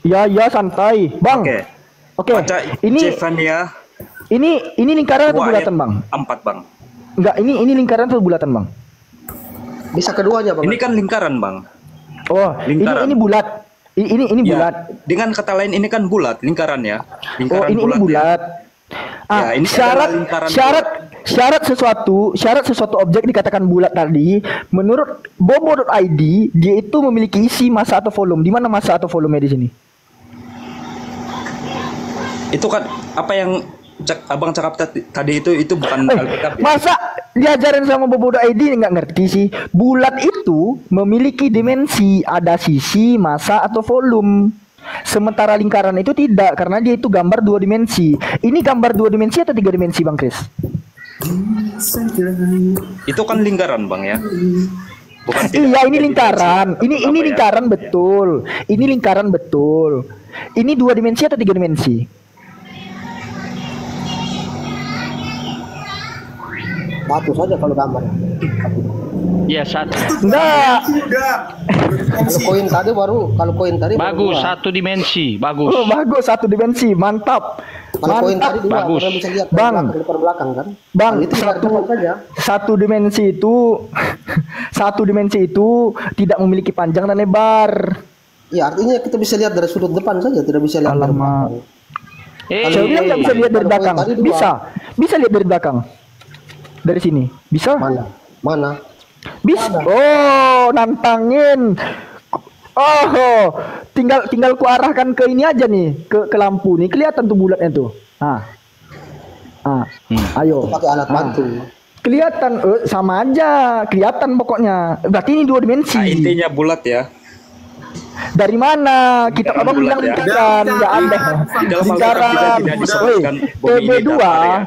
Ya santai, Bang. Oke. Oke. Baca Ini Zefania ini lingkaran atau 2 ayat bulatan, Bang? 4, Bang. Enggak, ini lingkaran atau bulatan, Bang? Bisa keduanya, Bang. Ini kan lingkaran, Bang. Oh, Lingkaran. ini bulat. Ini Ya, bulat. dengan kata lain ini kan bulat lingkaran ya. Oh, Lingkaran ini bulat. bulat. Ya, ini syarat adalah lingkaran syarat sesuatu objek dikatakan bulat tadi, menurut bobo.id dia itu memiliki isi, massa atau volume. Di mana massa atau volume di sini? Itu kan apa yang Abang cakap tadi itu bukan Alkitab. Ya? Masa diajarin sama bobo.id nggak ngerti sih? Bulat itu memiliki dimensi, ada sisi, massa atau volume. Sementara lingkaran itu tidak, karena dia itu gambar 2 dimensi. Ini gambar 2 dimensi atau 3 dimensi, Bang Kris? Itu kan lingkaran, Bang ya. Bukan Iya, ini lingkaran. Ini ya? lingkaran betul. Ini lingkaran betul. Ini 2 dimensi atau 3 dimensi? Satu saja kalau gambarnya. Ya, satu. Enggak. Kalau koin tadi Bagus, baru 1 dimensi. Bagus. Oh, bagus, 1 dimensi. Mantap. Kalau koin tadi 2, Bagus. karena bisa lihat Bang. depan belakang kan. Bang, Kalau itu depan saja. satu dimensi itu satu dimensi itu tidak memiliki panjang dan lebar. Iya, artinya kita bisa lihat dari sudut depan saja, tidak bisa lihat dari Alamak. belakang. Saya bilang nggak bisa lihat dari Kalau belakang. koin tadi 2. Bisa lihat dari belakang. Dari sini. Bisa? Mana? Bisa. Oh, nantangin. Oh, tinggal ku arahkan ke ini aja nih, ke lampu nih. Kelihatan tuh bulatnya tuh. Ayo. Pakai alat bantu. Kelihatan sama aja, kelihatan pokoknya. Berarti ini 2 dimensi. Nah, intinya bulat ya. Dari mana kita abang bilang bulat ya. lingkaran? Nggak ada Di dalam Alkitab lingkaran. juga tidak disebutkan bumi ini TB2 datar ya.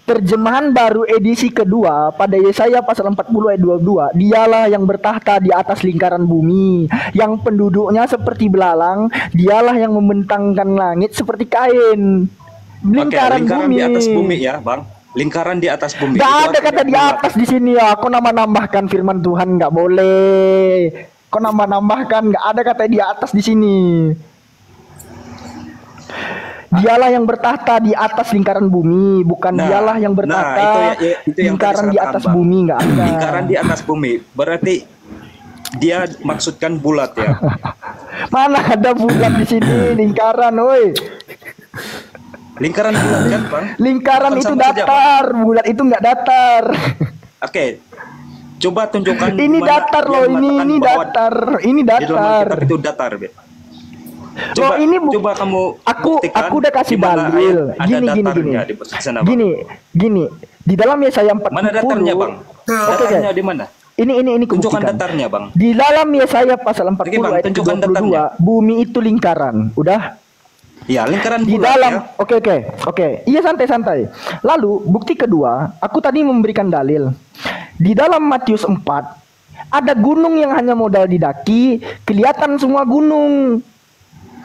terjemahan baru edisi kedua pada Yesaya pasal 40 ayat 22. Dialah yang bertahta di atas lingkaran bumi, yang penduduknya seperti belalang. Dialah yang membentangkan langit seperti kain. Lingkaran lingkaran bumi. di atas bumi ya, Bang. Lingkaran di atas bumi. Gak Itu ada kata artinya di bulat. atas di sini ya. Kau nambah-nambahkan firman Tuhan, nggak boleh. Kau nambah-nambahkan, nggak ada kata di atas di sini. Dialah yang bertahta di atas lingkaran bumi, bukan dialah yang bertahta itu yang lingkaran tadi di saya atas katakan, Bang. bumi, nggak ada. Lingkaran di atas bumi berarti dia maksudkan bulat ya. Mana ada bulat di sini, lingkaran, woi. Lingkaran bulat kan, Bang? Lingkaran Bukan itu sama saja, Bang. datar, bulat itu nggak datar. Oke. Coba tunjukkan Ini di mana datar dia loh, ini mengatakan bahwa datar, ini di dalam datar. Alkitab itu datar, Be. Loh, ini coba kamu buktikan aku udah kasih di mana dalil. ayat ada Gini. datarnya di sana, Bang. Gini. Di dalam Yesaya 40. Mana datarnya, Bang? Datarnya di mana? Ini Tunjukkan kubuktikan. datarnya, Bang. Di dalam Yesaya pasal 40 Oke, Bang, ayat tunjukkan 22, datarnya. bumi itu lingkaran. Udah? Ya, lingkaran Di bulat dalam ya. Oke. Iya, santai. Lalu bukti kedua, aku tadi memberikan dalil. Di dalam Matius 4 ada gunung yang hanya modal didaki, kelihatan semua gunung.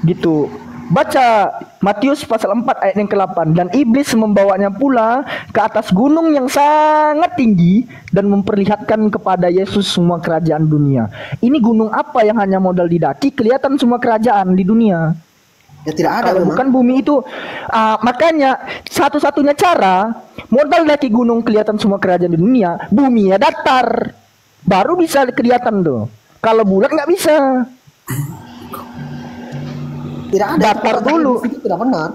Gitu. Baca Matius pasal 4 ayat yang ke-8. Dan iblis membawanya pula ke atas gunung yang sangat tinggi dan memperlihatkan kepada Yesus semua kerajaan dunia. Ini gunung apa yang hanya modal didaki, kelihatan semua kerajaan di dunia? Ya tidak ada. Kalau memang. bukan bumi itu, makanya satu-satunya cara modal daki gunung kelihatan semua kerajaan di dunia, bumi ya datar, baru bisa kelihatan tuh. Kalau bulat nggak bisa. Tidak ada. Datar dulu. Itu tidak benar.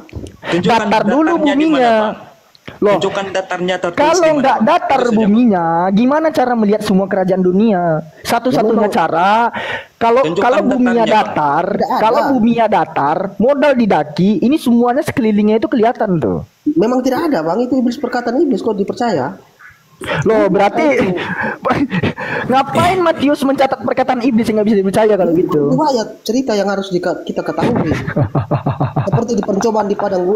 Tunjukkan Datar dulu datarnya di buminya. mana, Bang? Loh, Tunjukkan datarnya tertulis kalau di mana, nggak Bang? datar Itu saja, Bang. buminya, gimana cara melihat semua kerajaan dunia? Satu-satunya cara, kalau Tunjukkan buminya datarnya, Bang. datar, Tidak ada. kalau buminya datar, modal didaki, ini semuanya sekelilingnya itu kelihatan tuh. Memang tidak ada, Bang. Itu iblis, perkataan iblis, kok dipercaya. Loh, berarti ngapain Matius mencatat perkataan iblis yang nggak bisa dipercaya kalau gitu? Itu ayat cerita yang harus kita ketahui. Seperti di percobaan di padang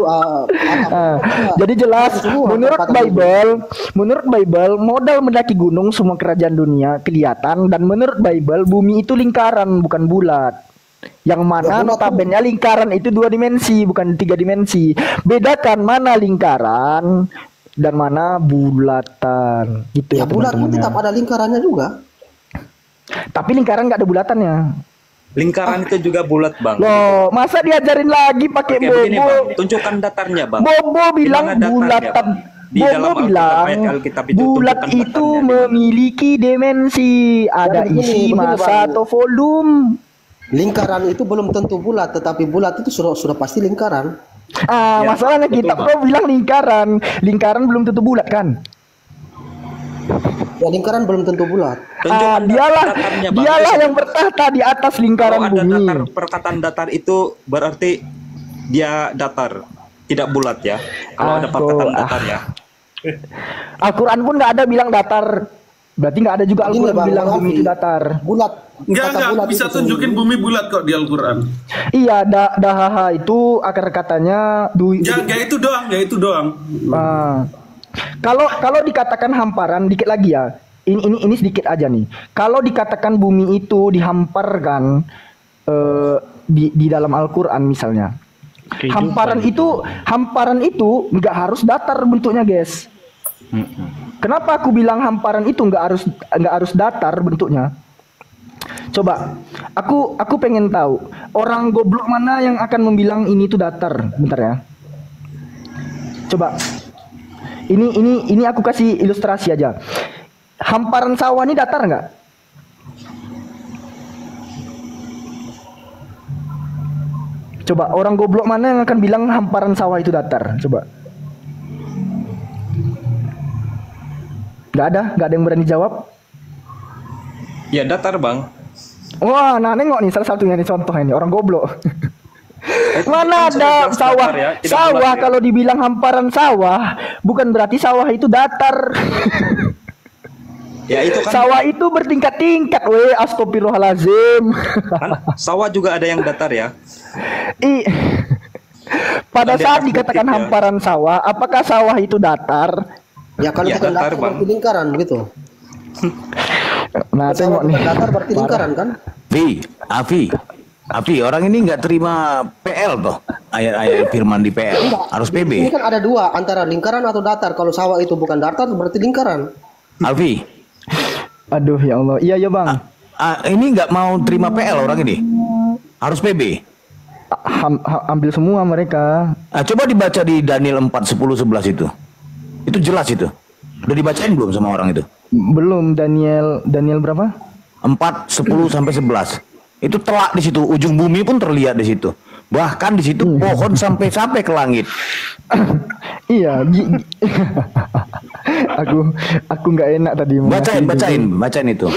Jadi jelas menurut Bible modal mendaki gunung semua kerajaan dunia kelihatan, dan menurut Bible bumi itu lingkaran bukan bulat. Yang mana notabene lingkaran itu 2 dimensi bukan 3 dimensi. Bedakan mana lingkaran dan mana bulatan gitu ya, bulat pun teman-teman ya. tetap ada lingkarannya juga. Tapi lingkaran nggak ada bulatannya. Lingkaran itu juga bulat, Bang. Loh, masa diajarin lagi pakai Oke, begini, bobo? Bang. Tunjukkan datarnya, Bang. Bobo bilang Di mana datarnya, bulatan. Bang? Di dalam Bobo bilang ayat Alkitab itu bulat tunjukkan itu datarnya di mana. memiliki dimensi, ada begini, isi, begini, masa Bang. atau volume. Lingkaran itu belum tentu bulat, tetapi bulat itu sudah pasti lingkaran. Ah, Ya, masalahnya betul, kita Bang. kok bilang lingkaran. Lingkaran belum tentu bulat kan? Ya lingkaran belum tentu bulat. Tunjukkan Dialah datarnya, Bang. dialah Itu yang bertahta di atas kalau lingkaran ada bumi. datar, perkataan datar itu berarti dia datar, tidak bulat ya. Kalau ada perkataan datar ya. Al-Quran pun nggak ada bilang datar. Berarti nggak ada juga Gini, Al-Quran Bang, bilang Bang bumi Alfi. itu datar. Bulat. Kata Enggak, bisa itu tunjukin bumi bulat kok di Al-Quran. Iya, dahaha itu akar katanya Ya itu doang, ya itu doang. Ah. Kalau dikatakan hamparan dikit lagi ya. Ini sedikit aja nih. Kalau dikatakan bumi itu dihamparkan di dalam Al-Qur'an misalnya. Hamparan itu nggak harus datar bentuknya, guys. Kenapa aku bilang hamparan itu nggak harus datar bentuknya? Coba, aku pengen tahu orang goblok mana yang akan membilang ini tuh datar. Bentar ya. Coba. Ini aku kasih ilustrasi aja. Hamparan sawah ini datar nggak? Coba, orang goblok mana yang akan bilang hamparan sawah itu datar? Coba. Nggak ada yang berani jawab. Ya datar, Bang. Wah, nah nengok nih salah satunya nih contoh ini orang goblok. Mana Kan sudah ada jelas sawah? datar ya, tidak Sawah bulat ya. kalau dibilang hamparan sawah, bukan berarti sawah itu datar. Ya itu kan, Sawah itu bertingkat-tingkat, weh. Astagfirullahalazim. kan sawah juga ada yang datar ya. I, pada Bukan di saat atas dikatakan bukit ya. hamparan sawah, apakah sawah itu datar? Ya kalau Ya, bukan datar, datar Bang. berarti lingkaran gitu. Nah, Kalau tengok nih. bukan datar berarti lingkaran kan? Afi, orang ini nggak terima PL toh, ayat-ayat firman di PL, harus Ini PB. kan ada dua antara lingkaran atau datar. Kalau sawah itu bukan datar berarti lingkaran. Alfi, Aduh, ya Allah. Iya, ya, Bang. ini nggak mau terima PL orang ini, harus PB. Ambil semua mereka. Coba dibaca di Daniel 4, 10, 11 itu jelas itu. Udah dibacain belum sama orang itu? Belum. Daniel berapa? 4, 10 sampai 11. Itu telak di situ, ujung bumi pun terlihat di situ. Bahkan di situ pohon sampai ke langit. Iya. aku nggak enak tadi. Bacain itu.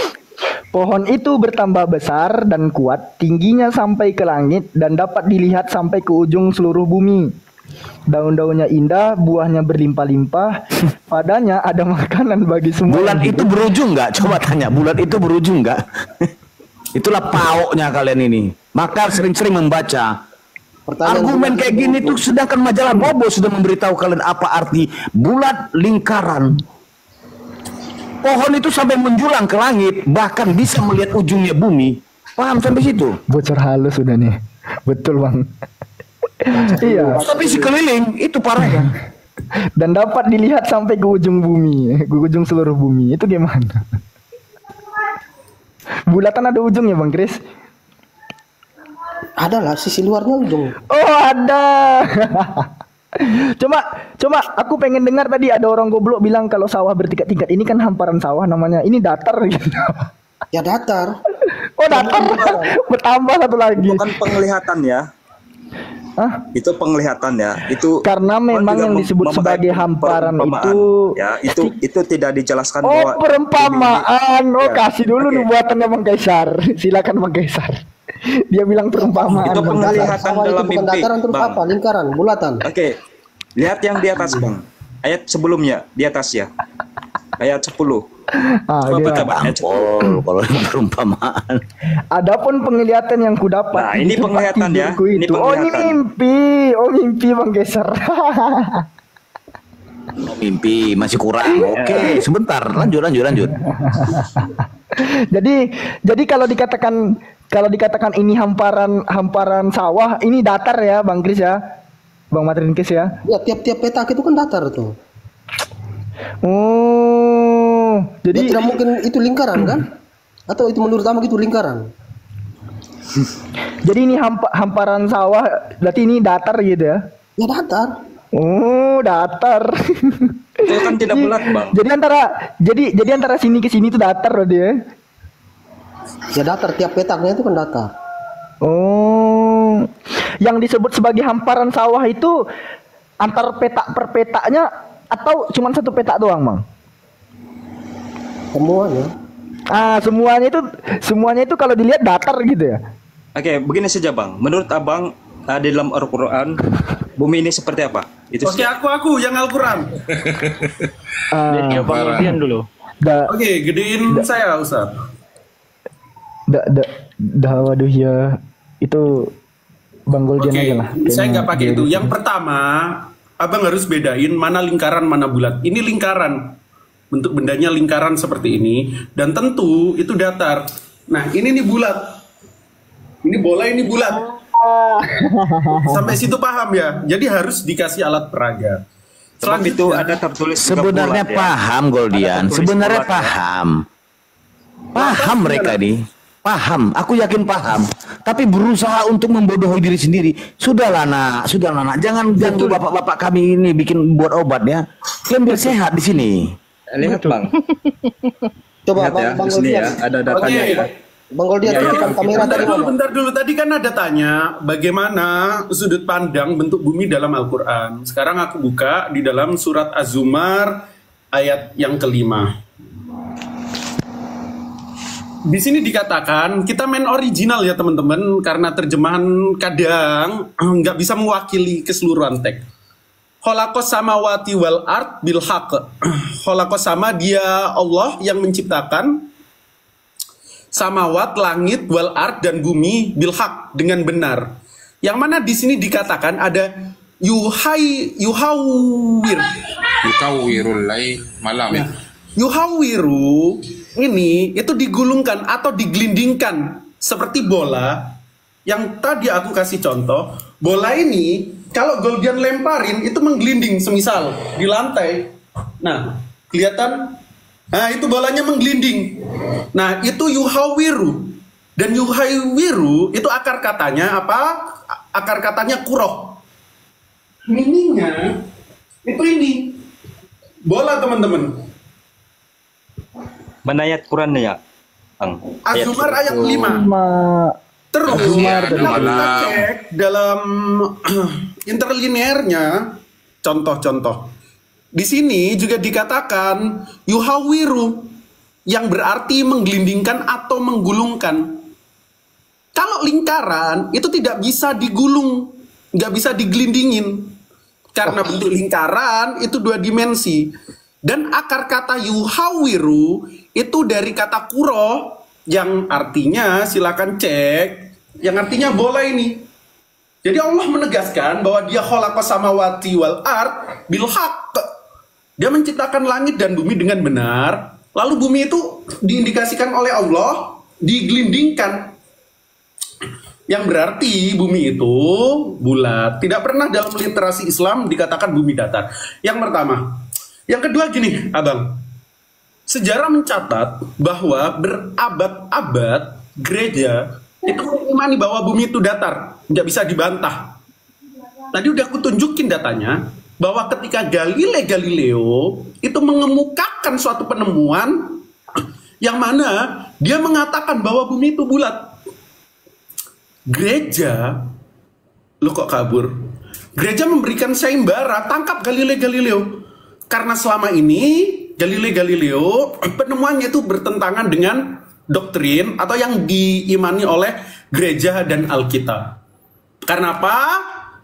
Pohon itu bertambah besar dan kuat, tingginya sampai ke langit dan dapat dilihat sampai ke ujung seluruh bumi. Daun-daunnya indah, buahnya berlimpah-limpah, padanya ada makanan bagi semua. Bulat yang itu hidup. berujung nggak? Coba tanya, bulat itu berujung nggak? Itulah paoknya kalian ini. Maka sering-sering membaca argumen kayak gini tuh, sedangkan majalah Bobo sudah memberitahu kalian apa arti bulat lingkaran. Pohon itu sampai menjulang ke langit, bahkan bisa melihat ujungnya bumi. Paham sampai situ? Bocor halus sudah nih. Betul, Bang. Iya. Tapi si keliling itu parah ya. Dan dapat dilihat sampai ke ujung bumi, ke ujung seluruh bumi. Itu gimana? Bulatan ada ujungnya, Bang Chris? Ada lah sisi luarnya ujung. Oh, ada. Coba aku pengen dengar tadi ada orang goblok bilang kalau sawah bertingkat-tingkat. Ini kan hamparan sawah namanya. Ini datar gitu. Ya datar. Oh, datar. Bertambah satu lagi. Bukan penglihatan ya. Hah? Itu penglihatan ya. Itu Karena memang juga yang disebut memakai sebagai hamparan perumpamaan. itu Ya, itu tidak dijelaskan Oh, bahwa perumpamaan. Oh, Ya, kasih dulu oke. nih buatannya Bang Kaisar. Silakan Bang Kaisar. Dia bilang perumpamaan. Itu Bang. penglihatan Sawah itu dalam bukan mimpi, dataran terus Bang. apa? Lingkaran, bulatan. Oke. Lihat yang di atas, Bang. Ayat sebelumnya di atas ya. Ayat 10. Coba Dia. baca, Bang. Ayat 10. Kalau ini perumpamaan. Adapun penglihatan yang kudapat Nah, di ini tempat penglihatan ya. tidurku Ini itu. Oh, ini penglihatan. mimpi. Oh, mimpi Bang Kaisar. Mimpi masih kurang. Oke, sebentar. Lanjut. jadi kalau dikatakan ini hamparan sawah, ini datar ya Bang Kris ya. Bang Matrinkis ya. Ya tiap-tiap petak itu kan datar tuh. Oh, Jadi jadi tidak mungkin itu lingkaran kan? Atau itu menurut kamu itu lingkaran? Jadi ini hamparan sawah, berarti ini datar gitu ya? Ya datar. Oh, datar. Itu kan tidak bulat, Bang. Jadi antara sini ke sini itu datar berarti ya? Ya datar, tiap petaknya itu kan datar. Oh, yang disebut sebagai hamparan sawah itu antar petak per petaknya atau cuma satu petak doang, Bang? Semuanya. Semuanya itu kalau dilihat datar gitu ya? Oke, begini saja, Bang. Menurut Abang, di dalam Al-Quran, bumi ini seperti apa? Itu Oke, aku yang Al-Quran. Jadi Bang Goldian dulu. Oke, gedein saya, Ustaz. Waduh ya, itu Bang Goldian Oke, aja lah. saya nggak pakai itu. Yang pertama, Abang harus bedain mana lingkaran, mana bulat. Ini lingkaran. Bentuk bendanya lingkaran seperti ini. Dan tentu itu datar. Nah, ini nih bulat. Ini bola, ini bulat. Sampai situ paham ya? Jadi harus dikasih alat peraga. sebab itu ada tertulis juga Sebenarnya bulat, ya. paham Goldian, Ada tertulis sebenarnya bulat, ya. paham. Paham mereka nih. Paham, aku yakin paham. Tapi berusaha untuk membodohi diri sendiri. Sudahlah nak, jangan ganggu bapak-bapak kami ini bikin buat obat ya. Kalian biar sehat di sini. Lihat, Bang. Coba Lihat ya, Bang di sini Goldian. ya, ada datanya Oke. ya. Bang Goldian, Ya, ya, tunjukkan ya. kamera tadi mana? Bentar dulu. Tadi kan ada tanya bagaimana sudut pandang bentuk bumi dalam Al-Quran. Sekarang aku buka di dalam surat Az-Zumar ayat yang kelima. Di sini dikatakan, kita main original ya teman-teman, karena terjemahan kadang nggak bisa mewakili keseluruhan teks. Khalaqas samawati wal ard bil haqq. Khalaqas sama, dia Allah yang menciptakan samawat, langit, wal ard dan bumi bil haqq, dengan benar. Yang mana di sini dikatakan ada yuhawwir. Yukawwirul lail malam ya. Yuhawiru ini itu digulungkan atau digelindingkan seperti bola. Yang tadi aku kasih contoh, bola ini kalau Goldian lemparin itu menggelinding, semisal di lantai. Nah, kelihatan? Nah, itu bolanya menggelinding. Nah, itu yuhawiru. Dan yuhawiru itu akar katanya apa? Akar katanya kuroh. Mininya itu ini. Bola, teman-teman. Mana ayat Quran ya, Bang? Az-Zumar ayat 5. Terus Az-Zumar kalau kita malam. cek dalam interlinearnya, contoh-contoh. Di sini juga dikatakan yuhawiru, yang berarti menggelindingkan atau menggulungkan. Kalau lingkaran itu tidak bisa digulung, nggak bisa digelindingin. Karena bentuk lingkaran itu 2 dimensi. Dan akar kata yuhawiru itu dari kata kuro, yang artinya, silakan cek, yang artinya bola ini. Jadi Allah menegaskan bahwa dia khalaqas samawati wal ard bil haqq. Dia menciptakan langit dan bumi dengan benar. Lalu bumi itu diindikasikan oleh Allah digelindingkan. Yang berarti bumi itu bulat. Tidak pernah dalam literasi Islam dikatakan bumi datar. Yang pertama. Yang kedua gini, Abang. Sejarah mencatat bahwa berabad-abad gereja itu mengimani bahwa bumi itu datar, nggak bisa dibantah. Tadi udah aku tunjukin datanya, bahwa ketika Galileo itu mengemukakan suatu penemuan yang mana dia mengatakan bahwa bumi itu bulat. Gereja, lo kok kabur? Gereja memberikan sayembara, tangkap Galileo. Karena selama ini Galileo penemuannya itu bertentangan dengan doktrin atau yang diimani oleh gereja dan Alkitab. Karena apa?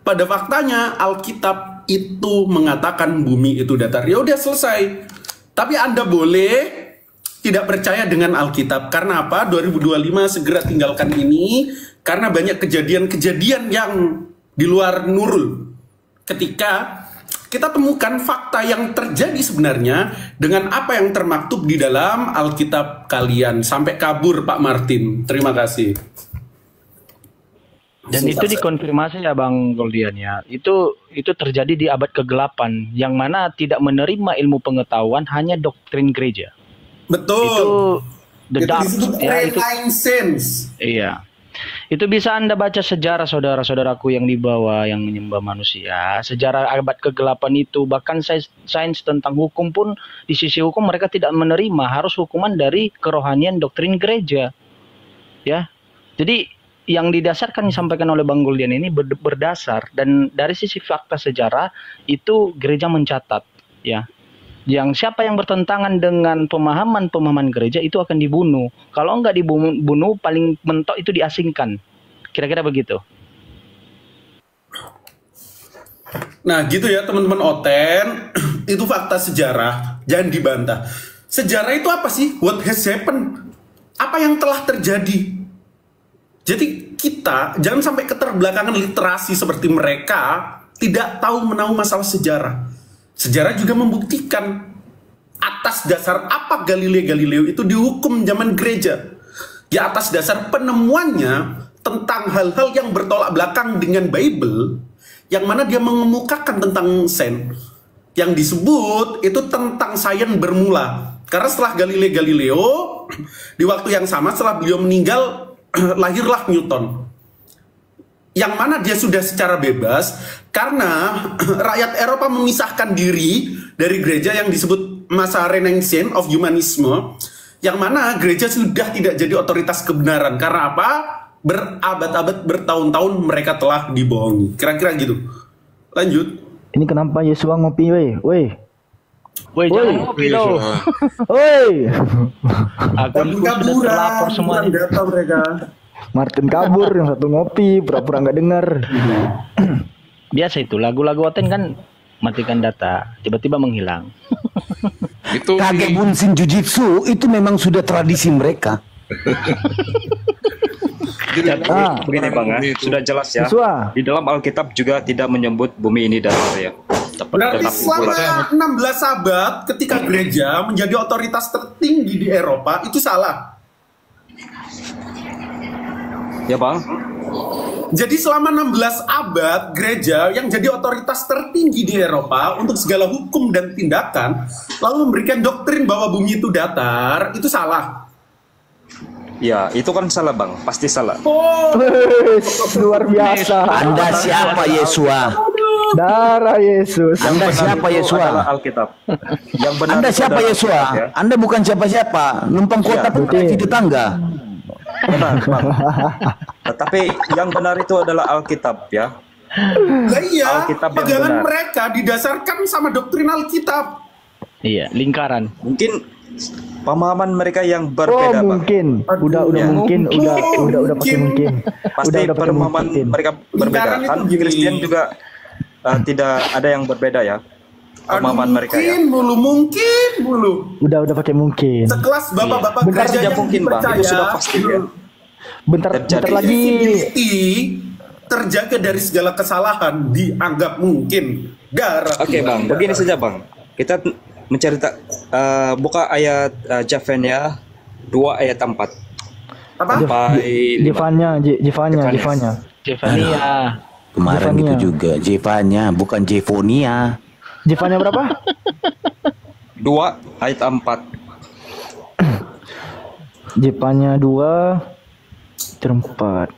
Pada faktanya Alkitab itu mengatakan bumi itu datar. Ya udah selesai. Tapi Anda boleh tidak percaya dengan Alkitab. Karena apa? 2025 segera tinggalkan ini, karena banyak kejadian-kejadian yang di luar nurul. Ketika kita temukan fakta yang terjadi sebenarnya dengan apa yang termaktub di dalam Alkitab kalian. Sampai kabur Pak Martin. Terima kasih. Dan itu dikonfirmasi ya Bang Goldian ya. Itu terjadi di abad ke-8 yang mana tidak menerima ilmu pengetahuan, hanya doktrin gereja. Betul. Itu the Itu dark disebut ya, itu. Renaissance. Iya. Itu bisa Anda baca sejarah saudara-saudaraku yang di bawah yang menyembah manusia. Sejarah abad kegelapan itu, bahkan sains tentang hukum pun di sisi hukum mereka tidak menerima, harus hukuman dari kerohanian doktrin gereja. Ya. Jadi yang didasarkan disampaikan oleh Bang Guldian ini berdasar, dan dari sisi fakta sejarah itu gereja mencatat, ya. Yang siapa yang bertentangan dengan pemahaman gereja itu akan dibunuh. Kalau enggak dibunuh, paling mentok itu diasingkan. Kira-kira begitu. Nah gitu ya teman-teman Oten. Itu fakta sejarah, jangan dibantah. Sejarah itu apa sih? What has happened? Apa yang telah terjadi? Jadi kita jangan sampai keterbelakangan literasi seperti mereka, tidak tahu menahu masalah sejarah. Sejarah juga membuktikan atas dasar apa Galileo itu dihukum zaman gereja. Ya atas dasar penemuannya tentang hal-hal yang bertolak belakang dengan Bible, yang mana dia mengemukakan tentang sains. Yang disebut itu tentang sains bermula. Karena setelah Galileo, di waktu yang sama setelah beliau meninggal, lahirlah Newton. Yang mana dia sudah secara bebas karena rakyat Eropa memisahkan diri dari gereja yang disebut masa Renaissance of Humanisme, yang mana gereja sudah tidak jadi otoritas kebenaran. Karena apa? Berabad-abad, bertahun-tahun mereka telah dibohongi. Kira-kira gitu. Lanjut. Ini kenapa Yesua ngopi, weh? Woi, jangan ngopi lo. Woi. Aku sudah terlapor semuanya. Data mereka. Martin kabur, yang satu ngopi, pura-pura nggak dengar. Biasa itu, lagu-lagu Oten kan matikan data, tiba-tiba menghilang. Itu Kage Bunshin Jujitsu itu memang sudah tradisi mereka. Begini Bang ya, sudah jelas ya. Yesua. Di dalam Alkitab juga tidak menyebut bumi ini datar ya. Berarti selama 16 abad ketika gereja menjadi otoritas tertinggi di Eropa, itu salah. Ya Bang. Jadi selama 16 abad gereja yang jadi otoritas tertinggi di Eropa untuk segala hukum dan tindakan lalu memberikan doktrin bahwa bumi itu datar, itu salah. Ya, itu kan salah Bang, pasti salah. Oh, Luar biasa. Anda siapa Yesua? Darah Yesus. Anda siapa Itu adalah Yesua? Alkitab. Yang benar Anda itu siapa adalah Yesua? Alkitab, ya. Anda bukan siapa-siapa. Numpang kota Ya, pun di tetangga. Benar, Bang. Tetapi yang benar itu adalah Alkitab ya. lah iya, Alkitab yang pegangan benar. mereka didasarkan sama doktrin Alkitab. Iya, lingkaran. Mungkin pemahaman mereka yang Oh berbeda Bang. mungkin, udah Ya. mungkin, udah pakai mungkin. Pasti Udah pakai pemahaman mungkin. mereka berbeda. Lingkaran Kan itu gini. Kristen juga tidak ada yang berbeda ya. Pemahaman mereka ya. Mungkin mulu. Udah pakai mungkin. Sekelas bapak-bapak Bentar gereja saja yang mungkin, Bang. dipercaya, Itu sudah pasti ya. Bentar Terjadi. lagi. Visibility terjaga dari segala kesalahan dianggap mungkin darah. Oke Bang, begini saja Bang. Kita mencerita buka ayat Javenia 2 ayat 4. Apa? Sampai 5. Jevanya. Jevania. Kemarin Jevania. itu juga Jevanya, bukan Jevonia. Jevanya berapa? 2 ayat 4. Jepanya 2 4.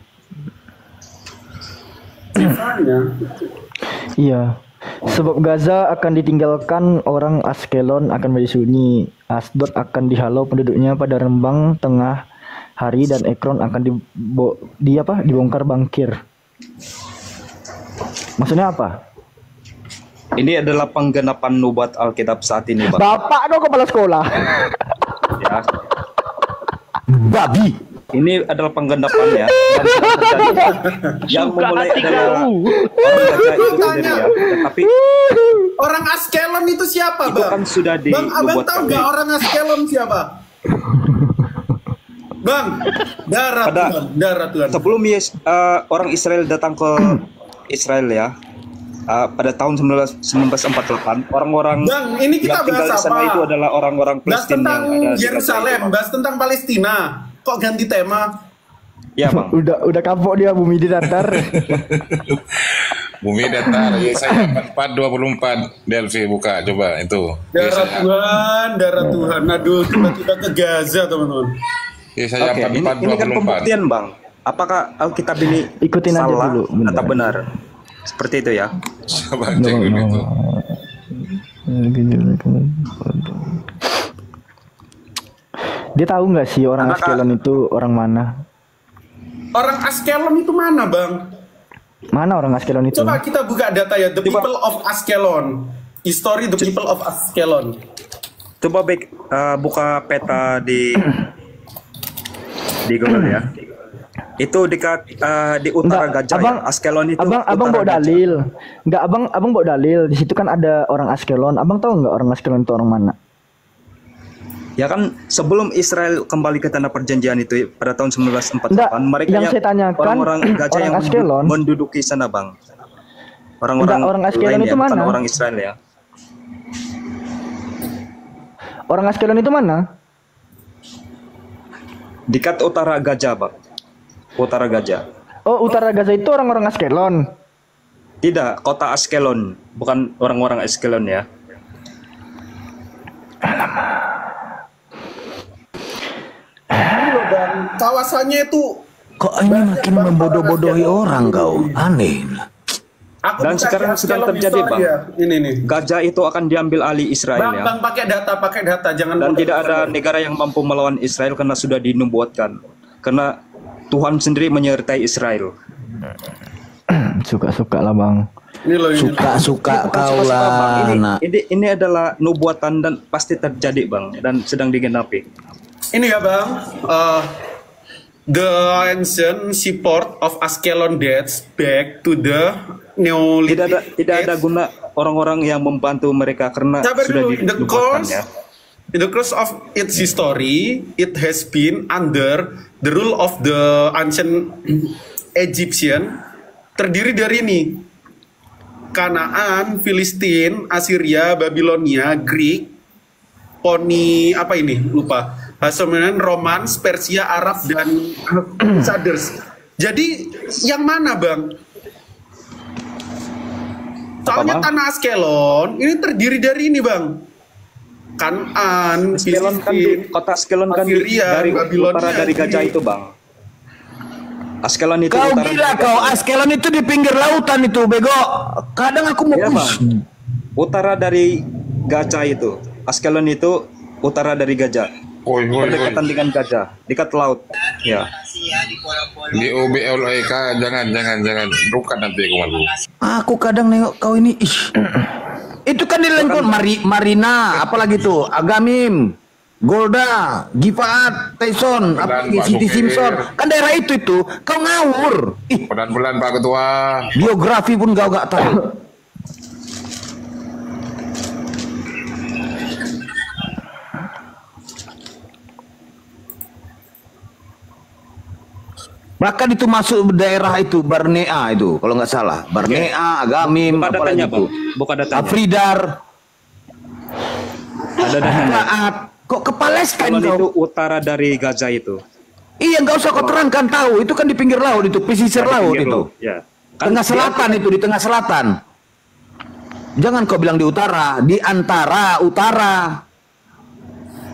Iya. Sebab Gaza akan ditinggalkan, orang Askelon akan menjadi sunyi, Asdod akan dihalau penduduknya pada rembang tengah hari, dan Ekron akan dibongkar bangkir. Maksudnya apa? Ini adalah penggenapan nubuat Alkitab saat ini Bang. Bapak dong kepala sekolah. Ya. Babi. Ini adalah penggenapan ya. Dan sedang terjadi. Yang memulai adalah orang Gaza itu sendiri ya. Tetapi Orang Askelon itu siapa, itu Bang? kan sudah Bang, abang dibuat tahu kami. nggak orang Askelon siapa? Bang, darah Tuhan. Sebelum orang Israel datang ke Israel ya, pada tahun 1948, orang-orang Bang, ini kita yang tinggal bahas di sana apa? itu adalah orang-orang Bahas Palestina tentang yang ada di Gaza Yerusalem, itu, Bang. bahas tentang Palestina. Kok ganti tema? Ya Bang. Udah kapok dia, bumi di datar. Bumi datar, Yesaya 44:24. Delphi buka coba itu. Darah Tuhan. Aduh, tiba-tiba ke Gaza, teman-teman. Yesaya Oke, ini kan 44:24. pembuktian Bang. apakah Alkitab ini Ikutin aja salah dulu, benar. atau benar? Seperti itu ya. Coba cek dulu itu. Dia tahu nggak sih orang Apakah- Askelon itu orang mana? Orang Askelon itu mana, Bang? Mana orang Askelon itu? Coba kita buka data ya, the people of Askelon. History the people of Askelon. Coba buka peta di Google ya. Itu dekat di utara Enggak, Gajah abang, ya. Askelon itu abang utara bawa Gajah. dalil. Enggak, abang bawa dalil. Di situ kan ada orang Askelon. Abang tahu nggak orang Askelon itu orang mana? Ya kan sebelum Israel kembali ke tanah perjanjian itu pada tahun 1948 Enggak, mereka yang saya tanyakan, orang-orang Gajah orang yang Askelon. menduduki sana, Bang. Orang-orang Enggak, orang Askelon lain itu ya, bukan mana? orang Israel ya. Orang Askelon itu mana? Dekat utara Gajah, Bang. Utara Gajah. Oh, utara Gaza itu orang-orang Askelon. Tidak, kota Askelon, bukan orang-orang Askelon ya. Ini loh, Bang. Kawasannya itu Kok ini makin membodoh-bodohi orang kau? Aneh. aku Dan buka sekarang di sedang Askelon terjadi, History Bang. ya. Ini nih. Gajah itu akan diambil alih Israel Bang, ya. Bang pakai data, jangan Dan bodoh. tidak ada negara yang mampu melawan Israel karena sudah dinubuatkan. Karena Tuhan sendiri menyertai Israel. Suka-suka lah, Bang. Ini loh ini. Suka-suka Bukan kau suka-suka, Bang. lah, nak. Ini adalah nubuatan dan pasti terjadi, Bang, dan sedang digenapi. Ini ya, Bang. The ancient seaport of Askelon dates back to the Neolithic. Tidak ada guna orang-orang yang membantu mereka karena Sabar sudah dulu. dinubuatkan ya. In the course of its history, it has been under the rule of the ancient Egyptian. Terdiri dari ini: Kanaan, Filistin, Assyria, Babilonia, Greek, Poni, apa ini? Lupa. Hasmonean, Romans, Persia, Arab, dan Crusaders. Jadi yang mana, Bang? Soalnya Bang? tanah Askelon ini terdiri dari ini, Bang. Kanaan, Askelon kan Filistin, kota Askelon kan Assyria, dari Babilonia, utara dari Gajah itu, Bang. Askelon itu Kau utara gila dari kau, Gajah. Askelon itu di pinggir lautan itu, bego. Kadang aku mau Iya, Bang. Utara dari Gajah itu. Askelon itu utara dari Gajah. Woi, woi, woi. Berdekatan dengan Gajah, dekat laut. Ya. Di OBLEK jangan. Bukan nanti aku malu. Aku kadang nengok kau ini, ish. Itu kan di lingkungan Marina, apalagi tuh, Agamim, Golda, Gifaat, Tyson, apa Pelan, Pak Siti Sukir. Simpson, kan daerah itu kau ngawur. Ih, Pelan-pelan Pak Ketua. geografi pun kau gak tahu. Bahkan itu masuk daerah itu Barnea itu kalau nggak salah. Barnea, Agamim, Buka apalagi datanya, itu. Bang. Buka datanya. Afridar, Ada datanya. Faat. Kok ke Palestina Askelon itu kau? utara dari Gajah itu. Iya, nggak usah kau terangkan, tahu. Itu kan di pinggir laut itu, pesisir Di laut pinggir itu. laut, ya. Kan Tengah selatan itu, di tengah selatan. Jangan kau bilang di utara, di antara utara.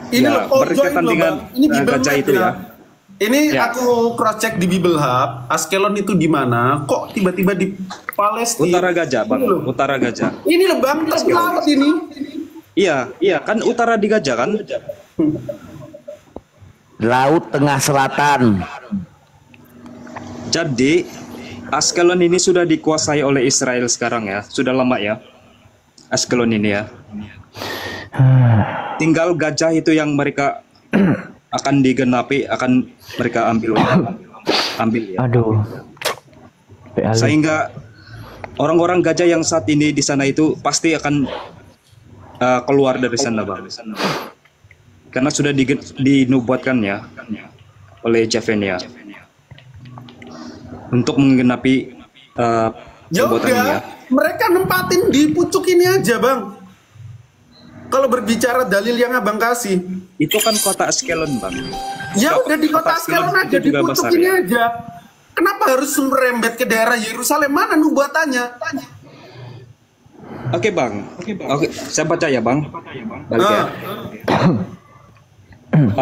Ini Ya, loh, berdekatan loh, dengan, Bang. Ini Bible Gajah Hub itu ya. Ini Ya. aku cross check di Bible Hub. Askelon itu di mana? Kok tiba-tiba di Palestina? Utara Gajah, Bang. Ini loh. Utara Gajah. Ini loh, Bang, terlalu ini. Iya, kan utara di Gajah kan? Laut tengah selatan. Jadi Askelon ini sudah dikuasai oleh Israel sekarang ya, sudah lama ya. Askelon ini ya. Tinggal Gajah itu yang mereka akan digenapi, akan mereka ambil ya. Aduh. Sehingga orang-orang Gajah yang saat ini di sana itu pasti akan keluar dari sana, Bang. Karena sudah dinubuatkan ya oleh Javenia untuk menggenapi Ya perbuatan ini ya. udah, mereka nempatin di pucuk ini aja, Bang. Kalau berbicara dalil yang Abang kasih, Itu kan kota Askelon, Bang. ya udah di kota Askelon aja, di juga pucuk besar, ini ya. aja. Kenapa harus merembet ke daerah Yerusalem? Mana nubuatannya? Oke, Bang. Oke, saya baca ya, Bang. Balik ya. Ah.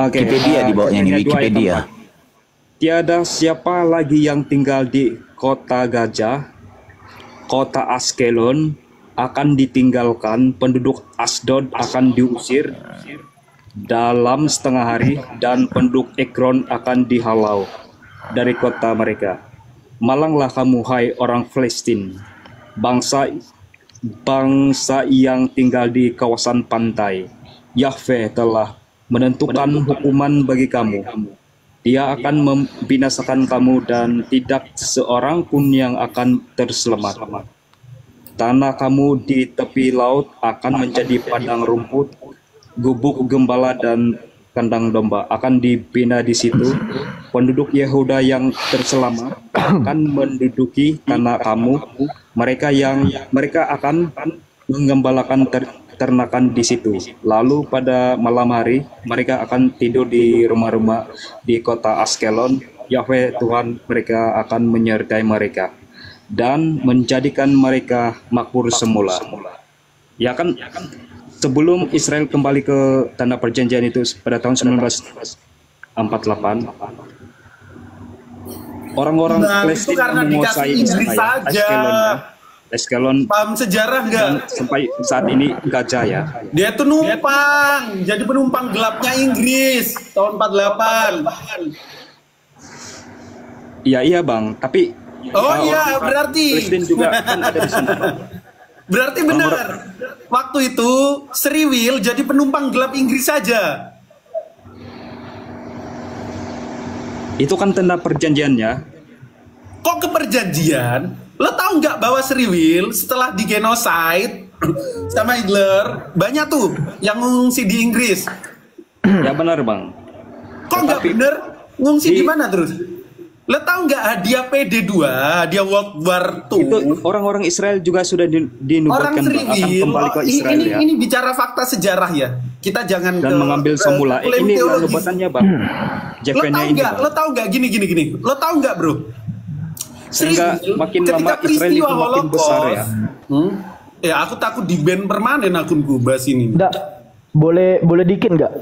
Oke. Wikipedia di bawahnya nih, Jeremia 2 ayat Wikipedia. 4. tiada siapa lagi yang tinggal di kota Gajah, kota Askelon akan ditinggalkan, penduduk Asdod akan diusir dalam setengah hari, dan penduduk Ekron akan dihalau dari kota mereka. Malanglah kamu, hai orang Palestina, bangsa yang tinggal di kawasan pantai. Yahweh telah menentukan hukuman bagi kamu. Dia akan membinasakan kamu dan tidak seorang pun yang akan terselamat. Tanah kamu di tepi laut akan menjadi padang rumput, gubuk gembala dan kandang domba akan dibina di situ. Penduduk Yehuda yang terselamat akan menduduki tanah kamu. Mereka akan mengembalakan ternakan di situ. Lalu pada malam hari mereka akan tidur di rumah-rumah di kota Askelon. Yahweh Tuhan mereka akan menyertai mereka dan menjadikan mereka makmur semula. Ya kan, sebelum Israel kembali ke tanah perjanjian itu pada tahun 1948, orang-orang Palestina menguasai Askelon. Paham sejarah nggak? Sampai saat ini Gaza ya. Dia tuh numpang, jadi penumpang gelapnya Inggris tahun 48. Iya bang, tapi iya berarti Palestina juga kan ada di sana, Bang. Berarti benar. Waktu itu Seriwil jadi penumpang gelap Inggris saja. Itu kan tanda perjanjiannya. Kok ke perjanjian? Lo tahu nggak bahwa Seriwil setelah digenosid sama Hitler banyak tuh yang ngungsi di Inggris? Ya benar bang. Kok nggak bener? Ngungsi di mana terus? Lo tahu nggak hadiah PD2, hadiah World War II? Itu orang-orang Israel juga sudah dinubatkan akan kembali ke Israel ya. Ini bicara fakta sejarah ya. Kita jangan dan mengambil semula. Ini nubatannya bang. Lo tahu nggak gini. Lo tahu nggak bro? Sehingga makin lama Israel itu makin besar ya. Ya aku takut di ban permanen akun gue bahas ini. Nggak, boleh dikit nggak?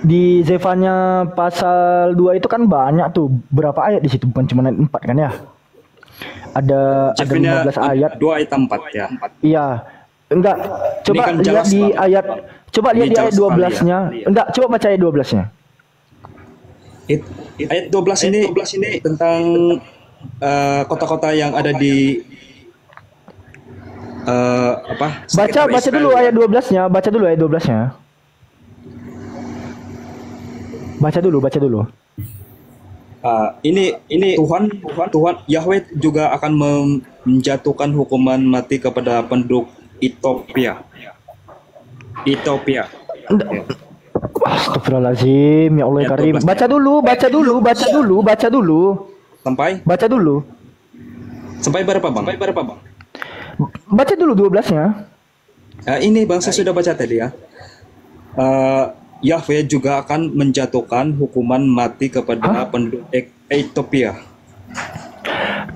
Di Zefanya pasal 2 itu kan banyak tuh, berapa ayat di situ, bukan cuma 4 kan ya? Ada 15 ayat. 2 ayat 4 ya. Iya. Enggak, coba kan lihat di ayat, coba lihat di ayat 12-nya. Ya. Enggak, coba baca ayat 12-nya. Ayat 12 ini tentang kota-kota yang ada di Baca dulu ayat 12-nya, baca dulu ayat 12-nya. Baca dulu. Ini Tuhan Yahweh juga akan menjatuhkan hukuman mati kepada penduduk Ethiopia. Astagfirullahaladzim, ya Allah ya Karim. Baca dulu. Sampai berapa bang? Baca dulu 12-nya. Ini bangsa sudah baca tadi ya. Yahweh juga akan menjatuhkan hukuman mati kepada penduduk Ethiopia.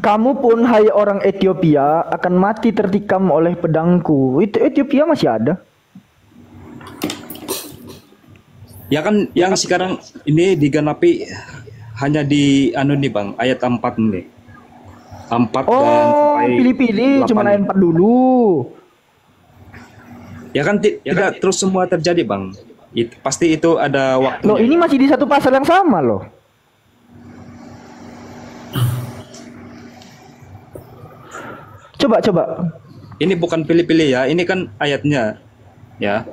Kamu pun hai orang Ethiopia akan mati tertikam oleh pedangku. Itu Ethiopia masih ada? Ya kan yang sekarang ini digenapi hanya di nih bang, ayat 4 nih. 4 dan sampai pilih-pilih cuma ayat 4 dulu. Ya kan tidak terus semua terjadi bang. Pasti itu ada waktu. Loh, ini masih di satu pasal yang sama loh. Coba. Ini bukan pilih-pilih ya, ini kan ayatnya. Ya.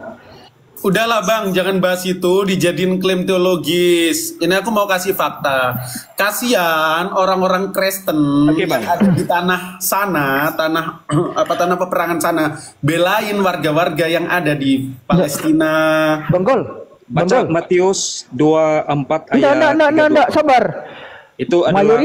Udahlah bang, jangan bahas itu, dijadiin klaim teologis. Ini aku mau kasih fakta. Kasihan orang-orang Kristen yang ada di tanah sana, tanah peperangan sana, belain warga-warga yang ada di Palestina. Benggol. Baca Matius 24 ayat. Enggak, sabar. Itu adalah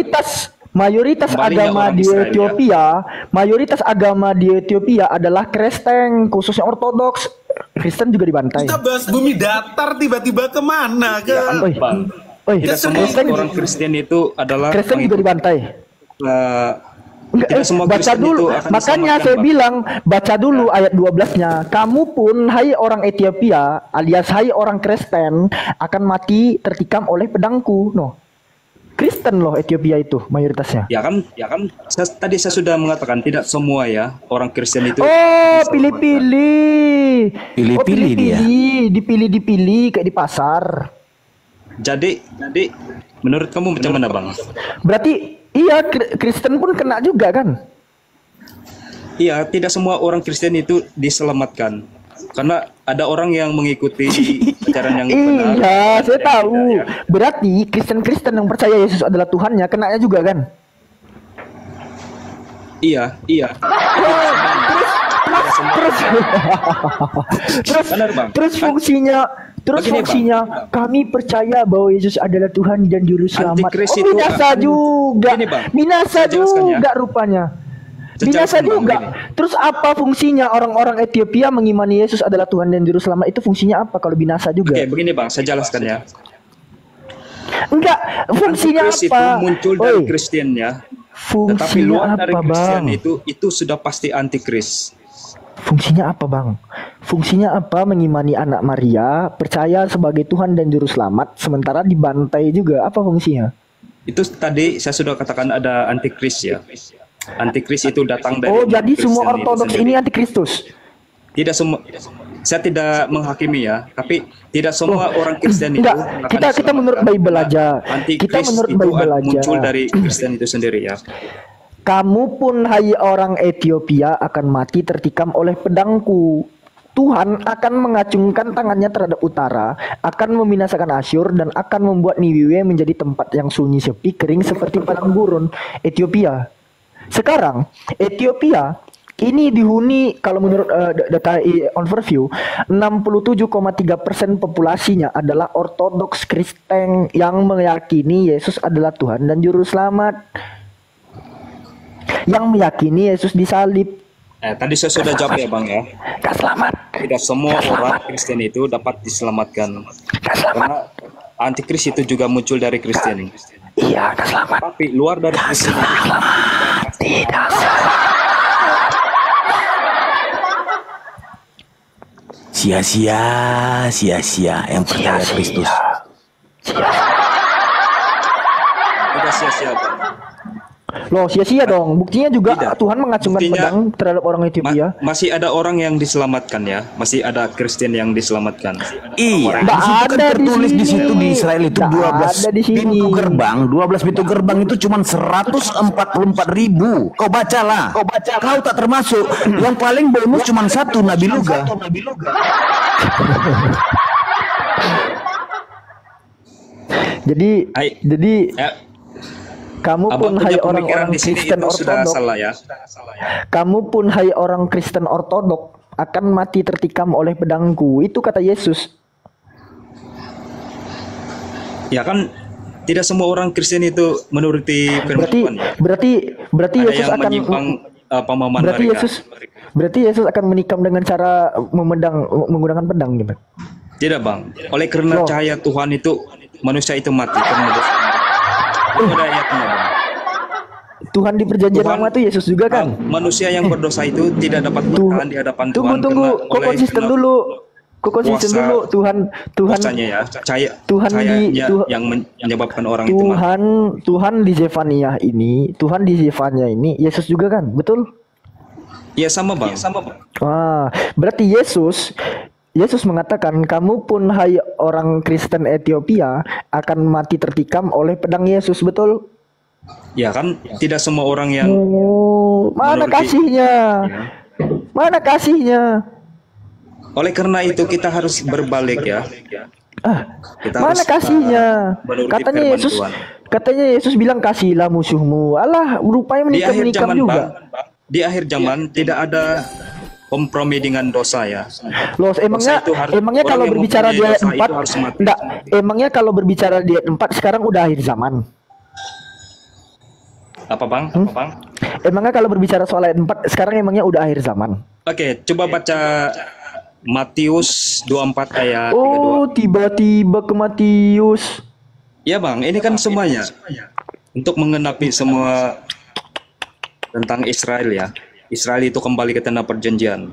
mayoritas agama di Ethiopia, mayoritas agama di Ethiopia adalah Kristen, khususnya Ortodoks. Kristen juga dibantai. Kita bahas bumi datar tiba-tiba kemana kan? Tidak semua orang Kristen itu adalah Kristen juga dibantai. Tidak semua baca dulu. Makanya saya bilang baca dulu ayat 12-nya. Kamu pun hai orang Ethiopia alias hai orang Kristen akan mati tertikam oleh pedangku. No. Kristen loh Ethiopia itu mayoritasnya. Ya kan, tadi saya sudah mengatakan tidak semua ya orang Kristen itu. Oh, pilih-pilih. Pilih-pilih dia. Dipilih kayak di pasar. Jadi menurut kamu macam mana, Bang? Berarti iya Kristen pun kena juga kan? Iya, tidak semua orang Kristen itu diselamatkan. Karena ada orang yang mengikuti ajaran yang benar. Iya, saya tahu. Tidak, ya. Berarti Kristen yang percaya Yesus adalah Tuhannya kenanya juga kan? Iya. Benar, Bang. Terus fungsinya Begini, Bang. kami percaya bahwa Yesus adalah Tuhan dan juru selamat. Antikris Oh, itu binasa juga. Begini, Bang. Binasa Saya jelaskan, ya. juga rupanya. Saya Binasa jelaskan, Bang, juga. begini. Terus apa fungsinya orang-orang Ethiopia mengimani Yesus adalah Tuhan dan juru selamat? Itu fungsinya apa kalau binasa juga? Oke, begini, Bang, saya jelaskan ya. Enggak, fungsinya Antikris apa? itu muncul dari Oi, Kristen ya. Tetapi fungsinya luar dari apa, Kristen Bang? itu sudah pasti antikris. Fungsinya apa, Bang? Fungsinya apa mengimani anak Maria, percaya sebagai Tuhan dan juru selamat, sementara dibantai juga? Apa fungsinya? Itu tadi saya sudah katakan ada antikris ya. Antikris itu datang dari Oh, umat jadi Kristen semua itu Ortodoks sendiri. ini antikristus? Tidak semua. Saya tidak menghakimi ya, tapi tidak semua orang Kristen itu Enggak, akan kita diselamatkan. menurut Bible aja. Antikris Kita menurut itu Bible aja. muncul dari Kristen itu sendiri ya. Kamu pun hai orang Ethiopia akan mati tertikam oleh pedangku. Tuhan akan mengacungkan tangannya terhadap utara, akan membinasakan Asyur dan akan membuat Niniwe menjadi tempat yang sunyi sepi kering seperti padang gurun. Ethiopia. Sekarang Ethiopia ini dihuni kalau menurut data overview 67,3% populasinya adalah Ortodoks Kristen yang meyakini Yesus adalah Tuhan dan juru selamat. Yang meyakini Yesus disalib. Tadi saya sudah jawab ya, Bang ya. Gak selamat. Tidak semua orang Kristen itu dapat diselamatkan. Karena antikris itu juga muncul dari Kristen. Iya, gak selamat. Tapi luar dari Kristen itu Tidak selamat. Sia-sia yang percaya Kristus. tidak sia-sia, Bang. Loh, sia-sia dong. Buktinya juga Tidak. Tuhan mengacungkan Buktinya, pedang terhadap orang Ethiopia. Masih ada orang yang diselamatkan ya. Masih ada Kristen yang diselamatkan. Iya, Nggak di situ kan ada di tertulis di situ sini. di Israel itu Nggak 12 ada di sini. pintu gerbang, 12 pintu gerbang itu cuma 144.000. Kau bacalah. Kau tak termasuk. Yang paling bonus cuma satu, Nabi Luga. Jadi Hai. Ya, kamu pun Abang hai punya pemikiran orang-orang di sini Kristen itu sudah Ortodok. salah ya. Kamu pun hai orang Kristen Ortodok akan mati tertikam oleh pedangku. Itu kata Yesus. Ya kan tidak semua orang Kristen itu menuruti firman Berarti Tuhan ya. berarti Ada Yesus yang akan menyimpang pemahaman berarti mereka. Yesus akan menikam dengan cara menggunakan pedang gitu. Tidak, Bang. Oleh karena Loh. cahaya Tuhan itu manusia itu mati karena dosa. Itu ada ayatnya, Bang. Tuhan di perjanjian Tuhan- lama itu Yesus juga kan? Manusia yang berdosa itu tidak dapat bertahan di hadapan Tuhan Tunggu, karena kok konsisten karena dulu. Kok konsisten kuasa- dulu. Tuhan kuasanya ya. Cahayanya yang menyebabkan orang itu mati. Tuhan di Zefania ini Yesus juga kan? Betul? Iya sama, Bang. Wah, berarti Yesus mengatakan kamu pun hai orang Kristen Ethiopia akan mati tertikam oleh pedang Yesus, betul? Ya kan tidak semua orang yang Oh, mana menuruti- kasihnya? Ya. Mana kasihnya? Oleh karena itu kita harus berbalik ya. Kita Mana harus, kasihnya? menuruti Katanya firman Yesus, Tuhan. katanya Yesus bilang kasihlah musuhmu. Alah, rupanya Di akhir menikam zaman, juga. Bang, di akhir zaman tidak ada kompromi dengan dosa ya. Loh, emangnya Dosa itu harus- emangnya orang kalau yang berbicara di mempunyai ayat dosa 4 itu harus mati. enggak, emangnya kalau berbicara di ayat 4 sekarang udah akhir zaman. Apa, Bang? Emangnya kalau berbicara soal ayat 4 sekarang emangnya udah akhir zaman. Oke, coba baca Matius 24 ayat 32. Oh, tiba-tiba ke Matius. Ya, Bang, ini kan semuanya untuk mengenapi semua tentang Israel ya. Israel itu kembali ke tanah perjanjian.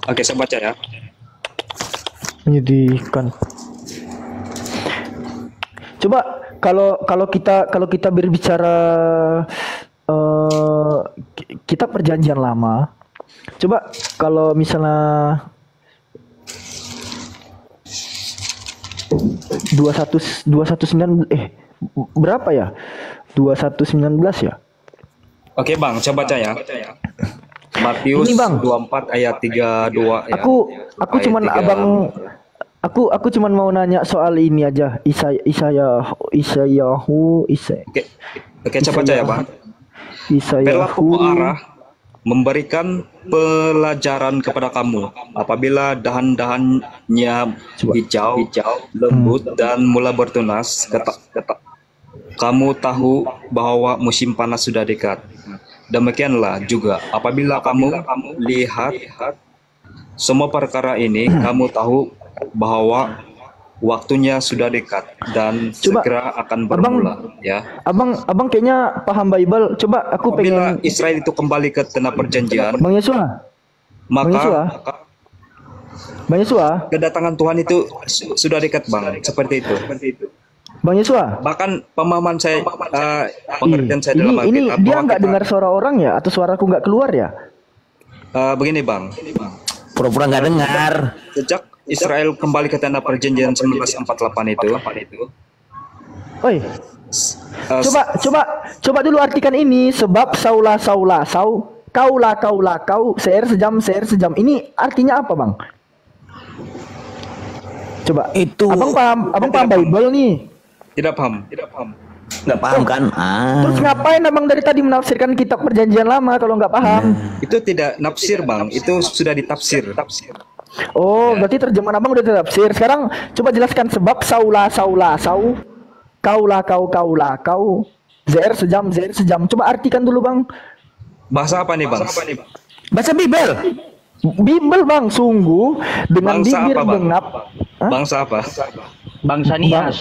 Oke, saya baca ya. Menyedihkan. Coba kalau kita berbicara kita perjanjian lama. Coba kalau misalnya 219 berapa ya? 2119 ya? Oke Bang, coba baca ya. Matius Ini, Bang. 24 ayat 32 ya. Aku Ayat cuman 3. abang aku cuman mau nanya soal ini aja. Isayahu. Oke, coba baca ya Bang. Berlaku Isayahu. arah memberikan pelajaran kepada kamu apabila dahan-dahannya hijau, lembut dan mula bertunas, kamu tahu bahwa musim panas sudah dekat. Demikianlah juga apabila kamu lihat semua perkara ini, kamu tahu bahwa waktunya sudah dekat dan Coba, segera akan bermula. Ya. Abang kayaknya paham Bible. Coba aku Apabila pengen Israel itu kembali ke tanah perjanjian, Bang Yesua. maka Bang Yesua. kedatangan Tuhan itu sudah dekat Bang, seperti itu. Bang Yesua. Bahkan pemahaman saya, pengertian saya dalam Ini Alkitab, dia bahwa nggak kita- dengar suara orang ya, atau suaraku nggak keluar ya? begini Bang, Pura-pura nggak dengar. sejak Israel kembali ke tanah perjanjian 1948 itu, Oi, coba dulu artikan ini. Sebab kaulah kau, seher sejam. Ini artinya apa, Bang? Coba. Itu Abang paham Bible nih. tidak paham. nggak paham kan? Terus ngapain abang dari tadi menafsirkan kitab perjanjian lama kalau nggak paham? Itu tidak nafsir Bang, itu sudah ditafsir. Oh, berarti terjemahan abang udah ditafsir. Sekarang coba jelaskan sebab kaulah kau, zr sejam. Coba artikan dulu, Bang. Bahasa apa nih Bang? Baca Bible. Bible, Bang, sungguh dengan Bangsa bibir apa, Bang? bengap. Hah? Bangsa apa? Bangsa Nias.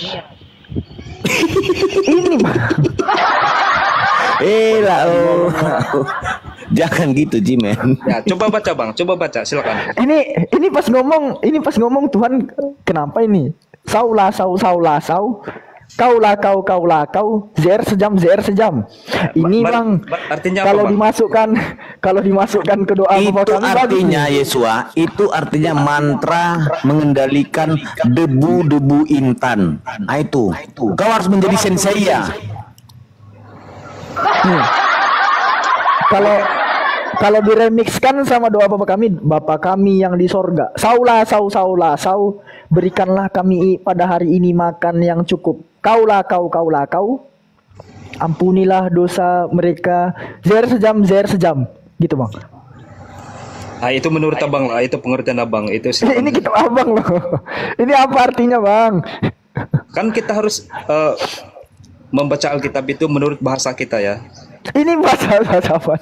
Ini, Bang. Lah, jangan gitu, Jimen. Ya, coba baca Bang, coba baca, silakan. Ini pas ngomong Tuhan kenapa ini? Kaulah kau, zr sejam. Ini Bang, artinya apa, kalau Bang? Itu dimasukkan ke doa Bapak kami, artinya bagus. Yesua, itu artinya mantra mengendalikan debu-debu intan. Nah, itu. Kau harus menjadi sensei ya. Kalau diremixkan sama doa Bapa kami yang di sorga. Saulah, berikanlah kami pada hari ini makan yang cukup. Kaulah kau. Ampunilah dosa mereka. Zr sejam. Gitu, Bang. Ah, itu menurut Abang lah, itu pengertian Abang. Itu Ini kitab abang loh. Ini apa artinya, Bang? kan kita harus membaca Alkitab itu menurut bahasa kita ya. Ini bahasa apa?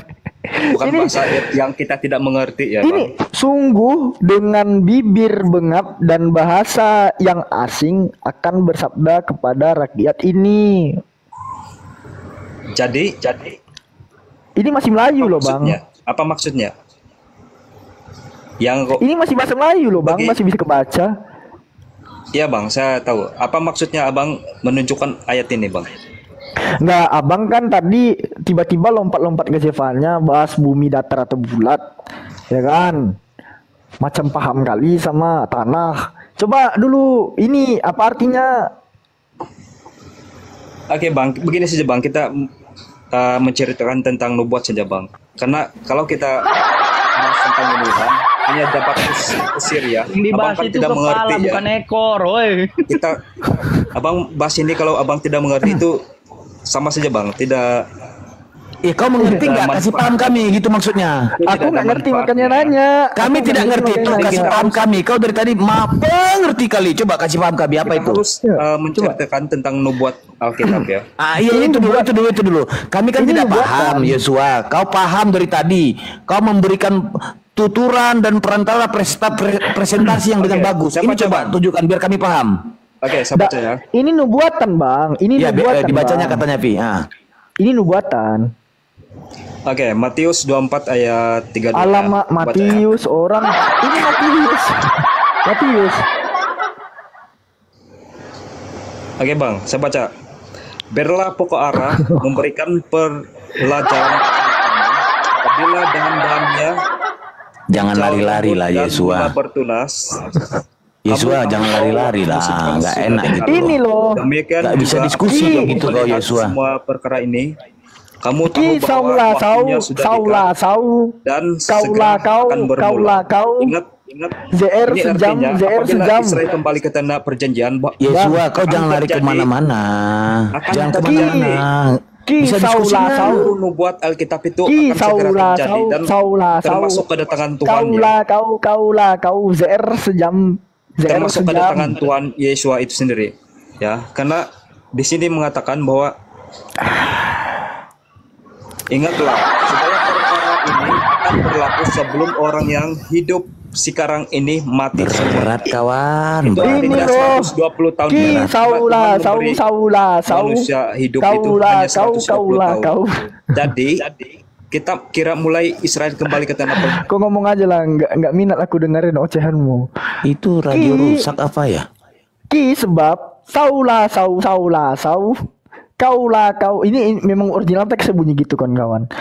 Bukan bahasa yang kita tidak mengerti ya, Ini Bang. sungguh dengan bibir bengap dan bahasa yang asing akan bersabda kepada rakyat ini. Jadi Ini masih Melayu loh, Bang. Apa maksudnya? Yang kok Ini masih bahasa Melayu loh, Bang. Bagi- Masih bisa kebaca. Iya Bang, saya tahu. Apa maksudnya Abang menunjukkan ayat ini, Bang? Nggak, abang kan tadi tiba-tiba lompat-lompat ke Zephania bahas bumi datar atau bulat, ya kan? Macam paham kali sama tanah. Coba dulu ini apa artinya? Oke Bang, begini saja Bang, kita menceritakan tentang nubuat saja Bang. Karena kalau kita bahas tentang nubuat hanya dapat usir ya. Yang dibahas Abang kan itu tidak kepala mengerti ya. bukan ekor, woi. Abang bahas ini kalau Abang tidak mengerti itu sama saja Bang, tidak. Kau mengerti nggak? Kasih paham kami, gitu maksudnya. Aku nggak ngerti makanya nanya. Kami Aku tidak nggak ngerti itu, makanya kasih nanya. paham kami. Kau dari tadi ngerti kali. Coba kasih paham kami apa Kita itu? harus menceritakan tentang nubuat Alkitab ya. Iya itu dulu. Kami kan Ini tidak nubuatan. paham, Yesua. Kau paham dari tadi. Kau memberikan tuturan dan perantara presentasi yang dengan bagus. saya Ini baca, coba Bang. tunjukkan biar kami paham. Oke, saya baca ya. Ini nubuatan, Bang. Ini Ya, nubuatan. dibacanya Bang. katanya Pi. Ini nubuatan. Oke, Matius 24 ayat 32. Alamak, Matius orang. Ini Matius. Oke bang, saya baca. Berlah pokok arah memberikan pelajaran apabila dahan-dahannya Jangan lari-lari lah dan Yesua. bunga bertunas. Yesua Kamu jangan lari-lari lah, nggak enak gitu. Ini loh. Demikian Nggak bisa juga diskusi kayak gitu kau melihat Yesua. semua perkara ini, kamu tahu Ki bahwa saulah sau, waktunya sudah saulah dekat sau, dan kaulah segera kau, akan bermula. kaulah kau. Ingat, ZR ini sejam, artinya ZR apabila sejam. Israel kembali ke tanah perjanjian, Yesua, kau akan jangan lari terjadi kemana-mana. akan Jangan terjadi. kemana-mana. Ki Bisa diskusi saulah nggak? sau, seluruh nubuat Alkitab itu Ki akan segera saulah terjadi sau, dan saulah sau. termasuk kedatangan Tuhan ya. Kaulah kau, kaulah kau. ZR sejam, ZR Termasuk sejam. kedatangan Tuhan Yesua itu sendiri. Ya, karena di sini mengatakan bahwa ingatlah segala perkara ini akan berlaku sebelum orang yang hidup sekarang ini mati semua. Berat kawan. Itu Ini artinya loh. 120 tahun Ki berat. saulah Tuhan sau, memberi saulah sau. manusia hidup itu Kaulah hanya kau, 120 kaulah tahun. kau. Jadi kita kira mulai Israel kembali ke tanah perjanjian. Kau ngomong aja lah, nggak minat aku dengerin ocehanmu. Itu radio Ki. rusak apa ya? Ki sebab saulah sau, saulah sau. Kaulah kau. Ini memang original teks bunyi gitu kawan-kawan.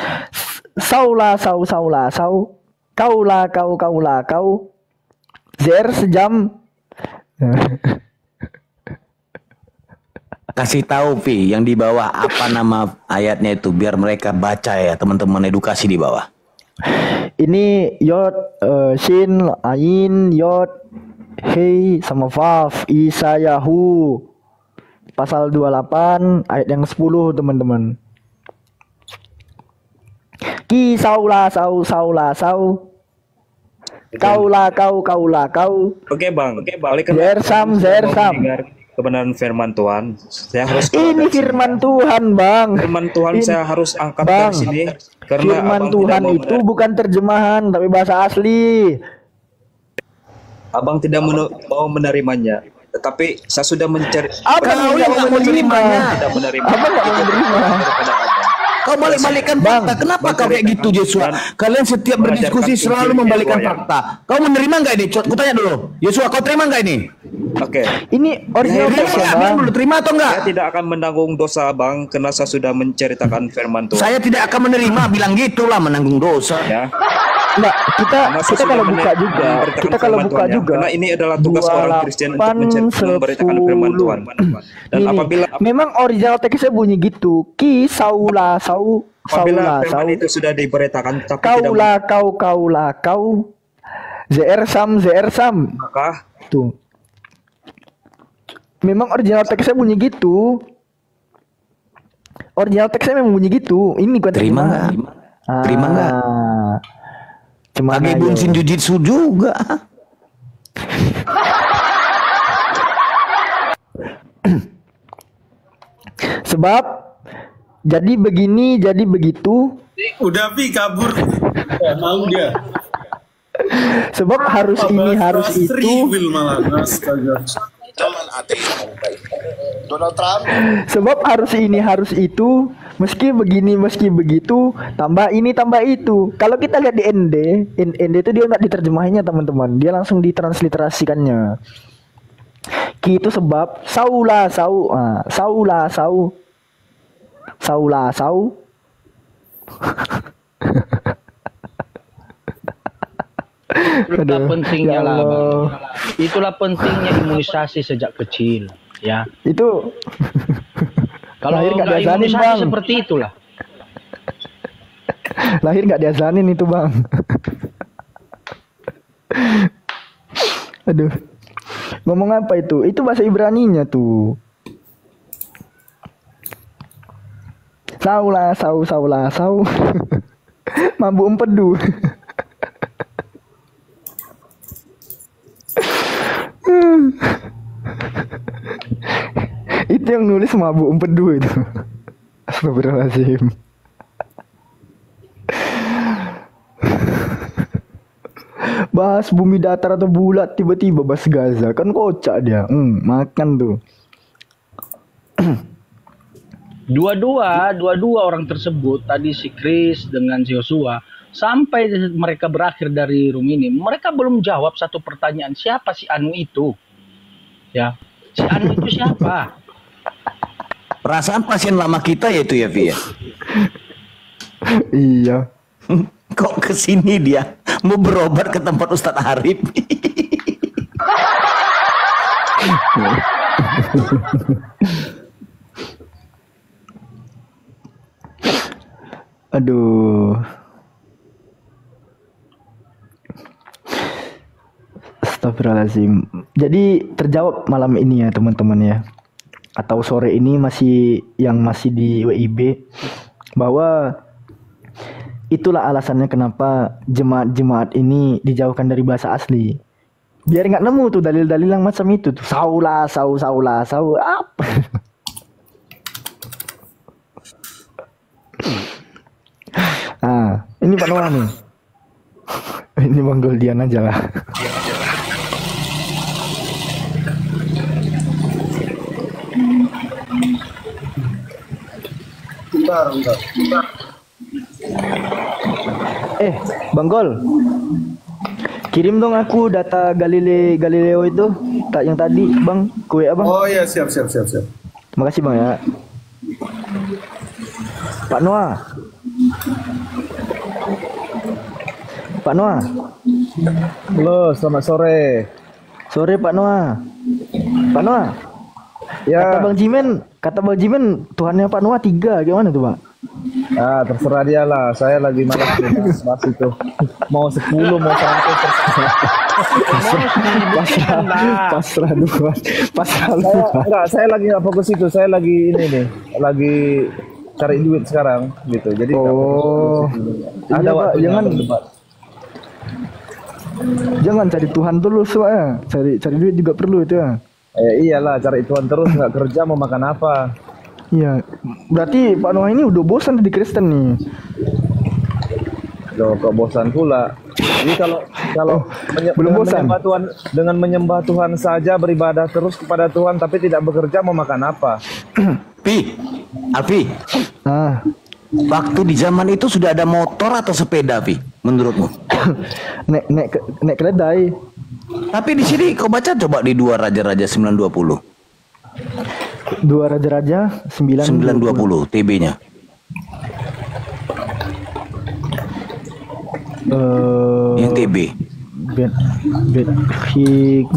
Saulah sau, saulah sau. Kaulah kau, kaulah kau. ZR sejam. Kasih tahu Pi yang di bawah apa nama ayatnya itu biar mereka baca ya teman-teman edukasi di bawah. Ini yod, shin, ain, yod, hei sama vav, Isayahu. Pasal 28 ayat yang 10 teman-teman. Ki saulah sau, saulah sau. Kaulah kau, kaulah kau. Oke bang, oleh Zersam, zersam. mendengar kebenaran firman Tuhan, saya harus Ini firman Tuhan, Bang. firman Tuhan saya harus angkat Bang, dari sini karena firman abang Tuhan tidak mau itu bukan terjemahan tapi bahasa asli. abang tidak mau menerimanya, tetapi saya sudah mencari Abang nggak mau menerima. tidak menerima. Abang nggak mau menerima. Daripada abang. Kau balik-balikkan Bang, fakta. Kenapa kau kayak gitu Yesua? Kalian setiap berdiskusi mengajarkan selalu Injil membalikkan Yesua, ya. fakta. Kau menerima nggak ini? Ku tanya dulu. Yesua, kau terima nggak ini? Oke. Ini original Ya, text ya, Bilang Bang. dulu, terima atau enggak? Saya tidak akan menanggung dosa abang karena saya sudah menceritakan firman Tuhan. Saya tidak akan menerima. Bilang gitulah menanggung dosa. Ya. Enggak, kita Karena saya kita sudah kalau buka juga, memberitakan kita kalau firman buka Tuhan, ya. juga. Karena ini adalah tugas orang Kristen untuk memberitakan firman Tuhan. Dan Ini, apabila memang original teksnya bunyi gitu. Ki saula sau, saula sau. firman itu sudah diberitakan tapi tidak Kaulah kau, kaulah kau. ZR sam. maka Tuh. Memang original teksnya bunyi gitu. Original teksnya memang bunyi gitu. Ini gua Terima nggak? Terima nggak? Cuma Pakai bunsin jujitsu juga. Sebab jadi begini, jadi begitu. Udah Pi kabur. Gak mau dia. Sebab harus ini, harus itu. Will malah. Astaga. Donald Trump. Sebab harus ini, harus itu. Meski begini, meski begitu. Tambah ini, tambah itu. Kalau kita lihat di ND itu dia nggak diterjemahinnya teman-teman. Dia langsung ditransliterasikannya. Ki itu sebab saulah sau, saulah sau, saulah sau. Itulah Aduh, pentingnya ya lah, Bang. Allah. Itulah pentingnya imunisasi sejak kecil, ya. Itu Kalau lahir nggak nggak diazanin, imunisasi Bang. seperti itulah. Lahir nggak diazanin itu, Bang. Aduh. Ngomong apa itu? Itu bahasa Ibraninya tuh. Saulah sau, saulah sau. Mambu empedu. Itu yang nulis mabuk empedu itu. Astagfirullahaladzim. Bahas bumi datar atau bulat, tiba-tiba bahas Gaza, kan kocak dia. Makan tuh. Dua-dua orang tersebut tadi si Chris dengan si Joshua sampai mereka berakhir dari room ini, mereka belum jawab satu pertanyaan, siapa si Anu itu? Ya, si Anu itu siapa? Perasaan pasien lama kita ya itu ya, Vi ya? Iya. Kok kesini dia mau berobat ke tempat Ustadz Arif? Aduh. Astagfirullahaladzim. Jadi terjawab malam ini ya teman-teman ya. Atau sore ini masih di WIB bahwa itulah alasannya kenapa jemaat-jemaat ini dijauhkan dari bahasa asli. Biar nggak nemu tuh dalil-dalil yang macam itu tuh. Sau apa. Ini Pak Noah nih. Ini Bang Goldian aja lah. Bentar. Bang Gol. Kirim dong aku data Galileo itu, yang tadi, Bang. Kue Abang. Oh iya, siap. Makasih Bang ya. Pak Noah. Halo, selamat sore. Sore Pak Noah. Ya. Kata Bang Jimen Tuhannya Pak Noah 3, gimana tuh Pak? Terserah dia lah. Saya lagi malas bahas itu. Mau 10, mau 100. Pasrah dulu. Enggak, saya lagi nggak fokus itu. Saya lagi ini nih, lagi cari duit sekarang gitu. Jadi ada waktu Jangan cari Tuhan terus ya. Cari duit juga perlu itu ya. Iyalah, cari Tuhan terus, nggak kerja mau makan apa? Iya. Berarti Pak Noah ini udah bosan di Kristen nih. Loh, kok bosan pula? Jadi kalau dengan menyembah Tuhan saja, beribadah terus kepada Tuhan tapi tidak bekerja mau makan apa? Alfi. Waktu di zaman itu sudah ada motor atau sepeda, Vi? Menurutmu? nek keledai. Tapi di sini kau baca coba di 2 Raja-Raja 920. 2 Raja-Raja 920 TB-nya. Yang TB. Bedhik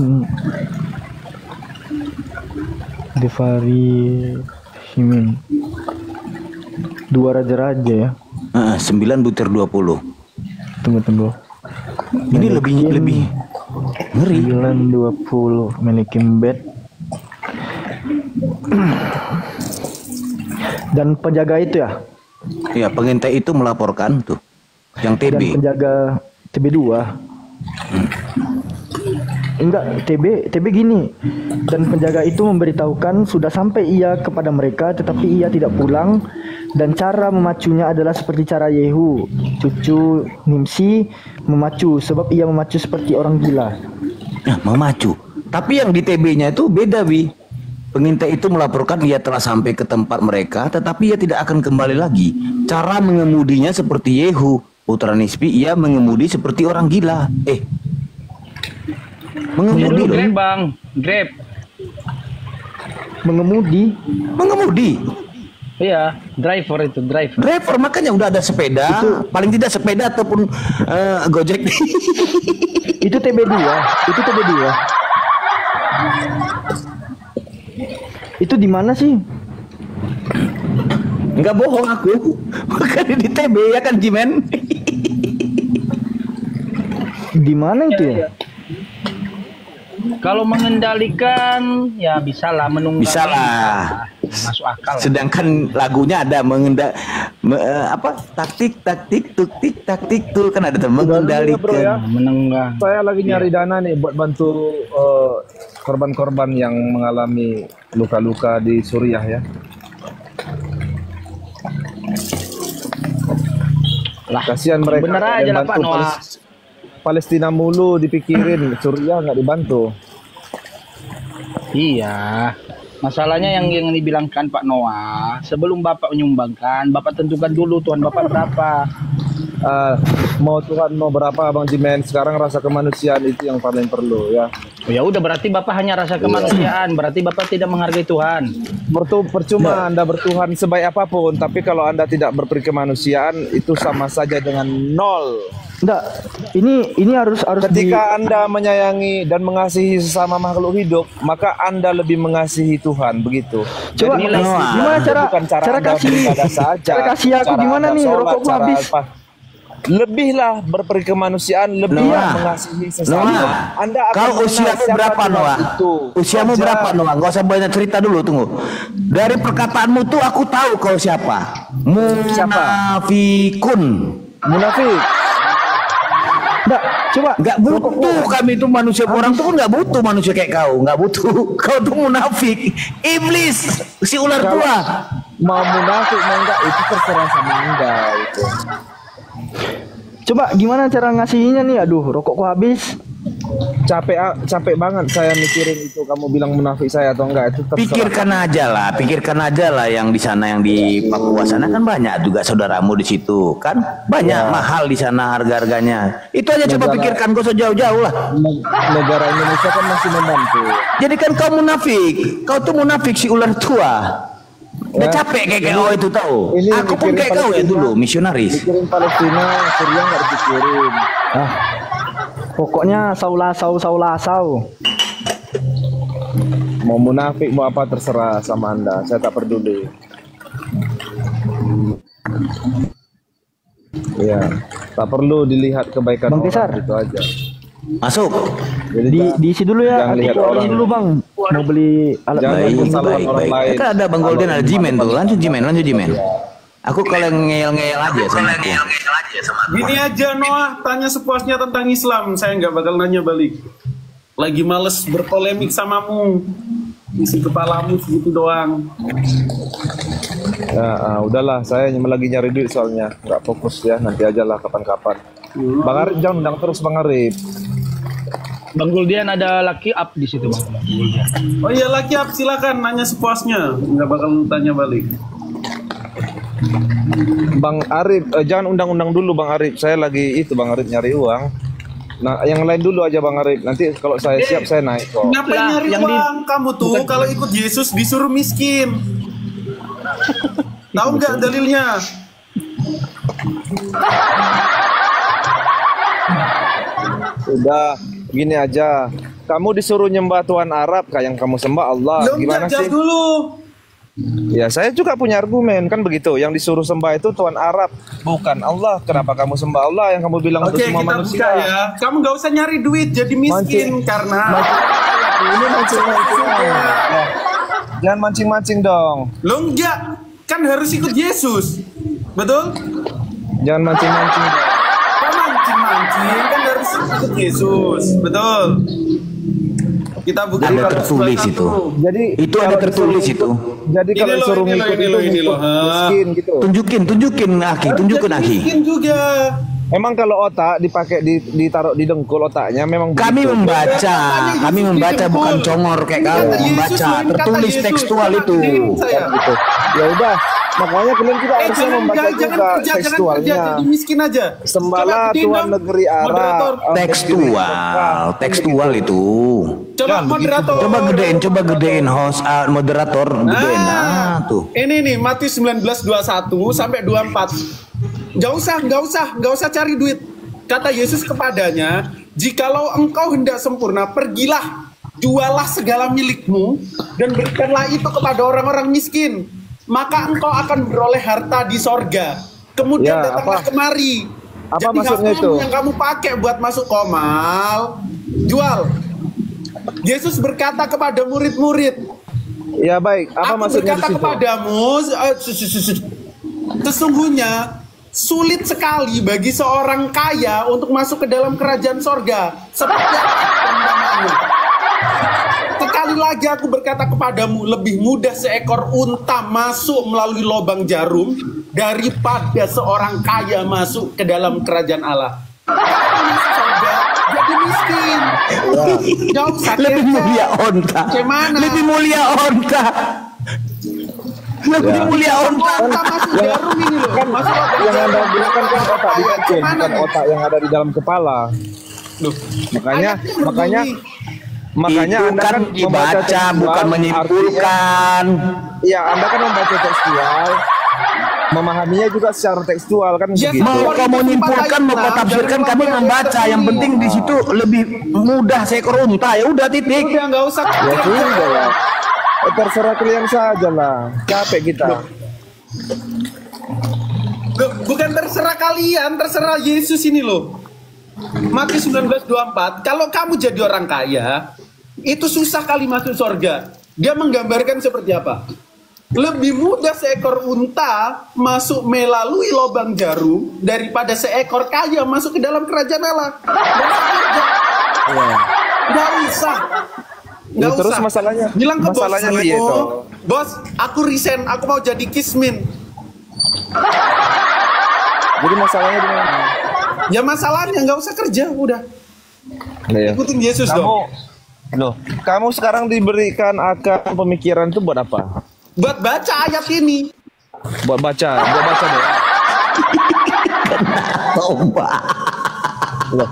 Devari Himin. 2 Raja-Raja ya. 9 butir 20. Tunggu. Ini lebih ngeri. 920 Melikim bed. Dan penjaga itu ya? Iya, pengintai itu melaporkan tuh. Yang TB. Dan penjaga TB2. Enggak, TB gini. Dan penjaga itu memberitahukan sudah sampai ia kepada mereka tetapi ia tidak pulang, dan cara memacunya adalah seperti cara Yehu, cucu Nimsi memacu, sebab ia memacu seperti orang gila. Memacu. Tapi yang di TB-nya itu beda, Wi. Pengintai itu melaporkan ia telah sampai ke tempat mereka tetapi ia tidak akan kembali lagi. Cara mengemudinya seperti Yehu, putra Nisbi, ia mengemudi seperti orang gila. Mengemudi loh. Grab, Bang. Grab. Mengemudi. Iya, driver itu, driver. Driver, makanya udah ada sepeda, paling tidak sepeda ataupun Gojek. Itu TB2. Itu di mana sih? Enggak bohong aku. Bukan di TB ya kan, Jimen? Di mana itu ya? Kalau mengendalikan ya bisa lah, menunggangi. Bisa lah. Masuk akal. Sedangkan lagunya ada taktik tuh kan ada mengendalikan. Menenggah. Saya lagi nyari dana nih buat bantu korban-korban yang mengalami luka-luka di Suriah ya. Lah, kasihan mereka. Bener aja lah Pak Noah. Palestina mulu dipikirin, Suriah nggak dibantu. Iya. Masalahnya yang dibilangkan Pak Noah, sebelum Bapak menyumbangkan, Bapak tentukan dulu Tuhan Bapak berapa. Mau Tuhan mau berapa Bang Jimen, sekarang rasa kemanusiaan itu yang paling perlu ya. Ya udah, berarti Bapak hanya rasa kemanusiaan, berarti Bapak tidak menghargai Tuhan. Percuma Anda bertuhan sebaik apapun, tapi kalau Anda tidak berperi kemanusiaan itu sama saja dengan nol. Enggak, ini harus ketika Anda menyayangi dan mengasihi sesama makhluk hidup, maka Anda lebih mengasihi Tuhan, begitu. Coba gimana cara kasih saja. Cara kasih aku gimana nih, rokokku habis. Lebihlah berperi kemanusiaan, lebihlah mengasihi sesama. Anda akan kau usiamu berapa, Noah? Usiamu berapa, Noah? Gak usah banyak cerita dulu, tunggu. Dari perkataanmu tuh aku tahu kau siapa. Munafikun. Munafik. Enggak, coba nggak butuh kami itu manusia, orang tuh pun nggak butuh manusia kayak kau, nggak butuh. Kau tuh munafik, iblis, si ular tua. Mau munafik mau enggak itu terserah sama Anda itu. Coba gimana cara ngasihinya nih? Aduh, rokokku habis. Capek banget saya mikirin itu, kamu bilang munafik saya atau enggak itu terserah. Pikirkan aja lah yang di sana, yang di Papua sana kan banyak juga saudaramu di situ kan, banyak mahal di sana harga-harganya. Itu aja coba pikirkan, gak usah jauh-jauh lah. Negara Indonesia kan masih membantu. Jadi kan kau munafik, kau tuh munafik si ular tua. Udah capek kayak kau itu tahu. Aku pun kayak kau ya dulu, misionaris. Mikirin Palestina, Syria nggak dipikirin. Pokoknya saulasau. Mau munafik mau apa terserah sama Anda, saya tak peduli. Ya, tak perlu dilihat kebaikan Bang orang, Tisar, itu aja. Masuk. Jadi diisi dulu ya. Diisi dulu Bang. Mau beli alat baik. Kan ada Bang Golden, ada Jimen tuh. Lanjut Jimen. Aku kalau ngeyel-ngeyel aja sama aku. Gini aja Noah, tanya sepuasnya tentang Islam. Saya nggak bakal nanya balik. Lagi males berpolemik samamu. Isi kepalamu segitu doang. Ya, udahlah, saya lagi nyari duit soalnya. Nggak fokus ya, nanti aja lah kapan-kapan. Bang Arif jangan undang terus Bang Arif. Bang Guldian ada laki up di situ Bang. Oh iya, laki up, silakan nanya sepuasnya. Nggak bakal tanya balik. Bang Arif, jangan undang-undang dulu Bang Arif. Saya lagi itu Bang Arif nyari uang. Nah, yang lain dulu aja Bang Arif. Nanti kalau saya siap saya naik kok. Ngapain nyari uang? Kamu tuh kalau ikut Yesus disuruh miskin. Tahu nggak dalilnya? Udah, gini aja. Kamu disuruh nyembah Tuhan Arab, kayak yang kamu sembah Allah. Gimana sih? Dulu. Ya, saya juga punya argumen kan begitu. Yang disuruh sembah itu Tuhan Arab, bukan Allah. Kenapa kamu sembah Allah yang kamu bilang untuk semua manusia? Ya. Kamu nggak usah nyari duit jadi miskin karena ini mancing-mancing. Ya. Jangan mancing-mancing dong. Lo enggak, kan harus ikut Yesus, betul? Jangan mancing-mancing. Kan mancing-mancing kan harus ikut Yesus, betul? Kita bukan ada tertulis itu. Jadi itu ada tertulis itu. Jadi kalau disuruh ngikut itu miskin gitu. Tunjukin Aki, tunjukin Aki. Miskin juga. Emang kalau otak dipakai ditaruh di dengkul otaknya memang kami membaca bukan congor kayak kau, membaca tertulis tekstual itu. Ya udah, makanya kalian juga harusnya membaca juga tekstualnya. Jadi miskin aja. Sembahlah Tuhan negeri Arab. Tekstual itu. Coba moderator. Coba gedein host moderator gedein. Tuh. Ini nih Matius 19:21 sampai 24. Gak usah cari duit. Kata Yesus kepadanya, jikalau engkau hendak sempurna, pergilah, jualah segala milikmu dan berikanlah itu kepada orang-orang miskin, maka engkau akan beroleh harta di sorga. Kemudian datanglah kemari. Apa jadi maksudnya itu? Yang kamu pakai buat masuk komal, jual. Yesus berkata kepada murid-murid, ya baik, apa maksudnya di situ? Aku berkata kepadamu, sesungguhnya sulit sekali bagi seorang kaya untuk masuk ke dalam kerajaan sorga. Seperti apa? Sekali lagi aku berkata kepadamu, lebih mudah seekor unta masuk melalui lubang jarum daripada seorang kaya masuk ke dalam kerajaan Allah. Jadi miskin. Lebih mulia onta. Gimana? Lebih mulia onta. Lebih mulia onta. Onta masuk jarum ini loh. Kan Masuk yang Anda bilang kan otak di racun, bukan otak yang ada di dalam kepala. Loh, Makanya ayatnya makanya berbunyi. makanya Itu Anda kan kan membaca dibaca tekstual, bukan menyimpulkan. Iya, Anda kan membaca tekstual, memahaminya juga secara tekstual kan Ya, begitu. Mau kau menyimpulkan, mau kau tafsirkan, kami membaca. Yang penting di situ lebih mudah seekor unta. Ya udah titik. Udah nggak usah. Ya sudah lah. Terserah kalian saja lah. Capek kita. Loh, bukan terserah kalian, terserah Yesus ini loh. Matius 19:24, kalau kamu jadi orang kaya, itu susah kali masuk surga. Dia menggambarkan seperti apa? Lebih mudah seekor unta masuk melalui lubang jarum daripada seekor kaya masuk ke dalam kerajaan Allah. Nggak usah. Nggak Ya, terus usah. masalahnya- Bilang ke masalahnya bosmu, begitu. bos, aku resign, aku mau jadi kismin. Jadi masalahnya di mana? Ya masalahnya nggak usah kerja, udah. Ya. Ikutin Yesus dong. Kamu sekarang diberikan akan pemikiran itu buat apa? Buat baca ayat ini. Buat baca deh. Tombak. Loh.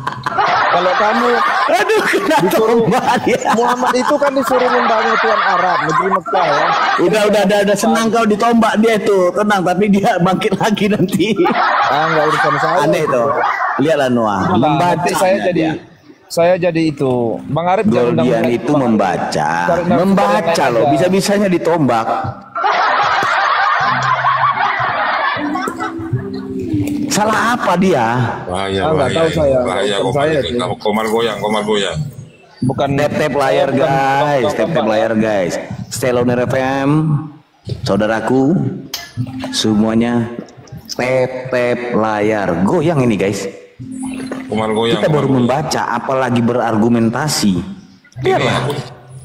Kalau kamu Aduh, kena disuruh tombak dia. Muhammad itu kan disuruh membangun Tuhan Arab, negeri Mekah ya. Udah senang kau ditombak dia tuh. Tenang, tapi dia bangkit lagi nanti. Enggak urusan saya. Aneh tuh. Lihatlah Noah, membaca. Nanti saya jadi itu. Bang Arif jangan Goldian undang-undang itu Bang Arif. membaca, Cari nafsu membaca yang lain loh, aja. bisa-bisanya ditombak. Salah apa dia? Bahaya, Nggak tahu saya. bahaya. Bukan saya, sih. Komar goyang. Bukan Tap layar guys, tap layar guys. Steloner FM, saudaraku, semuanya tap layar. Goyang ini guys. Komar goyang. Kita baru membaca, apalagi berargumentasi. Biarlah.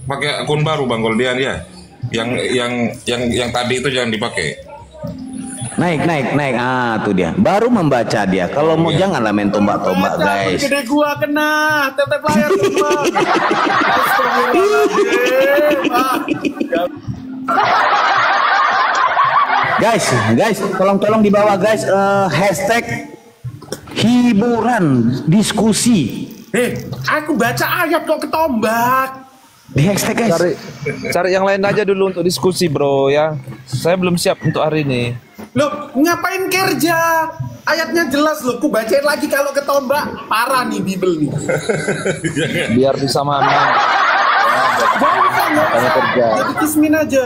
Pakai akun baru Bang Goldian ya. Yang tadi itu jangan dipakai. Naik. Ah, tuh dia. Baru membaca dia. Kalau mau janganlah main tombak-tombak, Baca, guys. gede gua kena, tetep layar semua. Astagfirullahaladzim. Guys, tolong di bawah guys, hashtag hiburan diskusi. Aku baca ayat kok ketombak. Di hashtag guys. cari yang lain aja dulu untuk diskusi, bro ya. Saya belum siap untuk hari ini. Loh, ngapain kerja? Ayatnya jelas loh, ku bacain lagi kalau ketombak. Parah nih Bible nih. Biar bisa mamam. Nggak usah. kerja. Jadi kismin aja.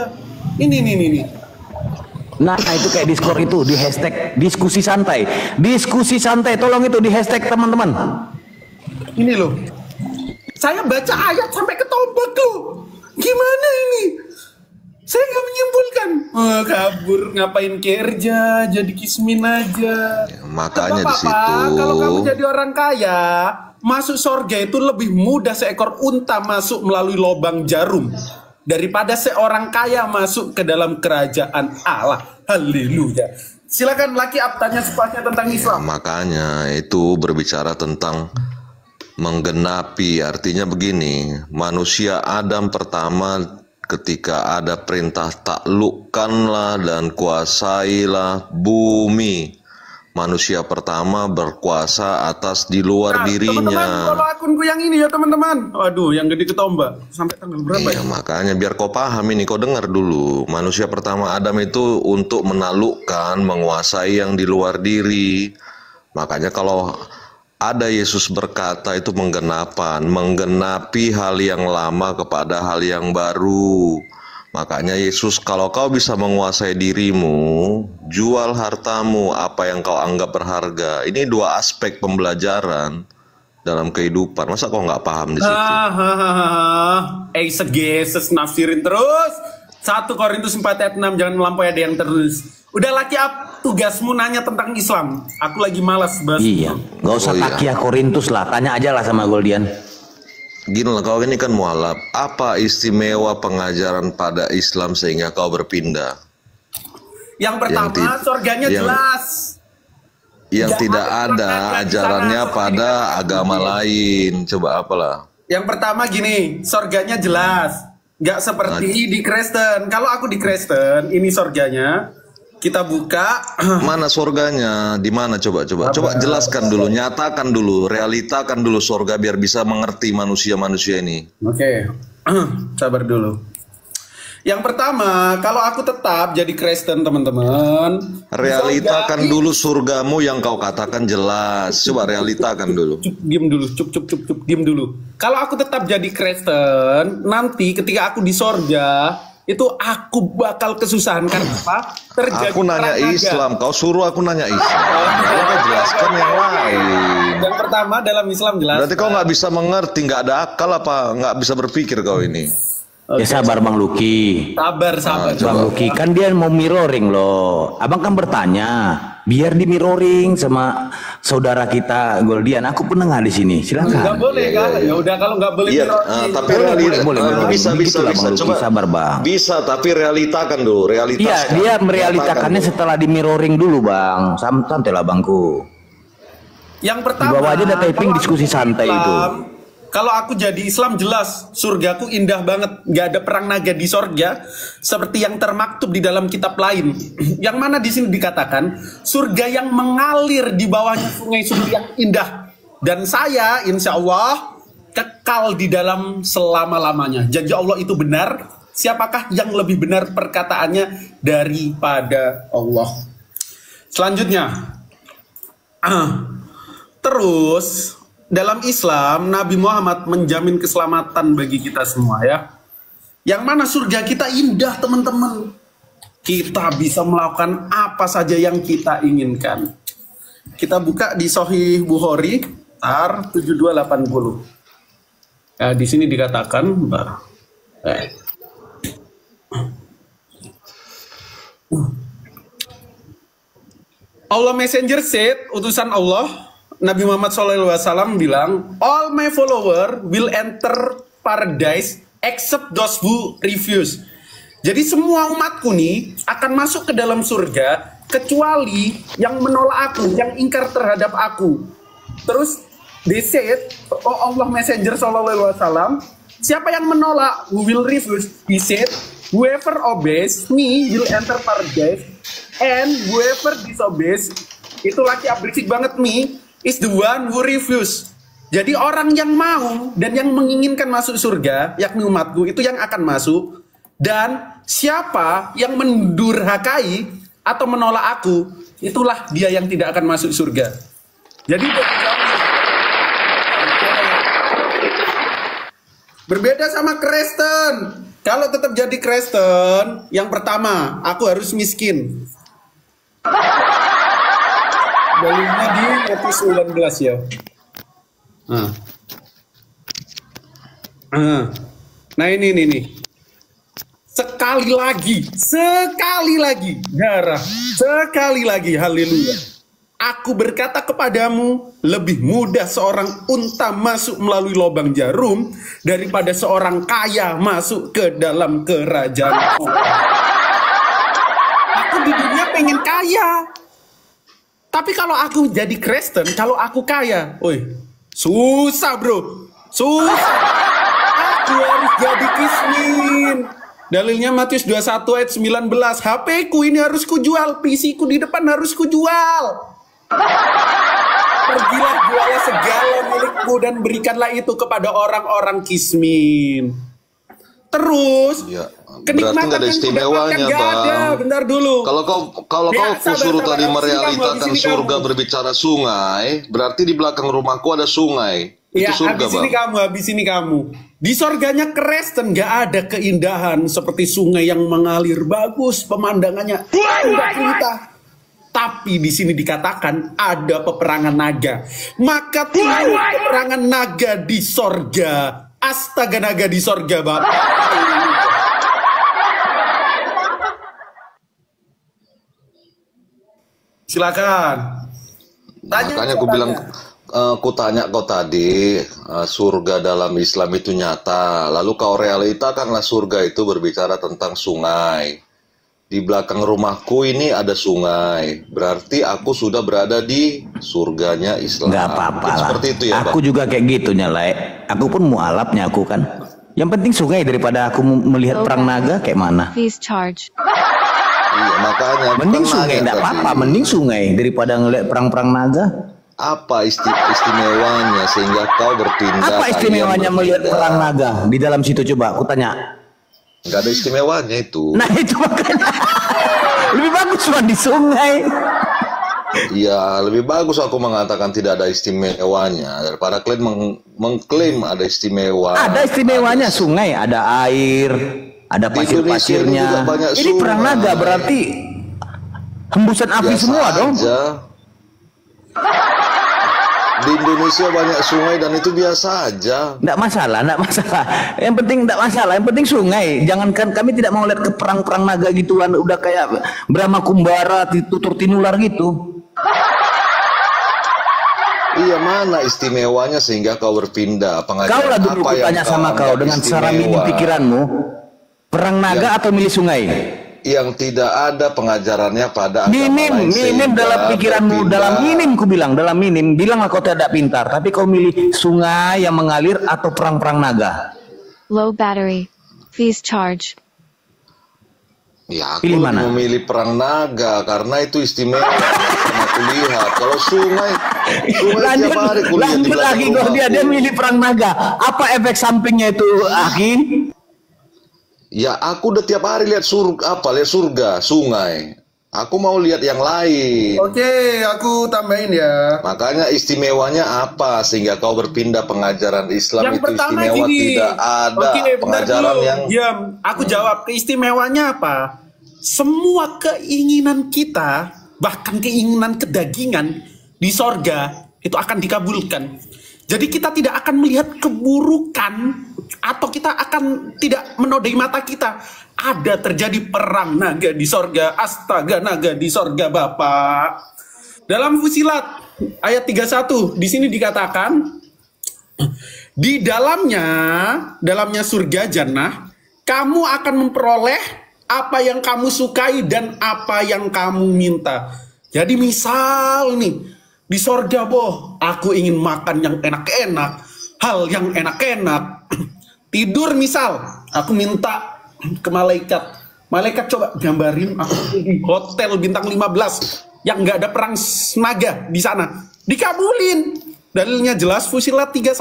Ini. Nah, itu kayak Discord itu di hashtag diskusi santai. Diskusi santai, tolong itu di hashtag teman-teman. Ini loh. Saya baca ayat sampai ketombak loh. Gimana ini? Saya nggak menyimpulkan. Kabur, ngapain kerja? Jadi kismin aja. Makanya Coba, di situ. Papa, kalau kamu jadi orang kaya, masuk surga itu lebih mudah seekor unta masuk melalui lubang jarum daripada seorang kaya masuk ke dalam kerajaan Allah. Haleluya. Silakan laki tanya sepasnya tentang Islam. Makanya itu berbicara tentang menggenapi, artinya begini, manusia Adam pertama ketika ada perintah taklukkanlah dan kuasailah bumi, manusia pertama berkuasa atas di luar Teman-teman, dirinya. kalau akunku yang ini ya teman-teman. Aduh, yang gede ketombak. Sampai tanggal berapa Iya, ya? makanya biar kau paham ini, kau dengar dulu. Manusia pertama Adam itu untuk menaklukkan, menguasai yang di luar diri. Makanya kalau ada Yesus berkata itu menggenapi hal yang lama kepada hal yang baru. Makanya Yesus, kalau kau bisa menguasai dirimu, jual hartamu, apa yang kau anggap berharga. Ini dua aspek pembelajaran dalam kehidupan. Masa kau nggak paham di situ? Segeses nafsirin terus. 1 Korintus 4 ayat 6, jangan melampaui ada yang terus. Udah laki tugasmu nanya tentang Islam. Aku lagi malas bahas. Iya, nggak usah Oh, iya. takiah Korintus lah. Tanya aja lah sama Goldian. Gini lah, kau ini kan mualaf. Apa istimewa pengajaran pada Islam sehingga kau berpindah? Yang pertama, surganya jelas. Yang Nggak tidak ada ada pengajaran ajarannya di sana, pada agama lain. Coba apalah? Yang pertama gini, surganya jelas. Nggak seperti di Kristen. Kalau aku di Kristen, ini surganya. Kita buka. Mana surganya? Di mana coba jelaskan dulu, nyatakan dulu, realitakan dulu surga biar bisa mengerti manusia-manusia ini. Oke. Sabar dulu. Yang pertama, kalau aku tetap jadi Kristen, teman-teman, realitakan dulu surgamu yang kau katakan jelas. Coba realitakan dulu. Diam dulu, diam dulu. Kalau aku tetap jadi Kristen, nanti ketika aku di surga, itu aku bakal kesusahan karena apa? Terjadi aku nanya perang naga. Islam, kau suruh aku nanya Islam. Kau jelaskan yang lain. Yang pertama dalam Islam jelas. Berarti kau nggak bisa mengerti, nggak ada akal apa? Nggak bisa berpikir kau ini. Ya sabar Bang Luki. Sabar. Bang Luki kan dia mau mirroring loh. Abang kan bertanya, biar di mirroring sama saudara kita Goldian. Aku penengah di sini. Silakan. Nggak boleh kan? Ya udah kalau nggak boleh mirroring. Tapi boleh. bisa. Coba sabar Bang. Bisa, tapi realitakan dulu. Iya, dia merealitakannya setelah di mirroring dulu Bang. Santailah Bangku. Yang pertama. Di bawah aja ada typing diskusi santai itu. Kalau aku jadi Islam jelas surgaku indah banget, nggak ada perang naga di surga seperti yang termaktub di dalam kitab lain. Yang mana di sini dikatakan surga yang mengalir di bawahnya sungai-sungai yang indah. Dan saya insya Allah kekal di dalam selama-lamanya. Janji Allah itu benar. Siapakah yang lebih benar perkataannya daripada Allah? Selanjutnya, terus. Dalam Islam, Nabi Muhammad menjamin keselamatan bagi kita semua ya. Yang mana surga kita indah teman-teman. Kita bisa melakukan apa saja yang kita inginkan. Kita buka di Sahih Bukhari, 7280. Di sini dikatakan, Allah Messenger said, utusan Allah, Nabi Muhammad SAW bilang, all my follower will enter paradise except those who refuse. Jadi semua umatku nih akan masuk ke dalam surga kecuali yang menolak aku, yang ingkar terhadap aku. Terus they said, oh Allah Messenger SAW, siapa yang menolak, who will refuse? He said, whoever obeys me will enter paradise, and whoever disobeys, itu laki berisik banget me, is the one who refuse. Jadi orang yang mau dan yang menginginkan masuk surga, yakni umatku, itu yang akan masuk. Dan siapa yang mendurhakai atau menolak aku, itulah dia yang tidak akan masuk surga. Jadi berbeda sama Kristen. Kalau tetap jadi Kristen, yang pertama, aku harus miskin. Dalilnya di Matius 19 ya. Nah ini. Sekali lagi, darah. Sekali lagi, haleluya. Aku berkata kepadamu, lebih mudah seorang unta masuk melalui lubang jarum daripada seorang kaya masuk ke dalam kerajaan Allah. Aku di dunia pengen kaya. Tapi kalau aku jadi Kristen, kalau aku kaya, susah bro, susah. Aku harus jadi kismin. Dalilnya Matius 21 ayat 19, HP ku ini harus kujual, PC ku di depan harus kujual. Pergilah jualah segala milikmu dan berikanlah itu kepada orang-orang kismin. Terus, ya, berarti nggak ada istimewanya, Bang. Bentar dulu. Kalau kau suruh tadi merealitakan surga berbicara sungai, berarti di belakang rumahku ada sungai. Ya, itu surga, habis ini kamu. Di surganya Kristen nggak ada keindahan seperti sungai yang mengalir bagus pemandangannya. Enggak cerita. Tapi di sini dikatakan ada peperangan naga. Maka timbul peperangan naga di sorga. Astaga, naga di sorga, Bapak. Silakan. Makanya aku bilang, aku tanya kau tadi, surga dalam Islam itu nyata. Lalu kau realitakanlah surga itu berbicara tentang sungai. Di belakang rumahku ini ada sungai. Berarti aku sudah berada di surganya Islam. Gak apa-apa lah. Seperti itu ya, aku Bang? juga kayak gitu nyalai. Aku pun mualafnya aku kan. Yang penting sungai daripada aku melihat perang naga kayak mana. Please charge. Iya, makanya Mending bukan sungai, naga enggak tadi. apa-apa. Mending sungai daripada ngelihat perang-perang naga. Apa istimewanya sehingga kau berpindah? Apa istimewanya kalian melihat berpindah? perang naga di dalam situ, coba aku tanya. Nggak ada istimewanya itu. Nah itu makanya lebih bagus cuma di sungai. Iya, lebih bagus aku mengatakan tidak ada istimewanya daripada kalian mengklaim ada istimewa. Ada istimewanya, sungai, ada air, ada Di Indonesia ini pasir-pasirnya. juga banyak Ini perang sungai. naga berarti hembusan api Biasa semua dong. aja. Di Indonesia banyak sungai dan itu biasa aja. Enggak masalah, enggak masalah. Yang penting enggak masalah, yang penting sungai. Jangankan kami tidak mau lihat ke perang-perang naga gituan, udah kayak Brahma Kumbara, tutur tinular gitu. Iya, mana istimewanya sehingga kau berpindah? Kau Pengajaran lah dulu apa yang kutanya sama anggap kau dengan secara minim istimewa? pikiranmu, perang naga atau milih sungai? Yang tidak ada pengajarannya pada agama Minim, lain minim sehingga dalam pikiranmu, berpindah. dalam minim ku bilang, dalam minim. Bilanglah kau tidak pintar, tapi kau milih sungai yang mengalir atau perang-perang naga. Low battery. Please charge. Ya, aku Pilih lebih mana? memilih perang naga karena itu istimewa. Karena aku lihat kalau sungai Lanjut, tiap hari kulihat di lanjut belakang lagi kau dia rumahku. milih perang naga. Apa efek sampingnya itu, Aki? Ya, aku udah tiap hari lihat lihat surga, sungai. Aku mau lihat yang lain. Oke, aku tambahin ya. Makanya istimewanya apa sehingga kau berpindah pengajaran Islam Yang itu pertama istimewa? gini. Tidak ada Oke, bentar pengajaran dulu. yang Diam. Aku jawab keistimewanya apa? Semua keinginan kita, bahkan keinginan kedagingan di sorga itu akan dikabulkan. Jadi kita tidak akan melihat keburukan atau kita akan tidak menodai mata kita. Ada terjadi perang naga di sorga. Astaga, naga di sorga, Bapak. Dalam Fusilat ayat 31 di sini dikatakan di dalamnya surga jannah, kamu akan memperoleh apa yang kamu sukai dan apa yang kamu minta. Jadi misal nih, di sorga boh, aku ingin makan yang enak-enak, hal yang enak-enak. Tidur misal, aku minta ke malaikat. Malaikat coba gambarin aku di hotel bintang 15 yang nggak ada perang naga di sana. Dikabulin. Dalilnya jelas Fusilat 31.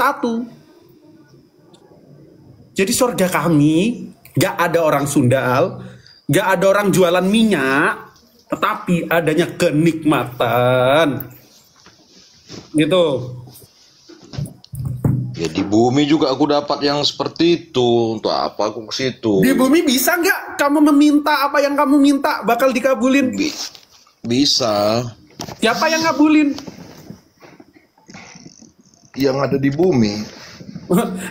Jadi sorga kami nggak ada orang sundal, nggak ada orang jualan minyak, tetapi adanya kenikmatan. Gitu. ya di bumi juga aku dapat yang seperti itu. Untuk apa aku ke situ? Di bumi bisa nggak kamu meminta apa yang kamu minta bakal dikabulin? Bisa. Siapa yang ngabulin? Yang ada di bumi.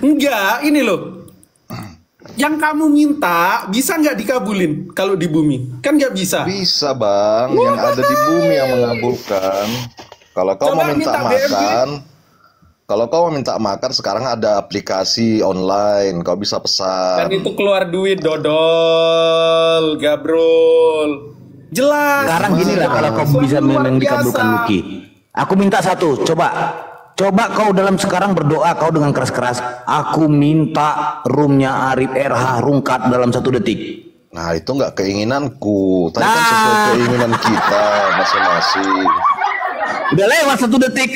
Enggak, ini loh. Yang kamu minta bisa nggak dikabulin kalau di bumi? Kan nggak bisa. Bisa, Bang. Yang ada di bumi yang mengabulkan. Kalau kau Coba mau minta minta BMG. makan, kalau kau mau minta makan sekarang ada aplikasi online, kau bisa Kan pesan. itu keluar duit, dodol, gabrol. Jelas. Sekarang gini lah kalau kau bisa Luar memang biasa. dikabulkan Luki. Aku minta satu, coba kau dalam sekarang berdoa kau dengan keras-keras. Aku minta roomnya Arif RH rungkat dalam 1 detik. Nah, itu nggak keinginanku. Tapi kan sesuai keinginan kita masing-masing. Udah lewat 1 detik.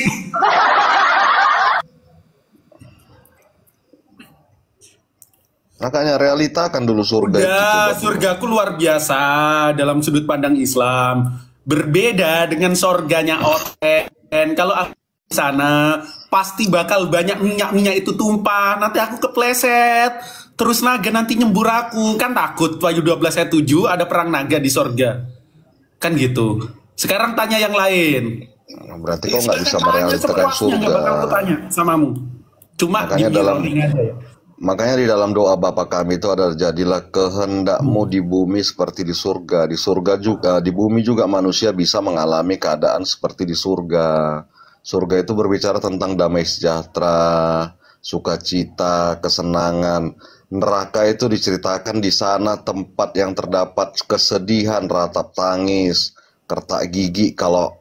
Makanya realita kan dulu surga itu. Ya, coba. surgaku luar biasa dalam sudut pandang Islam. Berbeda dengan sorganya Oten. Kalau aku di sana pasti bakal banyak minyak-minyak itu tumpah. Nanti aku kepleset. Terus naga nanti nyembur aku. Kan takut Wahyu 12 ayat 7 ada perang naga di sorga. Kan gitu. Sekarang tanya yang lain. Nah, berarti kau nggak bisa merealitakan Nggak bakal aku surga. tanya samamu. Cuma Makanya di rolling aja ya. Makanya di dalam doa Bapa kami itu ada jadilah kehendakmu di bumi seperti di surga. Di surga juga, di bumi juga manusia bisa mengalami keadaan seperti di surga. Surga itu berbicara tentang damai sejahtera, sukacita, kesenangan. Neraka itu diceritakan di sana tempat yang terdapat kesedihan, ratap tangis, kertak gigi. Kalau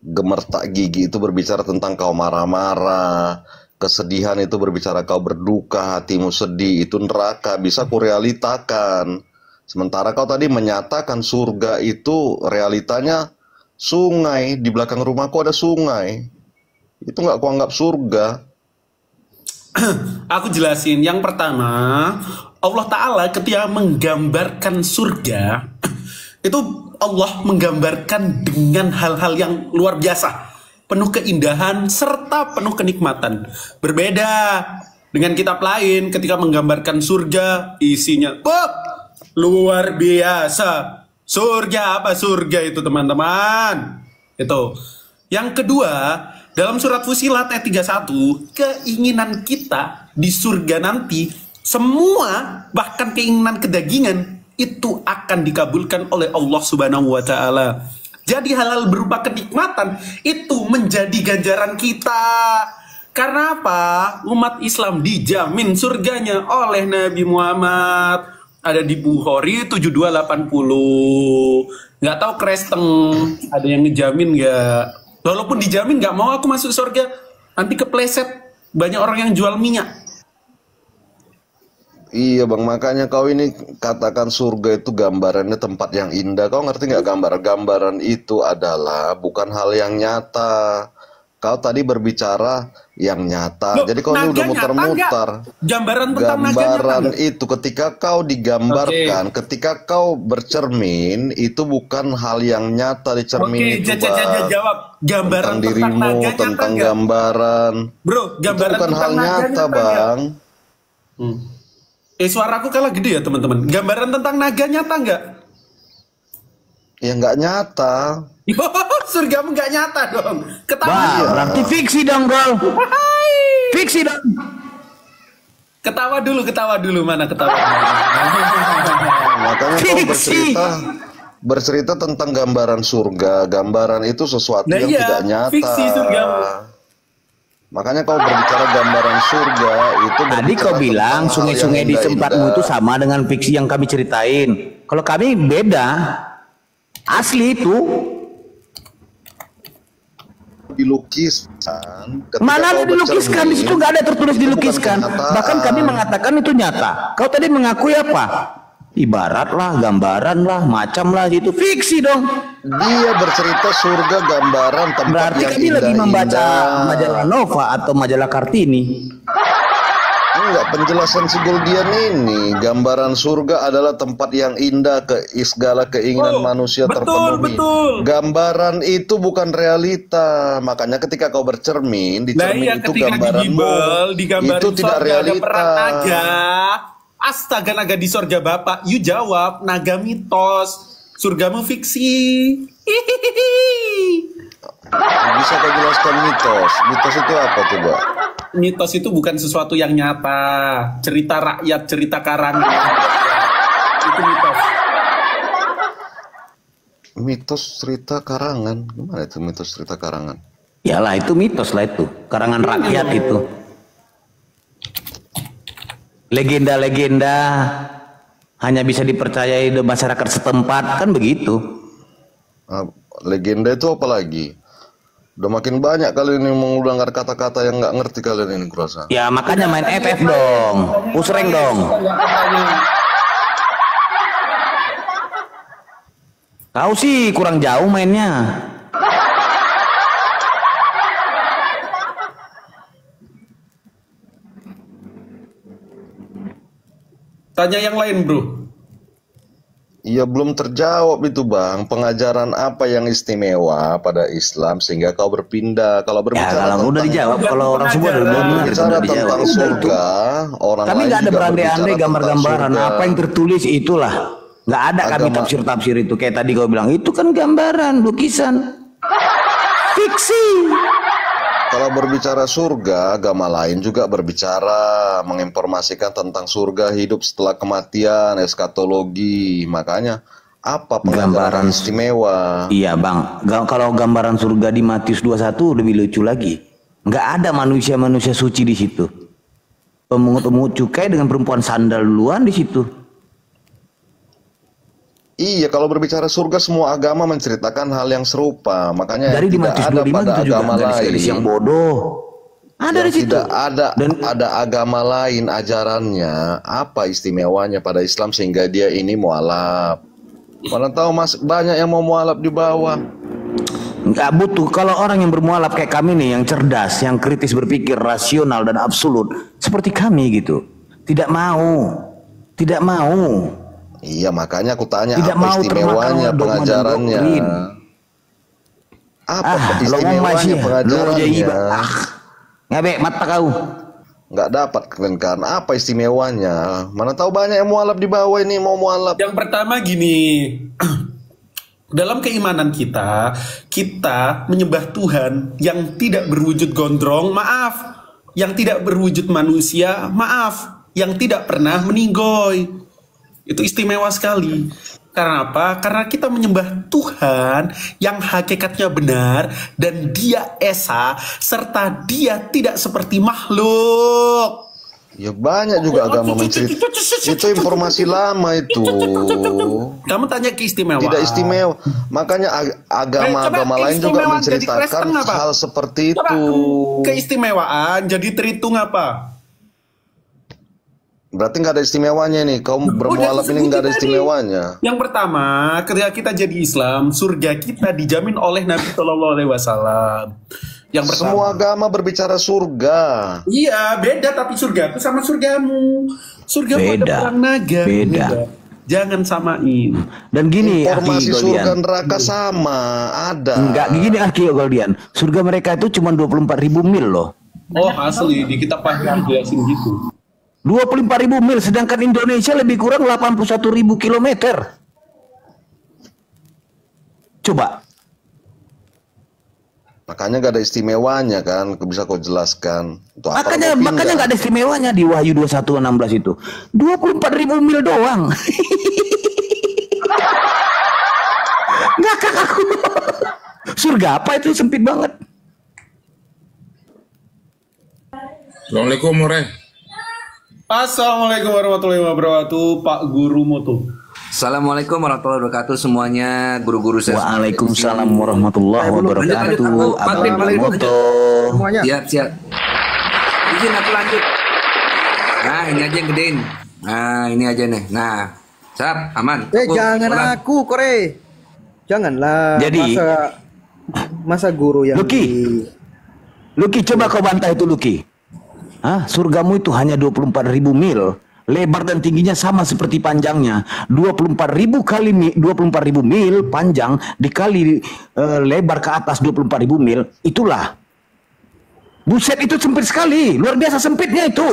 gemertak gigi itu berbicara tentang kau marah-marah. kesedihan itu berbicara kau berduka, hatimu sedih, itu neraka, bisa kurealitakan. Sementara kau tadi menyatakan surga itu realitanya sungai, di belakang rumahku ada sungai. Itu nggak kuanggap surga. Aku jelasin. Yang pertama, Allah Ta'ala ketika menggambarkan surga, itu Allah menggambarkan dengan hal-hal yang luar biasa, penuh keindahan serta penuh kenikmatan. Berbeda dengan kitab lain ketika menggambarkan surga, isinya luar biasa. Surga apa surga itu, teman-teman? Itu. Yang kedua, dalam surat Fusilat ayat 31, keinginan kita di surga nanti, semua bahkan keinginan kedagingan itu akan dikabulkan oleh Allah Subhanahu wa Ta'ala. Jadi hal-hal berupa kenikmatan itu menjadi ganjaran kita. Karena apa? Umat Islam dijamin surganya oleh Nabi Muhammad. Ada di Bukhari 7280. Nggak tahu Kristen ada yang ngejamin nggak? Walaupun dijamin nggak mau aku masuk surga, nanti kepleset. Banyak orang yang jual minyak. Iya bang, makanya kau ini katakan surga itu gambarannya tempat yang indah. Kau ngerti nggak gambaran itu adalah bukan hal yang nyata. Kau tadi berbicara yang nyata. Loh, jadi kau ini udah muter-muter. Gambaran tentang gambaran itu ketika kau digambarkan, ketika kau bercermin, itu bukan hal yang nyata di cermin itu, bang. Jawab. Gambaran tentang dirimu, tentang gambaran. Bro, gambaran itu bukan hal nyata, bang. Suaraku kalah gede ya, teman-teman. Gambaran tentang naga nyata nggak? Ya nggak nyata. Surgamu nggak nyata dong. Ketawa. Berarti fiksi dong, bro. Fiksi dong. Ketawa dulu. Mana ketawa? Makanya kau bercerita tentang gambaran surga. Gambaran itu sesuatu yang tidak nyata. Fiksi surgamu. Makanya kau berbicara gambaran surga itu. Tadi kau bilang sungai-sungai di tempatmu itu sama dengan fiksi yang kami ceritain. Kalau kami beda. Asli itu dilukiskan. Mana ada dilukiskan? Di situ nggak ada tertulis dilukiskan. Bahkan kami mengatakan itu nyata. Kau tadi mengakui apa? Ibarat lah, gambaran lah, macam lah, itu fiksi dong. Dia bercerita surga gambaran tempat berarti yang kami lagi membaca majalah Nova atau majalah Kartini. Enggak, penjelasan si Goldian ini, gambaran surga adalah tempat yang indah, segala keinginan manusia terpenuhi. Gambaran itu bukan realita. Makanya ketika kau bercermin, di cermin itu gambaranmu itu tidak realita. Astaga, naga di surga Bapak. You jawab, naga mitos, surgamu fiksi. Bisa kau jelaskan mitos? Mitos itu apa coba? Mitos itu bukan sesuatu yang nyata. Cerita rakyat, cerita karangan. Itu mitos. Mitos cerita karangan? Gimana itu mitos cerita karangan? Yalah, itu mitos lah itu. Karangan rakyat itu. Legenda-legenda hanya bisa dipercayai di masyarakat setempat, kan begitu. Legenda itu apa lagi? Udah makin banyak kalian yang mengulangkan kata-kata yang nggak ngerti kalian ini kurasa. Ya makanya main FF dong, pusreng dong. Kau sih kurang jauh mainnya. Tanya yang lain, bro. Iya, belum terjawab itu bang. Pengajaran apa yang istimewa pada Islam sehingga kau berpindah? Kalau berbicara kalau udah dijawab, kalau orang semua udah berbicara tentang surga, orang kami nggak ada berandai-andai gambar-gambaran. Apa yang tertulis itulah. Nggak ada kami tafsir-tafsir itu. Kayak tadi kau bilang itu kan gambaran, lukisan, fiksi. Kalau berbicara surga, agama lain juga berbicara, menginformasikan tentang surga, hidup setelah kematian, eskatologi. Makanya apa pengajaran istimewa? Iya bang, kalau gambaran surga di Matius 21 lebih lucu lagi. Nggak ada manusia-manusia suci di situ. Pemungut-pemungut cukai dengan perempuan sandal duluan di situ. Iya, kalau berbicara surga semua agama menceritakan hal yang serupa. Makanya dari di Matius 25 pada itu juga agama lain yang bodoh. Ada di situ. Tidak ada ada agama lain ajarannya apa istimewanya pada Islam sehingga dia ini mualaf. Mana tahu Mas banyak yang mau mualaf di bawah. Nggak butuh. Kalau orang yang bermualaf kayak kami nih, yang cerdas, yang kritis berpikir, rasional dan absolut, seperti kami gitu, tidak mau. Iya, makanya aku tanya Tidak apa mau istimewanya termakan dogma dan pengajarannya. doktrin. Apa Lo istimewanya pengajarannya? Ngabe mata kau. Nggak dapat keren kan? Apa istimewanya? Mana tahu banyak yang mualaf di bawah ini mau mualaf. Yang pertama gini, dalam keimanan kita menyembah Tuhan yang tidak berwujud gondrong, maaf, yang tidak berwujud manusia, maaf, yang tidak pernah meninggoy. Itu istimewa sekali. Karena apa? Karena kita menyembah Tuhan yang hakikatnya benar dan Dia esa serta Dia tidak seperti makhluk. Ya banyak juga agama menceritakan. Itu informasi lama itu. Kamu tanya keistimewaan. Tidak istimewa. Makanya agama-agama lain juga menceritakan hal seperti itu. Keistimewaan jadi tritung apa? Berarti nggak ada istimewanya nih. Kaum bermualaf ini nggak ada istimewanya. Yang pertama, ketika kita jadi Islam, surga kita dijamin oleh Nabi Shallallahu Alaihi Wasallam. Yang pertama. Semua agama berbicara surga. Iya, beda tapi surga itu sama surgamu. Surgamu ada perang naga. Beda. Jangan samain. Dan gini, informasi surga neraka sama, ada. Enggak, gini Aki Goldian. Surga mereka itu cuma 24.000 mil loh. Oh, asli di kita paham jelasin gitu. 24.000 mil, sedangkan Indonesia lebih kurang 81.000 kilometer. Coba. Makanya gak ada istimewanya kan, bisa kau jelaskan. Untuk apa makanya gak ada istimewanya di Wahyu 21:16 itu. 24.000 mil doang. Ngakak aku. Surga apa itu sempit banget. Assalamualaikum Mure. Assalamualaikum warahmatullahi wabarakatuh, Pak Guru Moto. Assalamualaikum warahmatullahi wabarakatuh semuanya, guru-guru saya. Waalaikumsalam warahmatullahi wabarakatuh. Abang Moto. Siap. Izin aku lanjut. Nah, ini aja yang gedein. Nah, ini aja nih. Nah, siap, aman. Jangan aku, Kore. Janganlah. Jadi, masa guru yang Luki, coba kau bantah itu, Luki. Surgamu itu hanya 24.000 mil, lebar dan tingginya sama seperti panjangnya. 24.000 mil panjang dikali lebar ke atas 24.000 mil, itulah. Buset, itu sempit sekali, luar biasa sempitnya itu.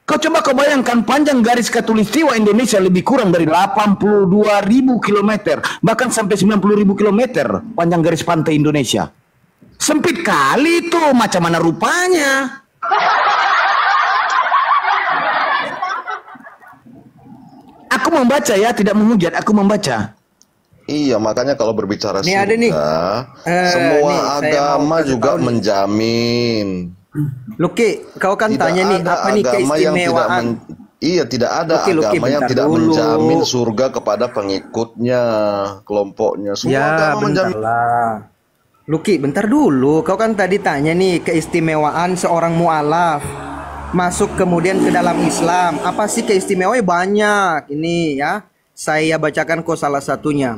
Kau coba bayangkan panjang garis khatulistiwa Indonesia lebih kurang dari 82.000 kilometer, bahkan sampai 90.000 kilometer panjang garis pantai Indonesia. Sempit kali itu, macam mana rupanya? Aku membaca ya, tidak menghujat, aku membaca. Iya, makanya kalau berbicara nih, surga, ada nih. semua agama juga menjamin. Luki, kau kan Tidak tanya nih, apa nih keistimewaan? Iya, tidak ada agama yang tidak menjamin surga kepada pengikutnya, kelompoknya. Semua agama menjamin. Luki, bentar dulu. Kau kan tadi tanya nih keistimewaan seorang mualaf masuk kemudian ke dalam Islam. Apa sih keistimewaannya? Banyak. Ini ya, saya bacakan kok salah satunya.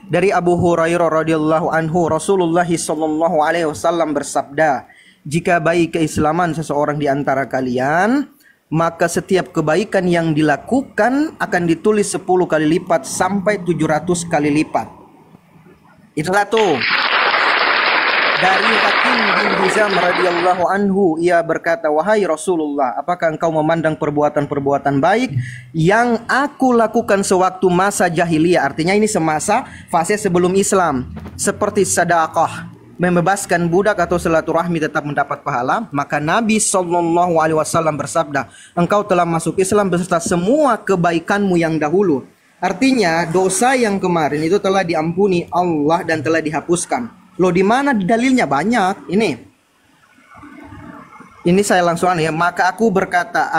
Dari Abu Hurairah radhiyallahu anhu, Rasulullah sallallahu alaihi wasallam bersabda, "Jika baik keislaman seseorang di antara kalian, maka setiap kebaikan yang dilakukan akan ditulis 10 kali lipat sampai 700 kali lipat." Itulah tuh. Dari Hakim bin Hizam radhiyallahu anhu, ia berkata, "Wahai Rasulullah, apakah engkau memandang perbuatan-perbuatan baik yang aku lakukan sewaktu masa jahiliyah?" Artinya ini semasa fase sebelum Islam, seperti sedekah, membebaskan budak atau silaturahmi tetap mendapat pahala. Maka Nabi sallallahu alaihi wasallam bersabda, "Engkau telah masuk Islam beserta semua kebaikanmu yang dahulu." Artinya dosa yang kemarin itu telah diampuni Allah dan telah dihapuskan. Loh, di mana dalilnya? Banyak. Ini saya langsung ya. Maka aku berkata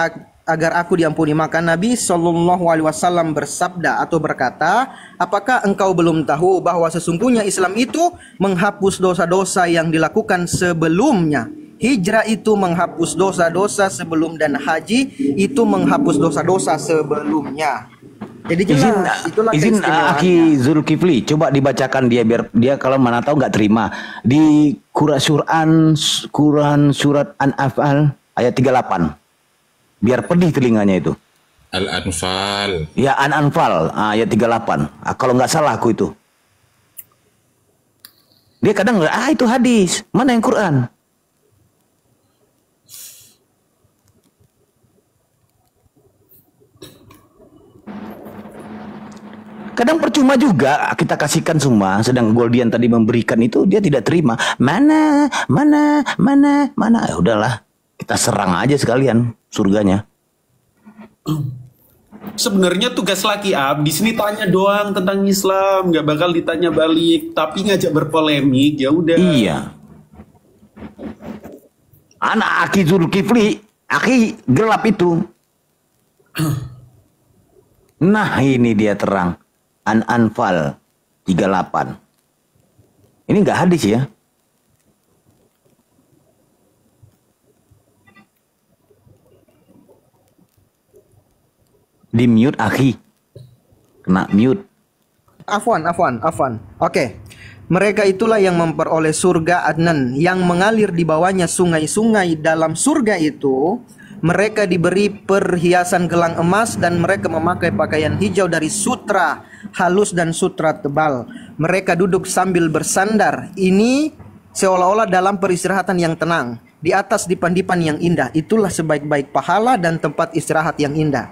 agar aku diampuni. Maka Nabi Shallallahu Alaihi Wasallam bersabda atau berkata, apakah engkau belum tahu bahwa sesungguhnya Islam itu menghapus dosa-dosa yang dilakukan sebelumnya? Hijrah itu menghapus dosa-dosa sebelum, dan haji itu menghapus dosa-dosa sebelumnya. Jadi jelas, itulah izin keistimewaannya. Aki Zulkifli, coba dibacakan dia biar dia kalau mana tahu nggak terima. Di Quran surat An-Anfal ayat 38. Biar pedih telinganya itu. Al-Anfal. Ya, An-Anfal ayat 38. Kalau nggak salah aku itu. Dia kadang itu hadis, mana yang Quran? Kadang percuma juga kita kasihkan semua, sedang Goldian tadi memberikan itu dia tidak terima. Mana. Ya udahlah, kita serang aja sekalian surganya. Sebenarnya tugas laki di sini tanya doang tentang Islam, nggak bakal ditanya balik, tapi ngajak berpolemik, ya udah. Iya. Anak Aki Zulkifli, Aki gelap itu. Nah, ini dia terang. An-Anfal 38. Ini nggak hadis ya. Di mute Aki. Kena mute. Afwan. Oke. Mereka itulah yang memperoleh surga Adnan, yang mengalir di bawahnya sungai-sungai. Dalam surga itu mereka diberi perhiasan gelang emas, dan mereka memakai pakaian hijau dari sutra halus dan sutra tebal. Mereka duduk sambil bersandar. Ini seolah-olah dalam peristirahatan yang tenang, di atas dipan-dipan yang indah. Itulah sebaik-baik pahala dan tempat istirahat yang indah.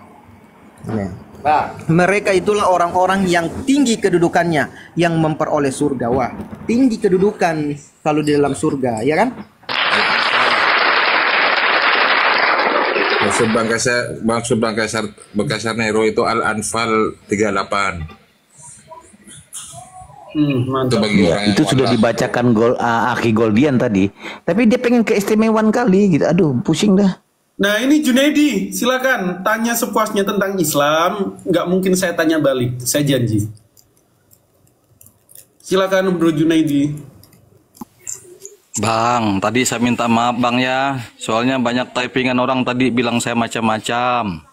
Mereka itulah orang-orang yang tinggi kedudukannya, yang memperoleh surga. Wah, tinggi kedudukan kalau di dalam surga, ya kan? Maksud Bangkasar Nero itu Al-Anfal 38. Mantap. Ya, itu sudah dibacakan Aki Goldian tadi. Tapi dia pengen keistimewaan kali gitu. Aduh, pusing dah. Nah ini Junaidi, silakan tanya sepuasnya tentang Islam. Nggak mungkin saya tanya balik, saya janji. Silakan Bro Junaidi. Bang, tadi saya minta maaf bang ya. Soalnya banyak typingan orang tadi bilang saya macam-macam.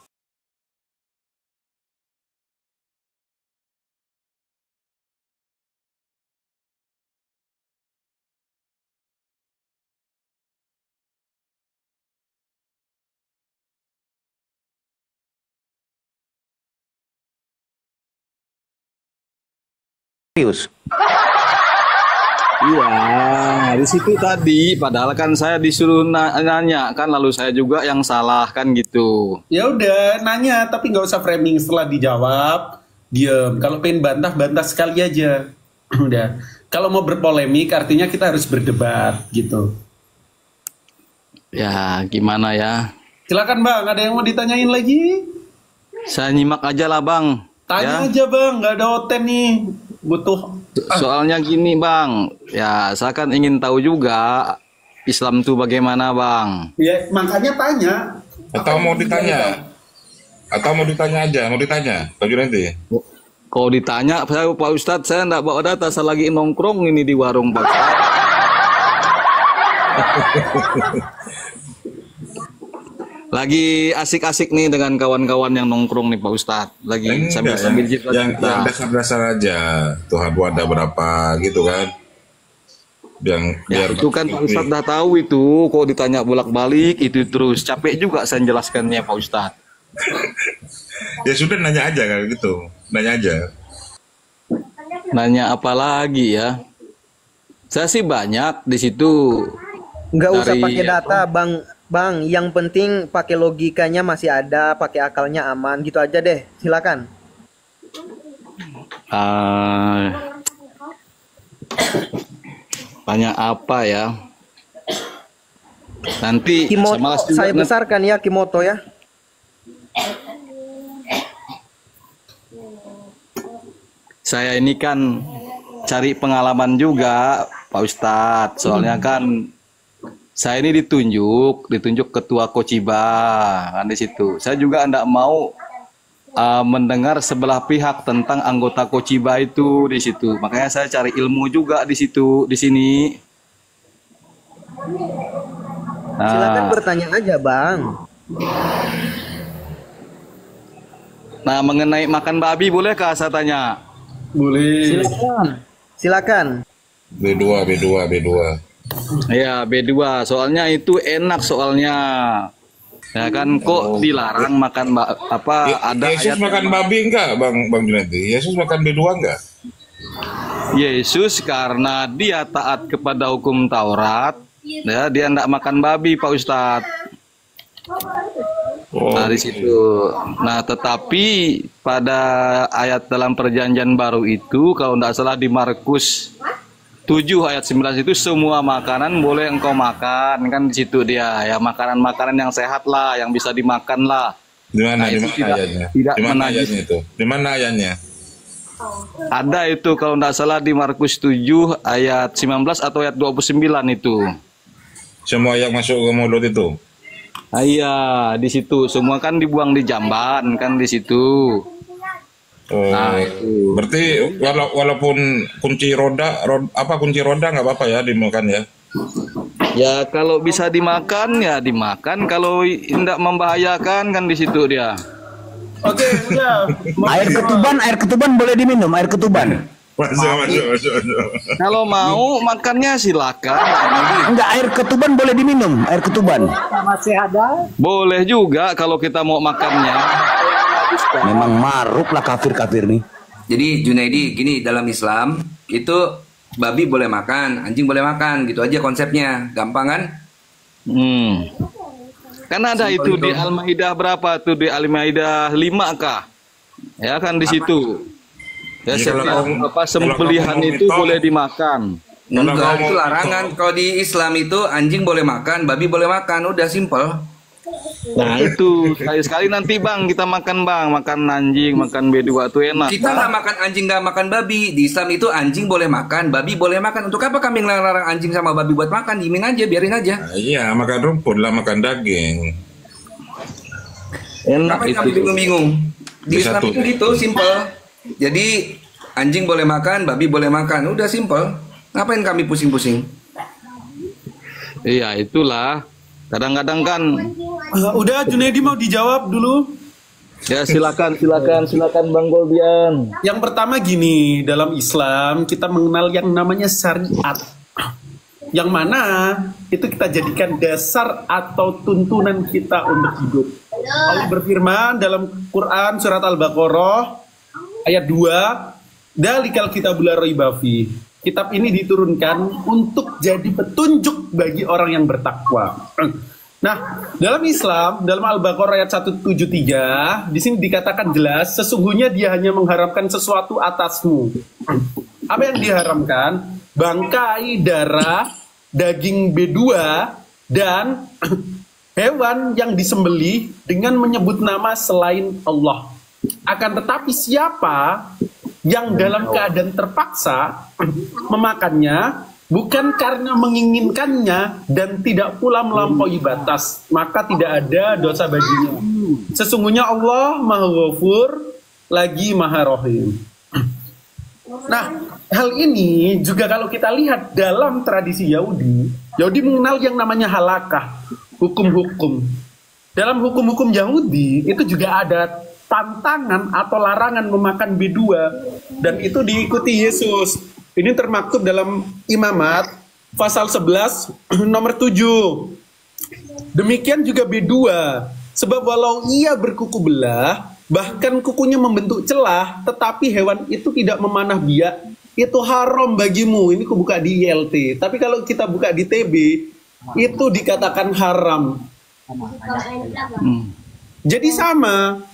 Iya, di situ tadi. Padahal kan saya disuruh nanya kan, lalu saya juga yang salah kan gitu. Ya udah nanya, tapi nggak usah framing. Setelah dijawab, diem. Kalau pengen bantah sekali aja. Udah. Kalau mau berpolemik, artinya kita harus berdebat gitu. Ya, gimana ya? Silakan bang, ada yang mau ditanyain lagi? Saya nyimak aja lah bang. Tanya ya. Aja bang, nggak ada oten nih. Butuh. Soalnya gini bang, ya saya kan ingin tahu juga Islam itu bagaimana bang. Ya makanya tanya. Atau mau ditanya? Atau mau ditanya aja, mau ditanya. Bagi nanti. Kalau ditanya, saya Pak Ustadz, saya enggak bawa data, saya lagi nongkrong ini di warung Pak Ustadz. Lagi asik-asik nih dengan kawan-kawan yang nongkrong nih Pak Ustadz. Lagi sambil-sambil yang dasar-dasar aja. Tuhan ada berapa gitu kan. Biar itu kan Pak Ustadz dah tahu itu. Kok ditanya bolak-balik itu terus. Capek juga saya jelaskannya Pak Ustadz. Ya sudah nanya aja kan gitu. Nanya aja. Nanya apa lagi ya? Saya sih banyak di situ. Nggak usah pakai data, Bang, yang penting pakai logikanya masih ada, pakai akalnya aman, gitu aja deh. Silakan. Banyak apa ya? Nanti Kimoto, saya besarkan ya Kimoto ya. Saya ini kan cari pengalaman juga, Pak Ustadz. Soalnya kan saya ini ditunjuk ketua Kochiba kan di situ. Saya juga enggak mau mendengar sebelah pihak tentang anggota Kochiba itu di situ. Makanya saya cari ilmu juga di situ, di sini. Silakan bertanya aja, Bang. Nah, mengenai makan babi bolehkah saya tanya? Boleh. Silakan. B2. Ya, B2. Soalnya itu enak soalnya. Ya kan kok dilarang makan ada Yesus ayat makan babi enggak, Bang Junedi? Yesus makan B2 enggak? Yesus karena dia taat kepada hukum Taurat, ya dia enggak makan babi, Pak Ustadz. Nah, di situ. Nah, tetapi pada ayat dalam Perjanjian Baru itu kalau enggak salah di Markus 7 ayat 19 itu semua makanan boleh engkau makan, kan di situ dia ya, makanan-makanan yang sehat lah, yang bisa dimakan lah. Di mana? Nah, Di itu mana ayatnya? Di mana ayatnya itu? Di mana ayatnya? Ada itu kalau tidak salah di Markus 7 ayat 19 atau ayat 29 itu. Semua yang masuk ke mulut itu. Iya, di situ semua kan dibuang di jamban kan di situ. Nah, itu. Berarti walaupun kunci roda nggak apa-apa ya dimakan ya? Ya kalau bisa dimakan ya dimakan, kalau tidak membahayakan kan di situ dia. Oke, ya. Air ketuban boleh diminum, air ketuban. Masuk. Kalau mau makannya silakan. Enggak, air ketuban boleh diminum, air ketuban. Masih ada? Boleh juga kalau kita mau makannya. Memang maruk lah kafir-kafir nih. Jadi Junaidi gini, dalam Islam itu babi boleh makan, anjing boleh makan, gitu aja konsepnya, gampang kan? Kan ada itu di Al-Maidah berapa tuh, di Al-Maidah 5 kah? Ya kan di situ. Ya setiap sembelihan itu boleh dimakan. Enggak, itu larangan. Kalau di Islam itu anjing boleh makan, babi boleh makan, udah simple. Nah itu sekali-sekali nanti Bang kita makan Bang, makan anjing, makan B2 tuh enak. Kita nggak makan anjing, nggak makan babi. Di Islam itu anjing boleh makan, babi boleh makan. Untuk apa kami ngelarang anjing sama babi buat makan? Dimin aja, biarin aja. Iya, makan rumput lah, makan daging. Enak Ngapain itu. kami bingung-bingung? Di Islam itu gitu, simple. Jadi anjing boleh makan, babi boleh makan, udah simple. Ngapain kami pusing-pusing? Iya itulah. Kadang-kadang kan. Udah, Junaidi mau dijawab dulu. Ya silakan Bang Goldian. Yang pertama gini, dalam Islam kita mengenal yang namanya syariat. Yang mana itu kita jadikan dasar atau tuntunan kita untuk hidup. Allah berfirman dalam Quran surat Al-Baqarah ayat 2, "Dalikal kitabul la raiba fi." Kitab ini diturunkan untuk jadi petunjuk bagi orang yang bertakwa. Nah, dalam Islam, dalam Al-Baqarah ayat 173, di sini dikatakan jelas, sesungguhnya dia hanya mengharamkan sesuatu atasmu. Apa yang diharamkan? Bangkai, darah, daging B2, dan hewan yang disembelih dengan menyebut nama selain Allah. Akan tetapi siapa yang dalam keadaan terpaksa memakannya bukan karena menginginkannya dan tidak pula melampaui batas, maka tidak ada dosa baginya. Sesungguhnya Allah Maha Ghafur lagi Maha Rahim. Nah, hal ini juga kalau kita lihat dalam tradisi Yahudi mengenal yang namanya halakah, hukum-hukum. Dalam hukum-hukum Yahudi itu juga ada pantangan atau larangan memakan B2, dan itu diikuti Yesus. Ini termaktub dalam Imamat pasal 11 nomor 7. Demikian juga B2, sebab walau ia berkuku belah, bahkan kukunya membentuk celah, tetapi hewan itu tidak memanah biak, itu haram bagimu. Ini aku buka di ILT, tapi kalau kita buka di TB itu dikatakan haram. Jadi sama.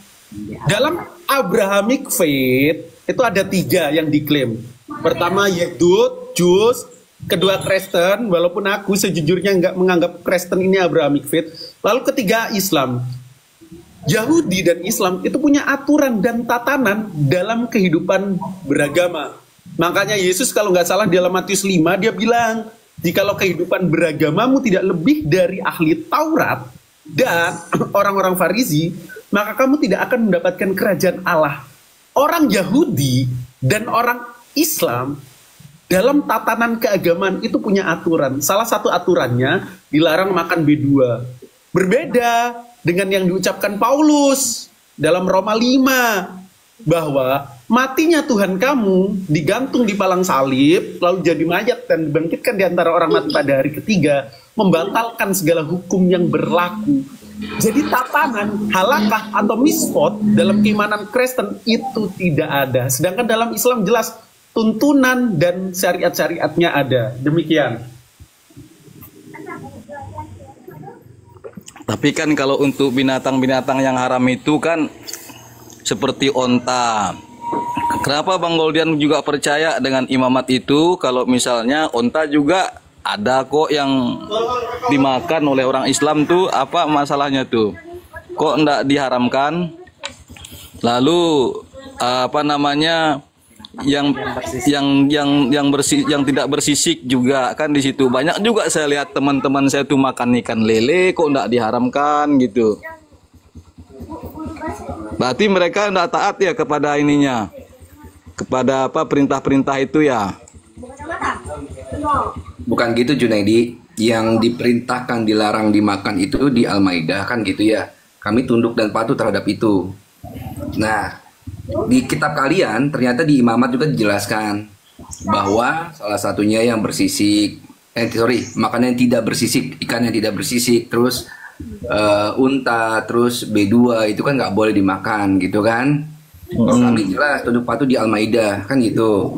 Dalam Abrahamic Faith itu ada 3 yang diklaim. Pertama Yehud, Jews, kedua Kristen, walaupun aku sejujurnya nggak menganggap Kristen ini Abrahamic Faith. Lalu ketiga Islam. Yahudi dan Islam itu punya aturan dan tatanan dalam kehidupan beragama. Makanya Yesus kalau nggak salah dalam Matius 5 dia bilang, jikalau kehidupan beragamamu tidak lebih dari ahli Taurat dan orang-orang Farisi, maka kamu tidak akan mendapatkan kerajaan Allah. Orang Yahudi dan orang Islam dalam tatanan keagamaan itu punya aturan. Salah satu aturannya dilarang makan B2. Berbeda dengan yang diucapkan Paulus dalam Roma 5 bahwa matinya Tuhan kamu digantung di palang salib lalu jadi mayat dan dibangkitkan di antara orang mati pada hari ketiga, membatalkan segala hukum yang berlaku. Jadi tatanan halakah atau misfot dalam keimanan Kristen itu tidak ada. Sedangkan dalam Islam jelas tuntunan dan syariat-syariatnya ada. Demikian. Tapi kan kalau untuk binatang-binatang yang haram itu kan seperti onta. Kenapa Bang Goldian juga percaya dengan imamat itu? Kalau misalnya onta juga ada kok yang dimakan oleh orang Islam tuh, apa masalahnya tuh? Kok enggak diharamkan? Lalu apa namanya? yang tidak bersisik juga kan di situ banyak juga. Saya lihat teman-teman saya tuh makan ikan lele, kok enggak diharamkan gitu. Berarti mereka enggak taat ya kepada ininya, kepada apa perintah-perintah itu ya. Bukan gitu Junaidi, yang diperintahkan dilarang dimakan itu di Al-Maidah kan gitu ya. Kami tunduk dan patuh terhadap itu. Nah, di kitab kalian ternyata di imamat juga dijelaskan bahwa salah satunya yang bersisik, makanan yang tidak bersisik, ikan yang tidak bersisik, terus unta, terus B2 itu kan nggak boleh dimakan gitu kan. Kami jelas tunduk patuh di Al-Maidah kan gitu.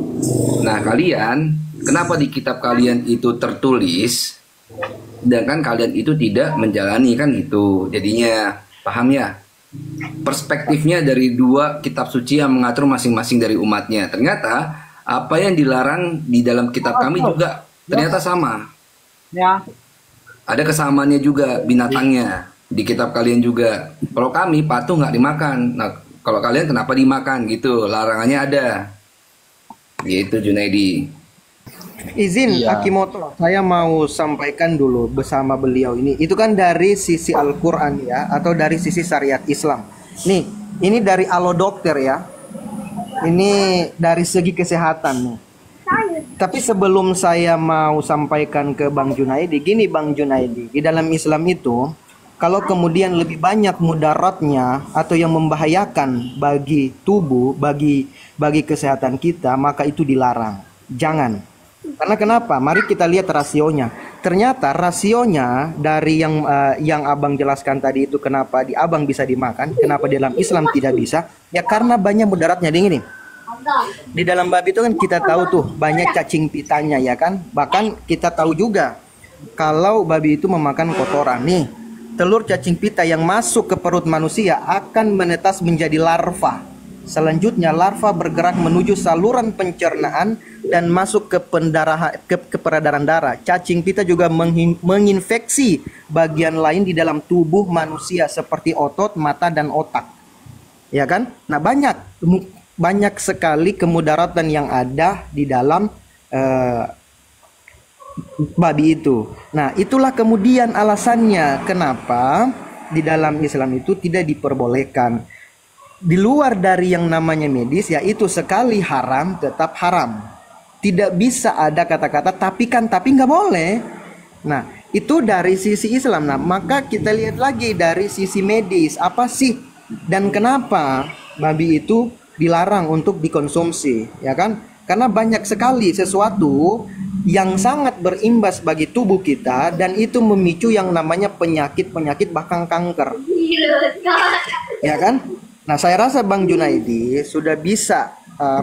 Nah kalian, kenapa di kitab kalian itu tertulis sedangkan kalian itu tidak menjalani kan gitu. Jadinya paham ya? Perspektifnya dari dua kitab suci yang mengatur masing-masing dari umatnya. Ternyata apa yang dilarang di dalam kitab kami juga ternyata sama. Ya. Ada kesamaannya juga binatangnya di kitab kalian juga. Kalau kami patuh nggak dimakan. Nah, kalau kalian kenapa dimakan gitu? Larangannya ada. Gitu Junaidi. Izin Akimoto, saya mau sampaikan dulu bersama beliau ini. Itu kan dari sisi Al-Quran ya, atau dari sisi syariat Islam. Nih, ini dari Alo Dokter ya. Ini dari segi kesehatan nih. Tapi sebelum saya mau sampaikan ke Bang Junaidi, gini Bang Junaidi, di dalam Islam itu, kalau kemudian lebih banyak mudaratnya atau yang membahayakan bagi tubuh, bagi kesehatan kita, maka itu dilarang. Jangan. Karena kenapa? Mari kita lihat rasionya. Ternyata rasionya dari yang Abang jelaskan tadi itu, kenapa di Abang bisa dimakan, kenapa di dalam Islam tidak bisa? Ya karena banyak mudaratnya. Dingin nih. Di dalam babi itu kan kita tahu tuh banyak cacing pitanya ya kan. Bahkan kita tahu juga kalau babi itu memakan kotoran nih, telur cacing pita yang masuk ke perut manusia akan menetas menjadi larva. Selanjutnya larva bergerak menuju saluran pencernaan dan masuk ke peredaran darah. Cacing pita juga menginfeksi bagian lain di dalam tubuh manusia seperti otot, mata dan otak. Ya kan? Nah, banyak sekali kemudaratan yang ada di dalam babi itu. Nah, itulah kemudian alasannya kenapa di dalam Islam itu tidak diperbolehkan. Di luar dari yang namanya medis, yaitu sekali haram tetap haram. Tidak bisa ada kata-kata tapi nggak boleh. Nah, itu dari sisi Islam. Nah, maka kita lihat lagi dari sisi medis, apa sih dan kenapa babi itu dilarang untuk dikonsumsi, ya kan? Karena banyak sekali sesuatu yang sangat berimbas bagi tubuh kita dan itu memicu yang namanya penyakit bahkan kanker. Ya kan? Nah, saya rasa Bang Junaidi sudah bisa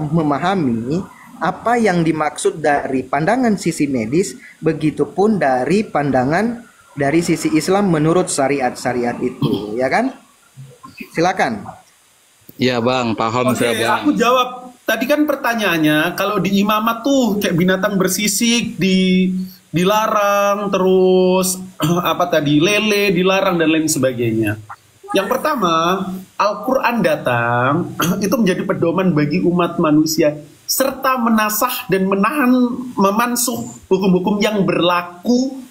memahami apa yang dimaksud dari pandangan sisi medis, begitupun dari pandangan dari sisi Islam menurut syariat-syariat itu, ya kan? Silakan. Iya Bang, paham saya Bang. Aku jawab. Tadi kan pertanyaannya, kalau di imamat tuh kayak binatang bersisik dilarang, terus apa tadi lele dilarang dan lain sebagainya. Yang pertama, Al-Quran datang itu menjadi pedoman bagi umat manusia serta menasah dan memansuh hukum-hukum yang berlaku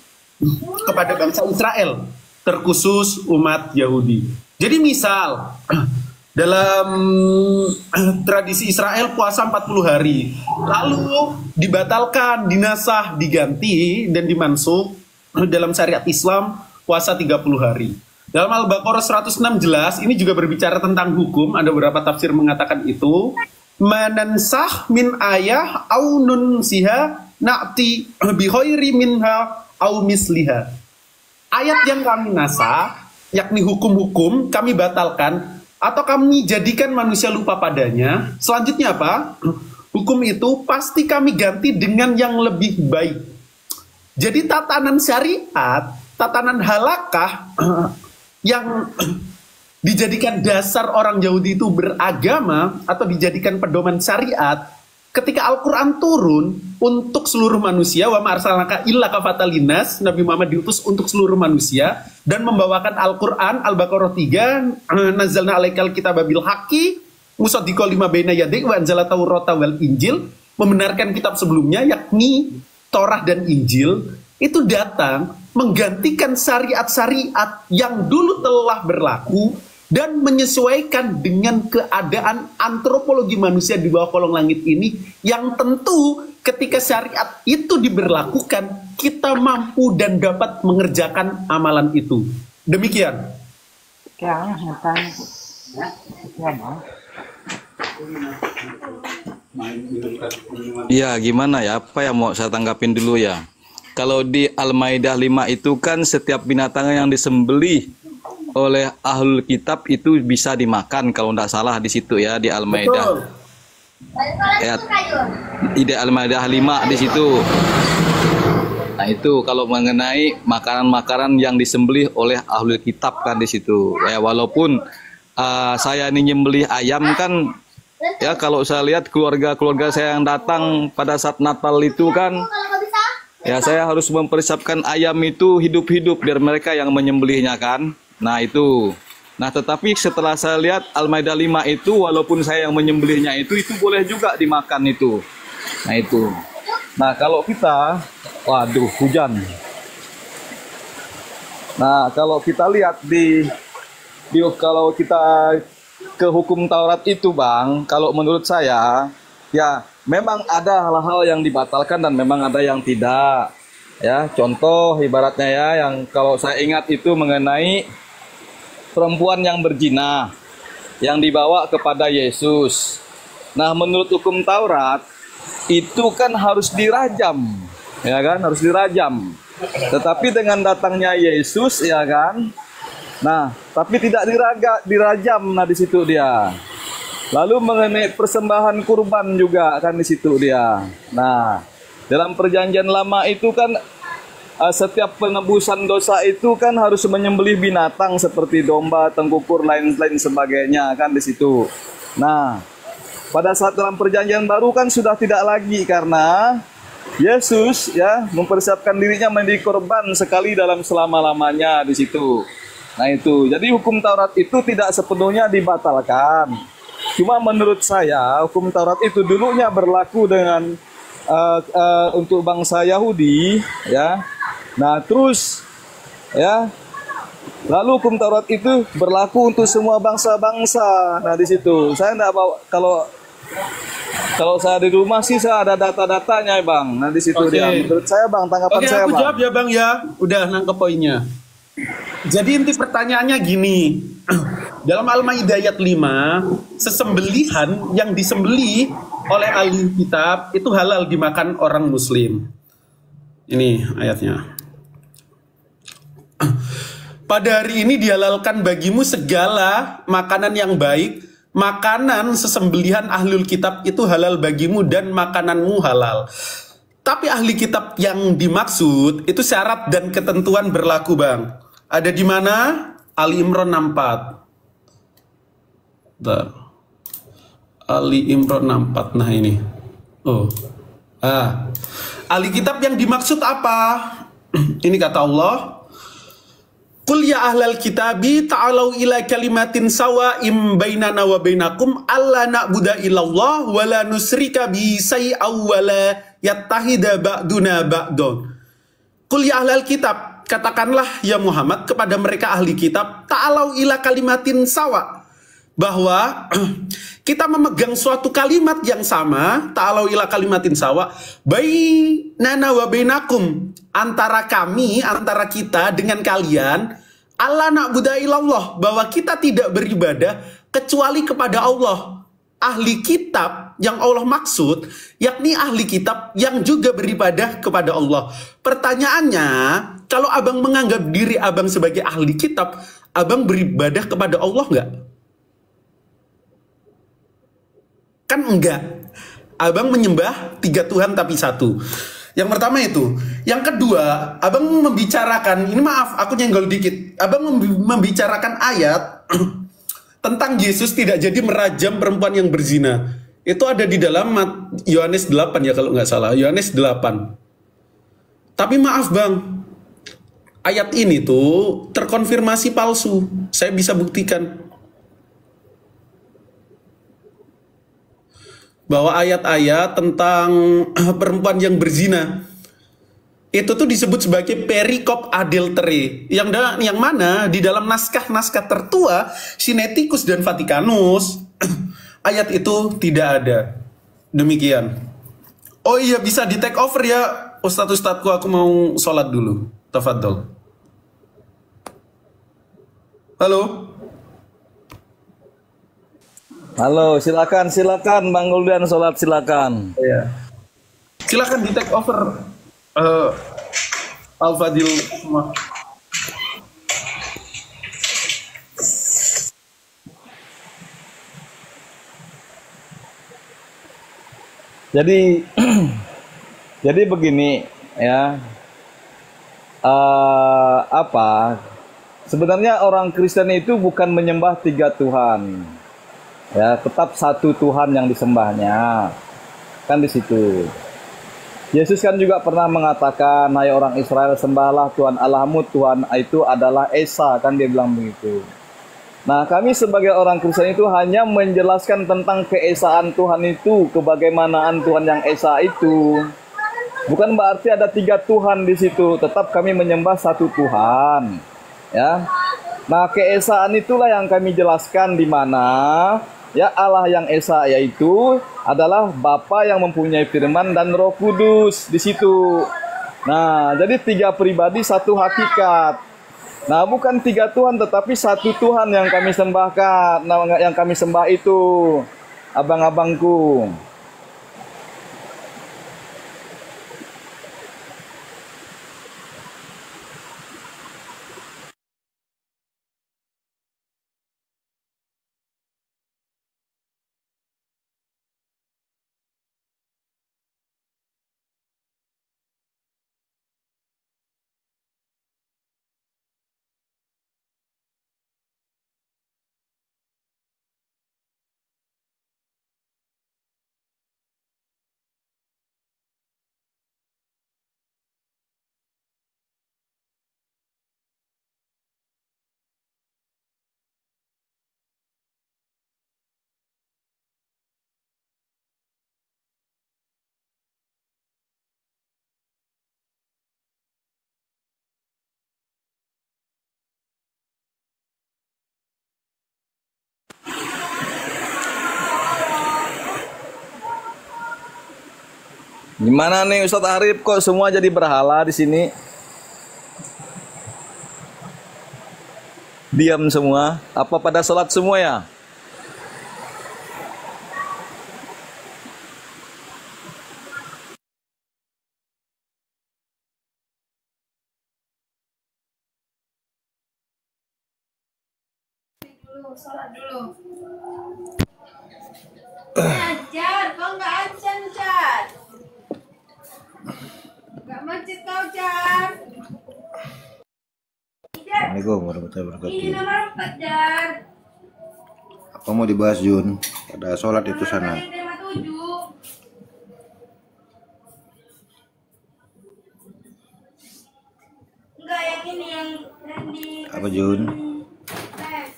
kepada bangsa Israel, terkhusus umat Yahudi. Jadi misal Dalam tradisi Israel puasa 40 hari. Lalu dibatalkan, dinasah, diganti dan dimansukh dalam syariat Islam puasa 30 hari. Dalam Al-Baqarah 106 jelas, ini juga berbicara tentang hukum, ada beberapa tafsir mengatakan itu. Manansah min ayah au nunsiha na'ti bi khairi minha au misliha. Ayat yang kami nasah, yakni hukum-hukum, kami batalkan atau kami jadikan manusia lupa padanya. Selanjutnya apa? Hukum itu pasti kami ganti dengan yang lebih baik. Jadi tatanan syariat, tatanan halakah yang dijadikan dasar orang Yahudi itu beragama atau dijadikan pedoman syariat, ketika Al-Quran turun untuk seluruh manusia, wa ma arsalnaka illa kafatan linnas, Nabi Muhammad diutus untuk seluruh manusia dan membawakan Al-Quran. Al-Baqarah 3, nazzalna alaikal kitaba bil haqqi musaddiqan lima baina yadayhi wa anzala taurata wal injil, membenarkan kitab sebelumnya yakni Torah dan Injil, itu datang menggantikan syariat-syariat yang dulu telah berlaku dan menyesuaikan dengan keadaan antropologi manusia di bawah kolong langit ini, yang tentu ketika syariat itu diberlakukan, kita mampu dan dapat mengerjakan amalan itu. Demikian. Ya, gimana ya? Apa yang mau saya tanggapin dulu ya? Kalau di Al-Maidah 5 itu kan setiap binatang yang disembelih oleh ahlul kitab itu bisa dimakan, kalau tidak salah di situ ya, di Al-Maidah. Ya, di Al-Maidah 5 di situ. Nah, itu kalau mengenai makanan-makanan yang disembelih oleh ahlul kitab kan di situ. Ya, walaupun saya ini nyembelih ayam kan, ya kalau saya lihat keluarga-keluarga saya yang datang pada saat Natal itu kan, ya saya harus mempersiapkan ayam itu hidup-hidup biar mereka yang menyembelihnya kan. Nah itu. Nah tetapi setelah saya lihat Al-Maidah 5 itu, walaupun saya yang menyembelihnya itu boleh juga dimakan itu. Nah itu. Nah kalau kita, waduh hujan. Nah kalau kita lihat kalau kita ke hukum Taurat itu Bang, kalau menurut saya ya memang ada hal-hal yang dibatalkan dan memang ada yang tidak. Ya contoh ibaratnya ya, yang kalau saya ingat itu mengenai perempuan yang berzina yang dibawa kepada Yesus. Nah, menurut hukum Taurat itu kan harus dirajam, ya kan? Harus dirajam. Tetapi dengan datangnya Yesus, ya kan? Nah, tapi tidak dirajam. Nah, di situ dia. Lalu mengenai persembahan kurban juga kan di situ dia. Nah, dalam perjanjian lama itu kan setiap penebusan dosa itu kan harus menyembelih binatang seperti domba, tengkukur, lain-lain sebagainya kan di situ. Nah, pada saat dalam perjanjian baru kan sudah tidak lagi, karena Yesus ya mempersiapkan dirinya menjadi korban sekali dalam selama-lamanya di situ. Nah itu, jadi hukum Taurat itu tidak sepenuhnya dibatalkan. Cuma menurut saya hukum Taurat itu dulunya berlaku dengan untuk bangsa Yahudi ya. Nah terus ya, lalu hukum Taurat itu berlaku untuk semua bangsa-bangsa. Nah di situ saya tidak bawa, kalau saya di rumah sih saya ada data-datanya Bang. Nah di situ dia. Menurut saya Bang, tanggapan saya Bang. Oke, aku jawab ya Bang ya. Udah nangkep poinnya. Jadi inti pertanyaannya gini. Dalam Al-Maidah ayat 5, sesembelihan yang disembelih oleh ahli kitab itu halal dimakan orang muslim. Ini ayatnya. Pada hari ini dihalalkan bagimu segala makanan yang baik. Makanan sesembelihan ahlul kitab itu halal bagimu dan makananmu halal. Tapi ahli kitab yang dimaksud itu syarat dan ketentuan berlaku Bang. Ada di mana? Ali Imran 64. Ali Imran 64. Nah ini. Ahli kitab yang dimaksud apa? Ini kata Allah. Qul ya ahlal kitabi ta'alau ila kalimatin sawa'im bainana wa bainakum alla na'budu illallah wa la nusyrika bi syai'aw wa la yattahida ba'duna ba'dun. Qul ya ahlal kitab, katakanlah ya Muhammad kepada mereka ahli kitab, ta'alau ila kalimatin sawa, bahwa kita memegang suatu kalimat yang sama, ta'alau ila kalimatin sawa, bainana wa bainakum, antara kami, antara kita dengan kalian, Allah na'budu illallah, bahwa kita tidak beribadah kecuali kepada Allah. Ahli kitab yang Allah maksud, yakni ahli kitab yang juga beribadah kepada Allah. Pertanyaannya, kalau abang menganggap diri abang sebagai ahli kitab, abang beribadah kepada Allah nggak? Kan enggak. Abang menyembah 3 Tuhan tapi satu. Yang pertama itu. Yang kedua, abang membicarakan, ini maaf aku nyenggol dikit. Abang membicarakan ayat tentang Yesus tidak jadi merajam perempuan yang berzina. Itu ada di dalam Yohanes 8 ya kalau nggak salah. Yohanes 8. Tapi maaf bang, ayat ini tuh terkonfirmasi palsu. Saya bisa buktikan. Bahwa ayat-ayat tentang perempuan yang berzina itu tuh disebut sebagai perikop adultery, yang mana di dalam naskah-naskah tertua Sinaiticus dan Vatikanus ayat itu tidak ada. Demikian. Oh iya, bisa di take over ya Ustadz-ustadzku, aku mau sholat dulu. Tafadhol. Halo. Halo, silakan Bang Guldan, sholat silakan. Iya. Silakan di take over Al Fadil semua. Jadi jadi begini ya. Sebenarnya orang Kristen itu bukan menyembah 3 Tuhan. Ya, tetap satu Tuhan yang disembahnya. Kan di situ. Yesus kan juga pernah mengatakan, hai orang Israel, sembahlah Tuhan Allahmu, Tuhan itu adalah Esa, kan dia bilang begitu. Nah, kami sebagai orang Kristen itu hanya menjelaskan tentang keesaan Tuhan itu, kebagaimanaan Tuhan yang Esa itu. Bukan berarti ada 3 Tuhan di situ, tetap kami menyembah satu Tuhan. Ya. Nah, keesaan itulah yang kami jelaskan di mana ya Allah yang Esa yaitu adalah Bapa yang mempunyai firman dan Roh Kudus di situ. Nah, jadi 3 pribadi satu hakikat. Nah, bukan 3 Tuhan tetapi satu Tuhan yang kami sembahkan. Nah, yang kami sembah itu abang-abangku. Gimana nih Ustadz Arif, kok semua jadi berhala di sini? Diam semua. Apa pada sholat semua ya? Sholat dulu. Ajar, kau nggak ajan, Jar. Nggak masjid kau, Jar. Assalamualaikum warahmatullahi wabarakatuh. Ini nomor 4, Jar. Apa mau dibahas Jun? Ada sholat itu sana. Nomor 7. Enggak, yang ini yang di Apa Jun? tes.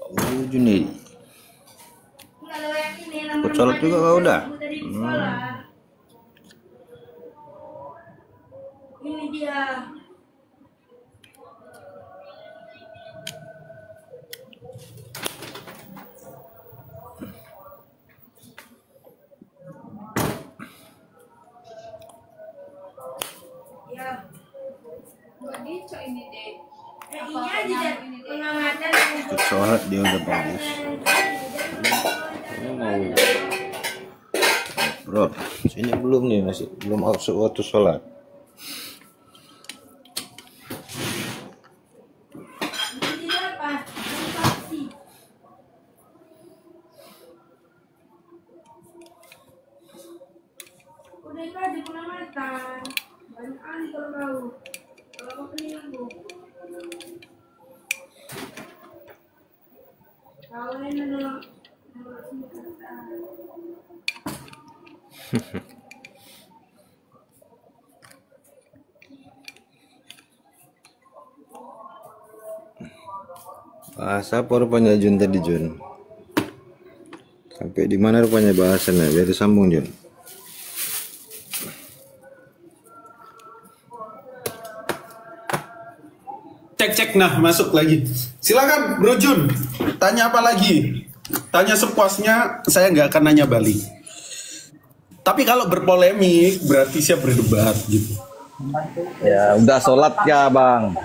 Oh Juni. Kalau yang ini Ikut sholat juga kau udah? Ini dia. Ikut sholat dia udah bagus. Ini mau bro, sini belum nih, masih belum waktu sholat. Bahasa apa rupanya Jun tadi Jun? Sampai di mana rupanya bahasannya? Biar disambung Jun. Cek nah masuk lagi. Silakan Bro Jun. Tanya apa lagi? Tanya sepuasnya. Saya nggak akan nanya balik. Tapi kalau berpolemik berarti siap berdebat gitu. Ya udah sholat ya bang.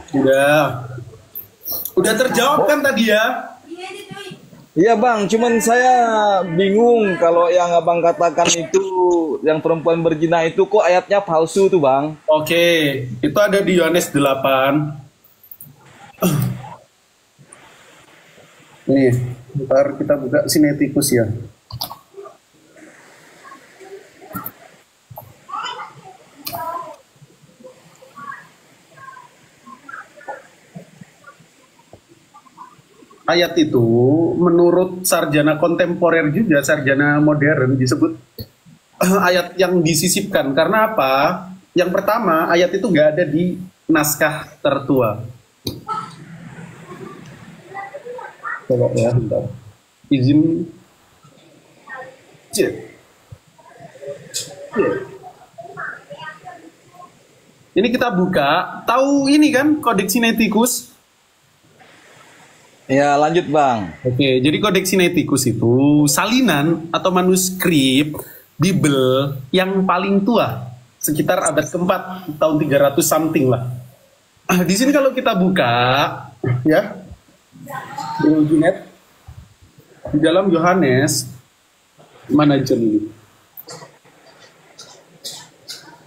Udah terjawab kan tadi ya? Iya bang, cuman saya bingung kalau yang abang katakan itu yang perempuan berzina itu kok ayatnya palsu tuh bang. Oke, itu ada di Yohanes 8. Nih, ntar kita buka Sinetikus ya. Ayat itu menurut sarjana kontemporer juga, sarjana modern disebut ayat yang disisipkan. Karena apa? Yang pertama, ayat itu nggak ada di naskah tertua. Coba ya, bentar. Izin. Ini kita buka. Tahu ini kan Kodeks Sinaiticus? Ya lanjut bang. Oke, jadi Kodeks Sinaiticus itu salinan atau manuskrip Bible yang paling tua, sekitar abad keempat, tahun 300 something lah. Di sini kalau kita buka, ya, Bro Junet, di dalam Yohanes, mana aja ini?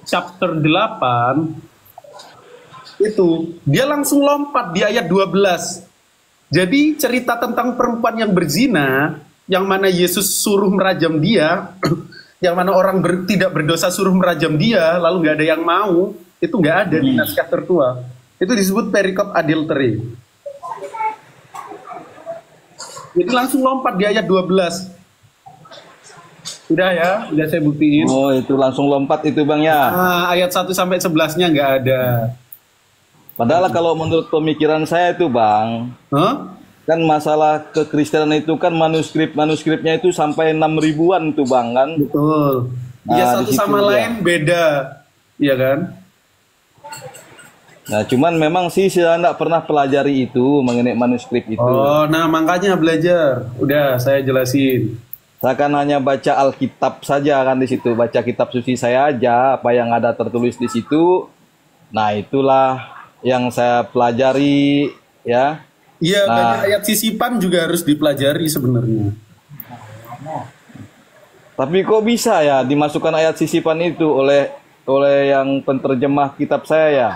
Chapter 8, itu, dia langsung lompat di ayat 12. Jadi cerita tentang perempuan yang berzina, yang mana Yesus suruh merajam dia, yang mana orang tidak berdosa suruh merajam dia, lalu nggak ada yang mau, itu nggak ada di naskah tertua. Itu disebut perikop adultery. Jadi langsung lompat di ayat 12. Udah ya, udah saya buktiin. Oh itu langsung lompat itu bang ya. Nah, ayat 1 sampai 11-nya nggak ada. Padahal kalau menurut pemikiran saya itu bang, kan masalah kekristenan itu kan manuskripnya itu sampai 6.000-an tuh bang kan. Betul. Ya satu sama lain beda, iya kan? Nah cuman memang sih saya nggak pernah pelajari itu mengenai manuskrip itu. Oh, nah makanya belajar. Udah saya jelasin. Saya kan hanya baca Alkitab saja kan di situ, baca kitab suci saya aja apa yang ada tertulis di situ. Nah itulah yang saya pelajari ya. Iya, banyak ayat sisipan juga harus dipelajari sebenarnya. Tapi kok bisa ya dimasukkan ayat sisipan itu oleh yang penterjemah kitab saya ya?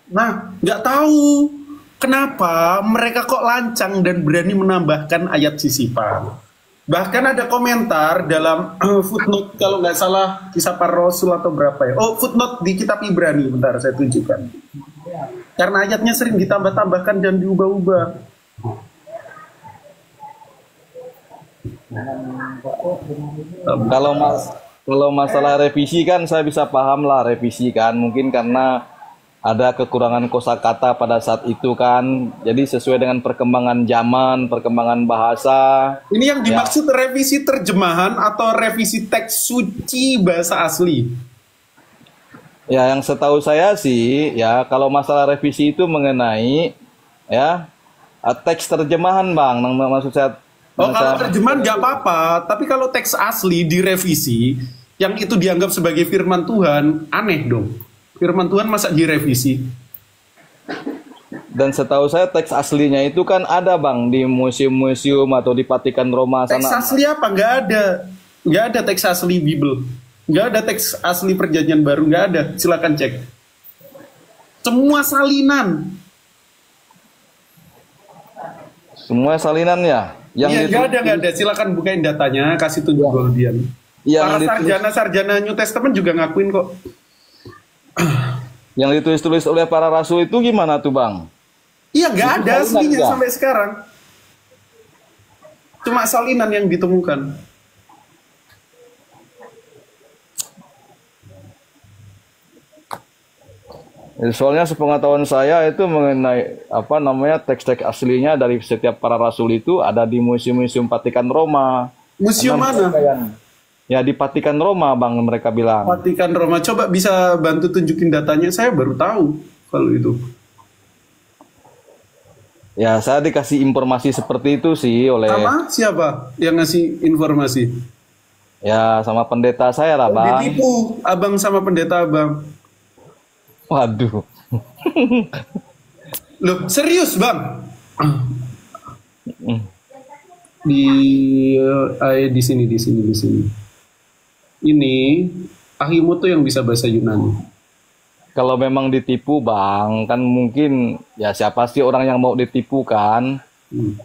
Nah, nggak tahu kenapa mereka kok lancang dan berani menambahkan ayat sisipan. Bahkan ada komentar dalam footnote kalau nggak salah Kisah Para Rasul atau berapa ya? Oh, footnote di kitab Ibrani, bentar saya tunjukkan. Karena ayatnya sering ditambah-tambahkan dan diubah-ubah. Kalau masalah revisi kan saya bisa paham lah revisi kan, mungkin karena ada kekurangan kosakata pada saat itu kan, jadi sesuai dengan perkembangan zaman, perkembangan bahasa. Ini yang dimaksud revisi terjemahan atau revisi teks suci bahasa asli? Ya, yang setahu saya sih, ya kalau masalah revisi itu mengenai ya teks terjemahan bang, maksud saya. Oh kalau terjemahan nggak apa-apa, tapi kalau teks asli direvisi, yang itu dianggap sebagai firman Tuhan, aneh dong. Firman Tuhan masa direvisi? Dan setahu saya teks aslinya itu kan ada Bang di museum-museum atau di Vatikan Roma sana. Teks asli apa? Nggak ada. Nggak ada teks asli Bible. Nggak ada teks asli Perjanjian Baru. Nggak ada. Silakan cek. Semua salinan. Semua salinan ya? Iya, nggak ada. Silakan bukain datanya, kasih tunjuk Goldian. Para sarjana New Testament juga ngakuin kok. Yang ditulis-tulis oleh para rasul itu gimana tuh Bang? Iya, nggak ada aslinya sampai sekarang. Cuma salinan yang ditemukan. Soalnya sepengetahuan saya itu mengenai apa namanya teks-teks aslinya dari setiap para rasul itu ada di museum-museum Vatikan Roma. Museum mana? Ya di Vatikan Roma Bang mereka bilang. Vatikan Roma. Coba bisa bantu tunjukin datanya, saya baru tahu kalau itu. Ya saya dikasih informasi seperti itu sih oleh. Sama siapa yang ngasih informasi? Ya sama pendeta saya lah Bang. Ditipu abang sama pendeta abang. Waduh. Loh serius Bang? Di sini. Ini Ahimu tuh yang bisa bahasa Yunani. Kalau memang ditipu Bang, kan mungkin ya siapa sih orang yang mau ditipu kan?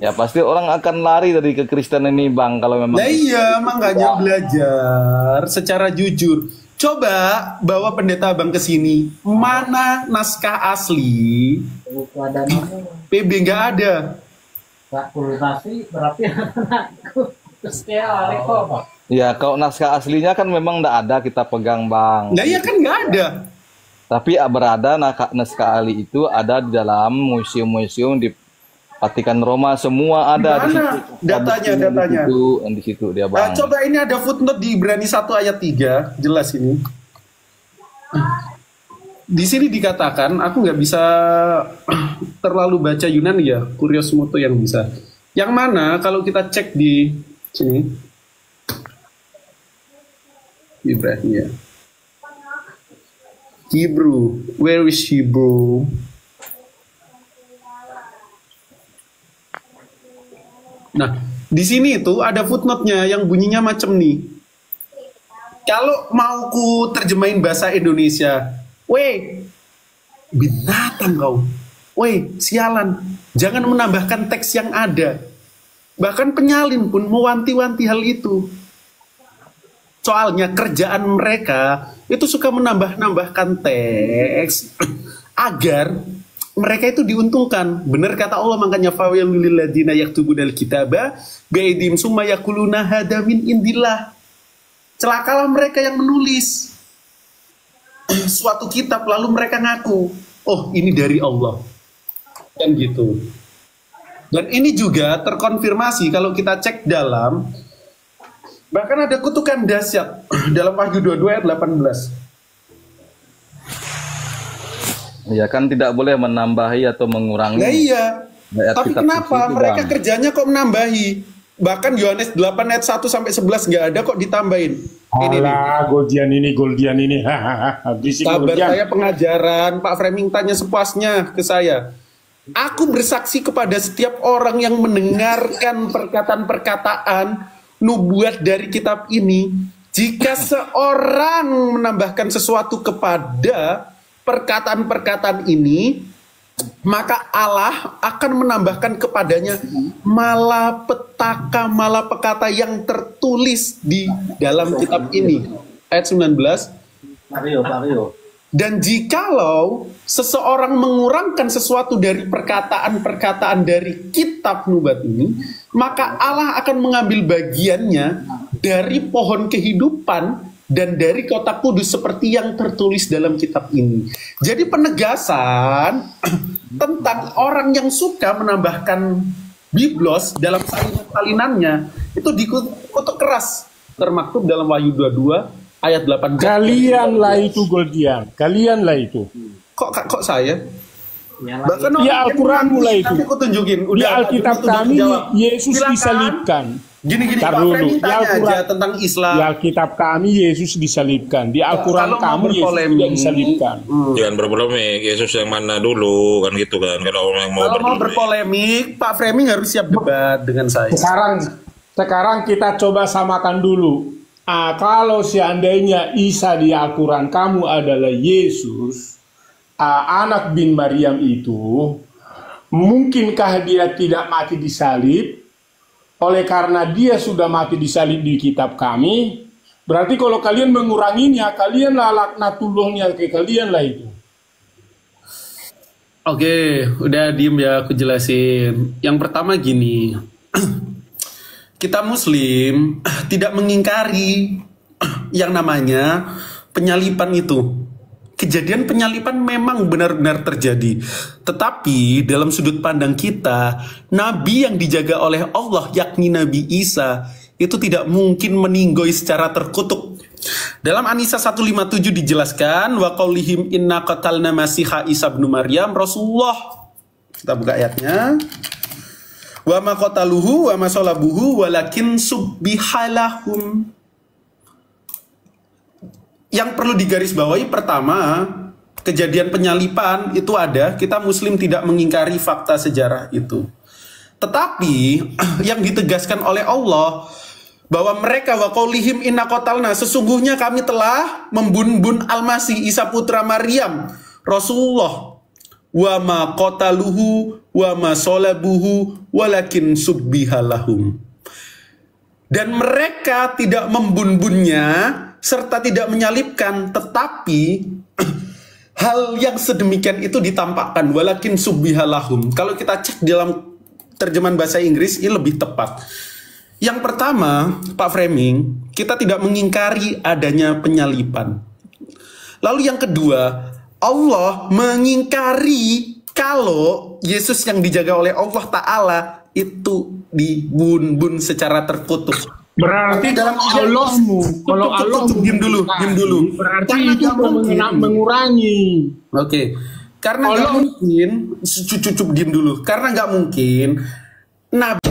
Ya pasti orang akan lari dari kekristenan ini Bang kalau memang. Nah iya, makanya belajar secara jujur. Coba bawa pendeta abang ke sini. Mana naskah asli? PB nggak ada. Fakultasi berarti anakku. Terus dia lari kok. Ya kalau naskah aslinya kan memang nggak ada kita pegang Bang. Nah iya kan nggak ada. Tapi berada naskah ahli itu ada di dalam museum-museum di Vatikan Roma, semua ada di situ. Datanya. Di situ dia Bang. Coba ini ada footnote di Ibrani 1 ayat 3, jelas ini. Di sini dikatakan, aku nggak bisa terlalu baca Yunani ya, Kurios Moto yang bisa. Yang mana kalau kita cek di sini, Ibrani ya. Hebrew, where is Hebrew? Nah, di sini itu ada footnote-nya yang bunyinya macam nih. Kalau mau ku terjemahin bahasa Indonesia, weh, binatang kau. Weh, sialan. Jangan menambahkan teks yang ada. Bahkan penyalin pun mewanti-wanti hal itu. Soalnya kerjaan mereka itu suka menambah-nambahkan teks agar mereka itu diuntungkan. Benar kata Allah, makanya fawailul lil ladzina yaktubunal kitaba biaidim summa yaquluna hada min indillah. Celakalah mereka yang menulis suatu kitab lalu mereka ngaku, oh ini dari Allah. Kan gitu. Dan ini juga terkonfirmasi kalau kita cek dalam, bahkan ada kutukan dahsyat dalam Wahyu 22 ayat 18. Ya kan tidak boleh menambahi atau mengurangi. Nah iya. Tapi kenapa mereka kerjanya kok menambahi? Bahkan Yohanes 8 ayat 1 sampai 11 nggak ada kok ditambahin. Alah, Goldian ini. Sabar, saya pengajaran. Pak Framing tanya sepuasnya ke saya. Aku bersaksi kepada setiap orang yang mendengarkan perkataan-perkataan nubuat dari kitab ini, jika seorang menambahkan sesuatu kepada perkataan-perkataan ini, maka Allah akan menambahkan kepadanya malapetaka, malapekata yang tertulis di dalam kitab ini. Ayat 19. Mario. Dan jikalau seseorang mengurangkan sesuatu dari perkataan-perkataan dari kitab nubuat ini, maka Allah akan mengambil bagiannya dari pohon kehidupan dan dari kota kudus seperti yang tertulis dalam kitab ini. Jadi penegasan tentang orang yang suka menambahkan biblos dalam salinannya itu dikutuk keras, termaktub dalam Wahyu 22 ayat 18. Kalianlah itu Goldian, kalianlah itu. Kok saya? Ya Al-Quran mulai itu. Aku tunjukin. Di Alkitab kami Yesus disalibkan. Gini, Tar Pak dulu. Freddy Di tanya Al-Quran, aja tentang Islam. di Alkitab kami Yesus disalibkan. Di Al-Quran Kalau mau kami Yesus berpolemik, tidak disalibkan. Jangan berpolemik. Yesus yang mana dulu kan gitu kan. Kalau orang yang mau Kalau mau berpolemik, Pak Framing harus siap debat dengan saya. Sekarang kita coba samakan dulu. Kalau seandainya Isa di Al-Quran kamu adalah Yesus, anak bin Maryam itu, mungkinkah dia tidak mati disalib? Oleh karena dia sudah mati disalib di kitab kami, berarti kalau kalian menguranginya, kalianlah laknatullahnya ke kalian lah itu. Oke, udah diem ya, aku jelasin. Yang pertama gini, kita Muslim tidak mengingkari yang namanya penyalipan itu. Kejadian penyalipan memang benar-benar terjadi. Tetapi dalam sudut pandang kita, Nabi yang dijaga oleh Allah, yakni Nabi Isa, itu tidak mungkin meninggoy secara terkutuk. Dalam An-Nisa 157 dijelaskan, wa qaulihim inna qatalna masiha Isa bin Maryam, Rasulullah. Kita buka ayatnya. Wa ma qataluhu wa ma salabuhu walakin subbihalahum. Yang perlu digarisbawahi pertama, kejadian penyalipan itu ada, kita Muslim tidak mengingkari fakta sejarah itu. Tetapi yang ditegaskan oleh Allah bahwa mereka wa qaulihim inna qatalna, sesungguhnya kami telah membunuh Al-Masih Isa putra Maryam Rasulullah, wa ma qataluhu wa ma salabuhu walakin subbihalahum. Dan mereka tidak membunuhnya serta tidak menyalibkan, tetapi hal yang sedemikian itu ditampakkan, walakin subbihalahum. Kalau kita cek dalam terjemahan bahasa Inggris ini lebih tepat. Yang pertama, Pak Framing, kita tidak mengingkari adanya penyalipan. Lalu yang kedua, Allah mengingkari kalau Yesus yang dijaga oleh Allah Ta'ala itu dibun-bun secara terkutuk. Berarti dalam Allahmu, kalau Allahmu diam dulu. Berarti itu mengurangi. Oke. Karena nggak mungkin, cukup diam dulu. Karena nggak mungkin Nabi